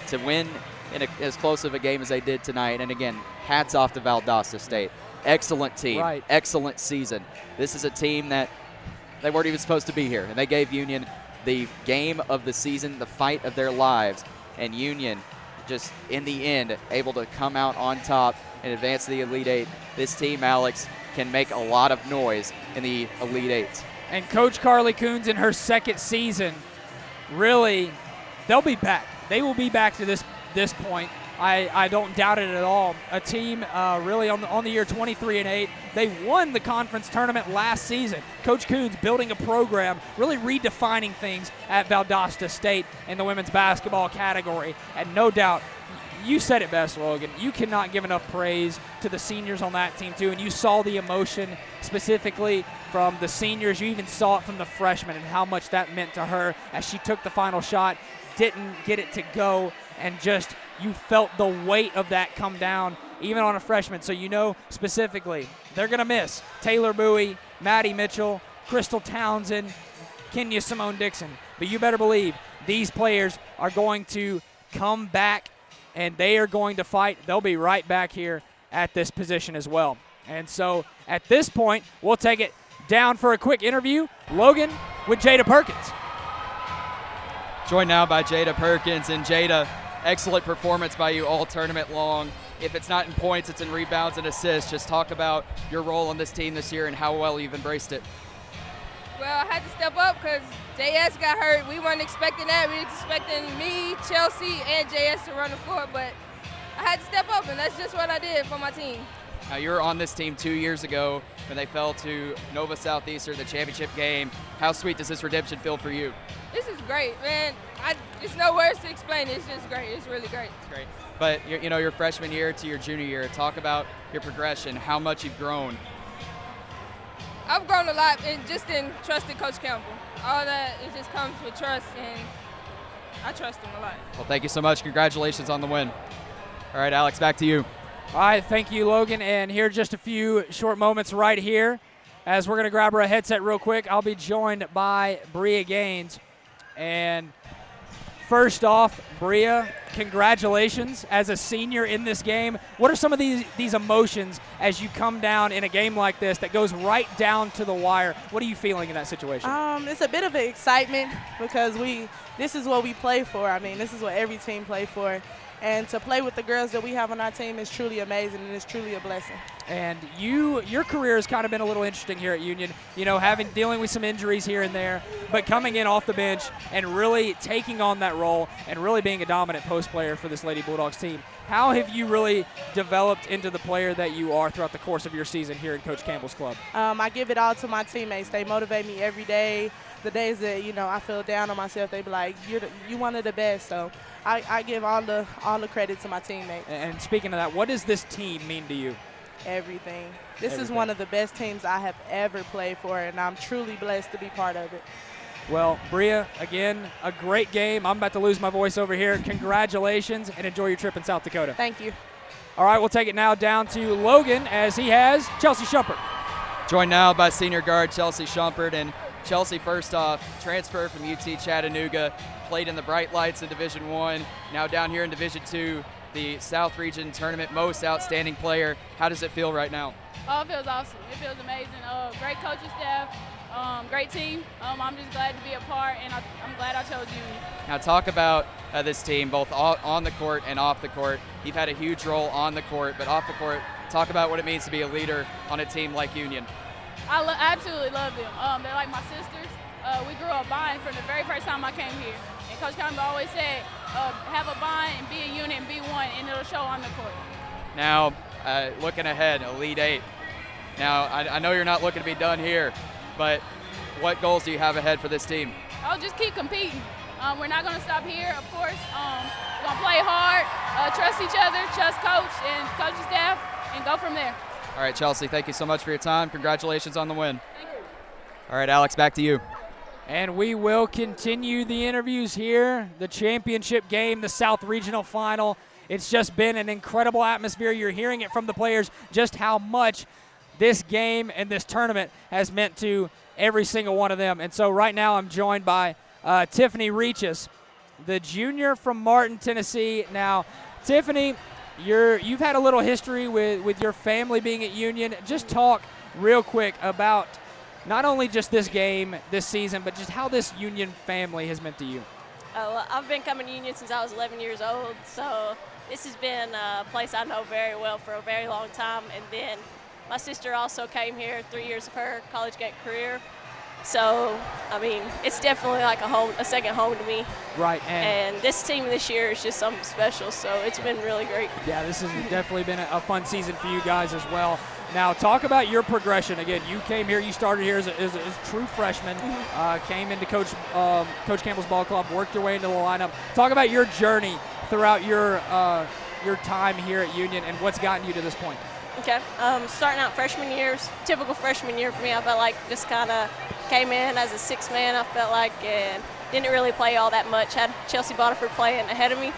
to win in as close of a game as they did tonight, and again, hats off to Valdosta State. Excellent team. Right. Excellent season. This is a team that they weren't even supposed to be here, and they gave Union the game of the season, the fight of their lives, and Union just in the end able to come out on top and advance to the Elite Eight. This team, Alex, can make a lot of noise in the Elite Eight. And Coach Carly Coons in her second season, really, they'll be back. They will be back to this point. I don't doubt it at all. A team really on the year 23-8. They won the conference tournament last season. Coach Coons building a program, really redefining things at Valdosta State in the women's basketball category. And no doubt, you said it best, Logan. You cannot give enough praise to the seniors on that team, too. And you saw the emotion specifically from the seniors. You even saw it from the freshmen and how much that meant to her as she took the final shot, didn't get it to go, and just you felt the weight of that come down even on a freshman. So you know specifically they're going to miss Taylor Bowie, Maddie Mitchell, Crystal Townsend, Kenya Simone Dixon. But you better believe these players are going to come back and they are going to fight. They'll be right back here at this position as well. And so at this point, we'll take it down for a quick interview. Logan with Jada Perkins. Joined now by Jada Perkins. And Jada, excellent performance by you all tournament long. If it's not in points, it's in rebounds and assists. Just talk about your role on this team this year and how well you've embraced it. Well, I had to step up because JS got hurt. We weren't expecting that. We were expecting me, Chelsea, and JS to run the floor, but I had to step up, and that's just what I did for my team. Now, you were on this team 2 years ago when they fell to Nova Southeastern, the championship game. How sweet does this redemption feel for you? This is great, man. There's no words to explain it. It's just great. It's really great. It's great. But, your freshman year to your junior year, talk about your progression, how much you've grown. I've grown a lot just in trusting Coach Campbell. All that, it just comes with trust, and I trust him a lot. Well, thank you so much. Congratulations on the win. All right, Alex, back to you. All right, thank you, Logan. And here just a few short moments right here as we're going to grab her a headset real quick. I'll be joined by Bria Gaines. And first off, Bria, congratulations as a senior in this game. What are some of these emotions as you come down in a game like this that goes right down to the wire? What are you feeling in that situation? It's a bit of an excitement because this is what we play for. I mean, this is what every team play for. And to play with the girls that we have on our team is truly amazing, and it's truly a blessing. And your career has kind of been a little interesting here at Union, dealing with some injuries here and there, but coming in off the bench and really taking on that role and really being a dominant post player for this Lady Bulldogs team. How have you really developed into the player that you are throughout the course of your season here in Coach Campbell's club? I give it all to my teammates. They motivate me every day. The days that, I feel down on myself, they be like, you're one of the best. So I give all the credit to my teammates. And speaking of that, what does this team mean to you? Everything. This is one of the best teams I have ever played for, and I'm truly blessed to be part of it. Well, Bria, again, a great game. I'm about to lose my voice over here. Congratulations, and enjoy your trip in South Dakota. Thank you. All right, we'll take it now down to Logan as he has Chelsea Shumpert. Joined now by senior guard Chelsea Shumpert. And Chelsea, first off, transferred from UT Chattanooga, played in the Bright Lights in Division I, now down here in Division II, the South Region Tournament Most Outstanding Player. How does it feel right now? Oh, it feels awesome. It feels amazing. Great coaching staff, great team. I'm just glad to be a part, and I'm glad I chose Union. Now talk about this team, both on the court and off the court. You've had a huge role on the court, but off the court, talk about what it means to be a leader on a team like Union. I absolutely love them. They're like my sisters. We grew up bonding from the very first time I came here. And Coach Campbell always said, have a bond and be a unit and be one, and it'll show on the court. Now, looking ahead, Elite Eight. Now, I know you're not looking to be done here, but what goals do you have ahead for this team? I'll just keep competing. We're not going to stop here, of course. We're going to play hard, trust each other, trust coach and coaching staff, and go from there. All right, Chelsea, thank you so much for your time. Congratulations on the win. Thank you. All right, Alex, back to you. And we will continue the interviews here. The championship game, the South Regional Final. It's just been an incredible atmosphere. You're hearing it from the players just how much this game and this tournament has meant to every single one of them. And so right now I'm joined by Tiffany Reaches, the junior from Martin, Tennessee. Now, Tiffany, you've had a little history with your family being at Union. Just talk real quick about not only just this game, this season, but just how this Union family has meant to you. I've been coming to Union since I was 11 years old, so this has been a place I know very well for a very long time. And then my sister also came here 3 years of her college game career. So, I mean, it's definitely like a second home to me. Right. And this team this year is just something special, so it's been really great. Yeah, this has definitely been a fun season for you guys as well. Now, talk about your progression. Again, you came here, you started here as a true freshman, came into Coach Campbell's ball club, worked your way into the lineup. Talk about your journey throughout your time here at Union and what's gotten you to this point. Okay. Starting out freshman year, typical freshman year for me, I felt like just kind of came in as a sixth man, I felt like, and didn't really play all that much. Had Chelsea Bodiford playing ahead of me.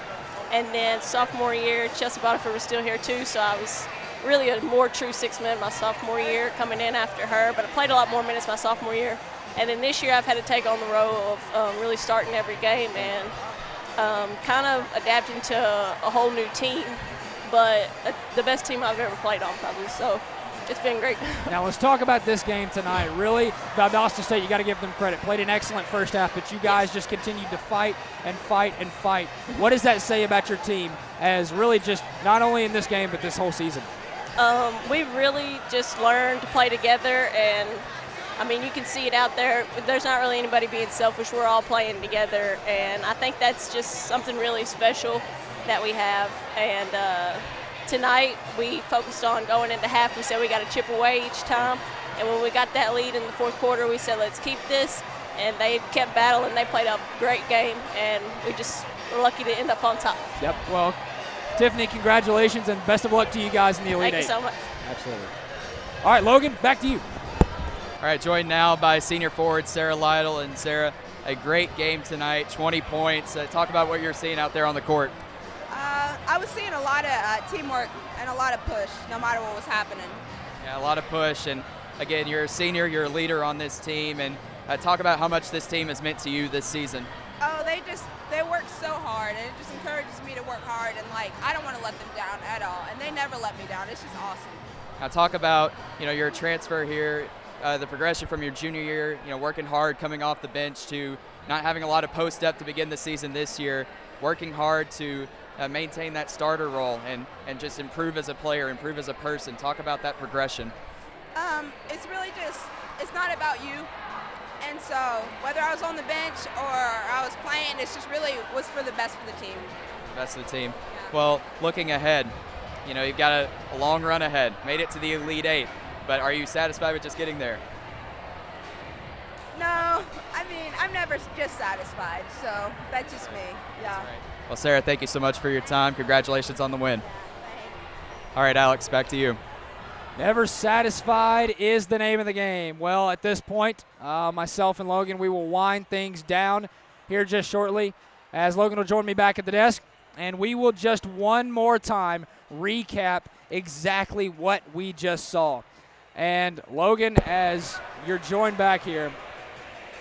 And then sophomore year, Chelsea Bodiford was still here too, so I was really a more true sixth man my sophomore year, coming in after her. But I played a lot more minutes my sophomore year. And then this year I've had to take on the role of really starting every game and kind of adapting to a whole new team. But the best team I've ever played on, probably. So it's been great. Now let's talk about this game tonight. Really, Valdosta State, you got to give them credit. Played an excellent first half, but you guys just continued to fight and fight and fight. What does that say about your team as really just not only in this game, but this whole season? We've really just learned to play together, and I mean, you can see it out there. There's not really anybody being selfish. We're all playing together, and I think that's just something really special that we have. And tonight we focused on going into half. We said we got to chip away each time, and when we got that lead in the fourth quarter, we said let's keep this, and they kept battling. They played a great game, and we just were lucky to end up on top. Yep. Well, Tiffany, congratulations and best of luck to you guys in the Elite Eight. Thank you so much. Absolutely. All right, Logan, back to you. All right, joined now by senior forward Sarah Lytle. And Sarah, a great game tonight, 20 points. Talk about what you're seeing out there on the court. I was seeing a lot of teamwork and a lot of push, no matter what was happening. Yeah, a lot of push. And again, you're a senior, you're a leader on this team. And talk about how much this team has meant to you this season. Oh, they work so hard, and it just encourages me to work hard, and like I don't want to let them down at all, and they never let me down. It's just awesome. Now talk about, your transfer here, the progression from your junior year, working hard, coming off the bench to not having a lot of post depth to begin the season this year, working hard to maintain that starter role and just improve as a player, improve as a person. Talk about that progression. It's really it's not about you. And so whether I was on the bench or I was playing, it's just really was for the best for the team. Best of the team. Well, looking ahead, you've got a long run ahead. Made it to the Elite Eight, but are you satisfied with just getting there? No, I mean, I'm never just satisfied, so that's just me, yeah. Right. Well, Sarah, thank you so much for your time. Congratulations on the win. All right, Alex, back to you. Never satisfied is the name of the game. Well, at this point, myself and Logan, we will wind things down here just shortly as Logan will join me back at the desk, and we will just one more time recap exactly what we just saw. And Logan, as you're joined back here,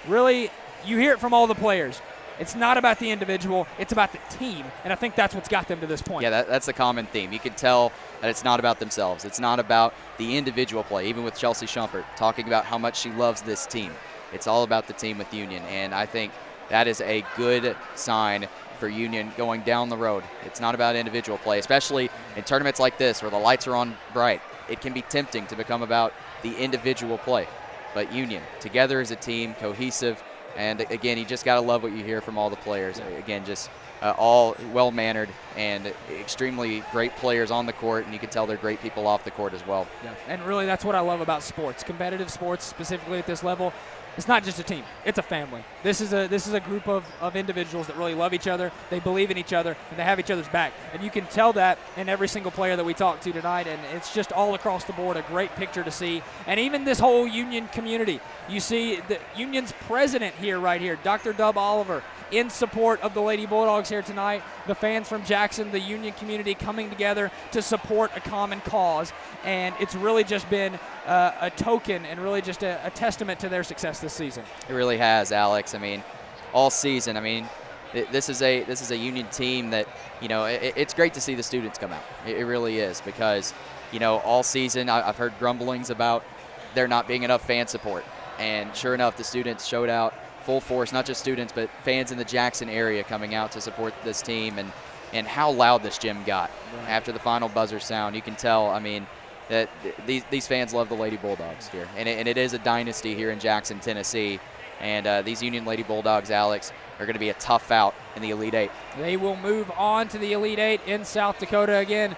really, you hear it from all the players. It's not about the individual, it's about the team, and I think that's what's got them to this point. Yeah, that's a common theme. You can tell that it's not about themselves. It's not about the individual play, even with Chelsea Shumpert talking about how much she loves this team. It's all about the team with Union, and I think that is a good sign for Union going down the road. It's not about individual play, especially in tournaments like this where the lights are on bright. It can be tempting to become about the individual play. But Union, together as a team, cohesive, and again, you just got to love what you hear from all the players. Again, just all well-mannered and extremely great players on the court, and you can tell they're great people off the court as well. Yeah. And really, that's what I love about sports, competitive sports, specifically at this level. It's not just a team; it's a family. This is a group of individuals that really love each other. They believe in each other, and they have each other's back. And you can tell that in every single player that we talked to tonight. And it's just all across the board a great picture to see. And even this whole Union community, you see the Union's president right here, Dr. Dub Oliver, in support of the Lady Bulldogs here tonight. The fans from Jackson, the Union community coming together to support a common cause. And it's really just been a token and really just a testament to their success this season. It really has, Alex. I mean, all season. I mean, this is a Union team that, it's great to see the students come out. It really is, because, all season I've heard grumblings about there not being enough fan support. And sure enough, the students showed out full force, not just students, but fans in the Jackson area coming out to support this team, and how loud this gym got after the final buzzer sound. You can tell, I mean, that these fans love the Lady Bulldogs here. And it is a dynasty here in Jackson, Tennessee. And these Union Lady Bulldogs, Alex, are going to be a tough out in the Elite Eight. They will move on to the Elite Eight in South Dakota again.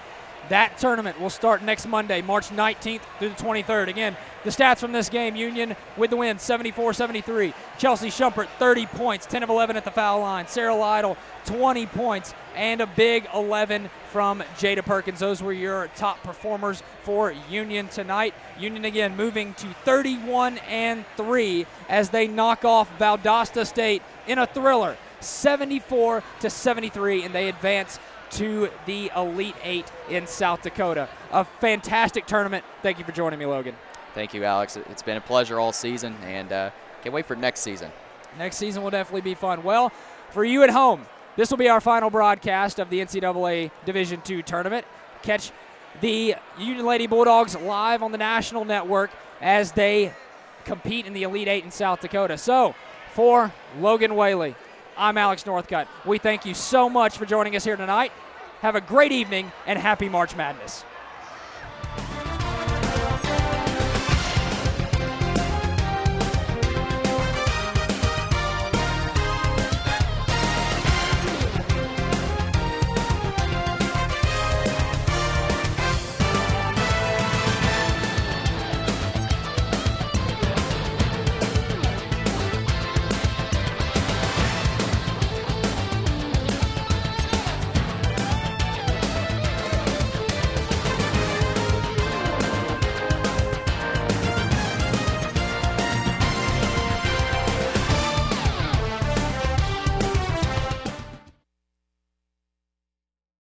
That tournament will start next Monday, March 19th through the 23rd. Again, the stats from this game: Union with the win, 74-73. Chelsea Shumpert, 30 points, 10 of 11 at the foul line. Sarah Lytle, 20 points, and a big 11 from Jada Perkins. Those were your top performers for Union tonight. Union again moving to 31-3 as they knock off Valdosta State in a thriller, 74-73, and they advance to the Elite Eight in South Dakota. A fantastic tournament. Thank you for joining me, Logan. Thank you, Alex. It's been a pleasure all season, and can't wait for next season. Next season will definitely be fun. Well, for you at home, this will be our final broadcast of the NCAA Division II tournament. Catch the Union Lady Bulldogs live on the national network as they compete in the Elite Eight in South Dakota. So, for Logan Whaley, I'm Alex Northcutt. We thank you so much for joining us here tonight. Have a great evening and happy March Madness.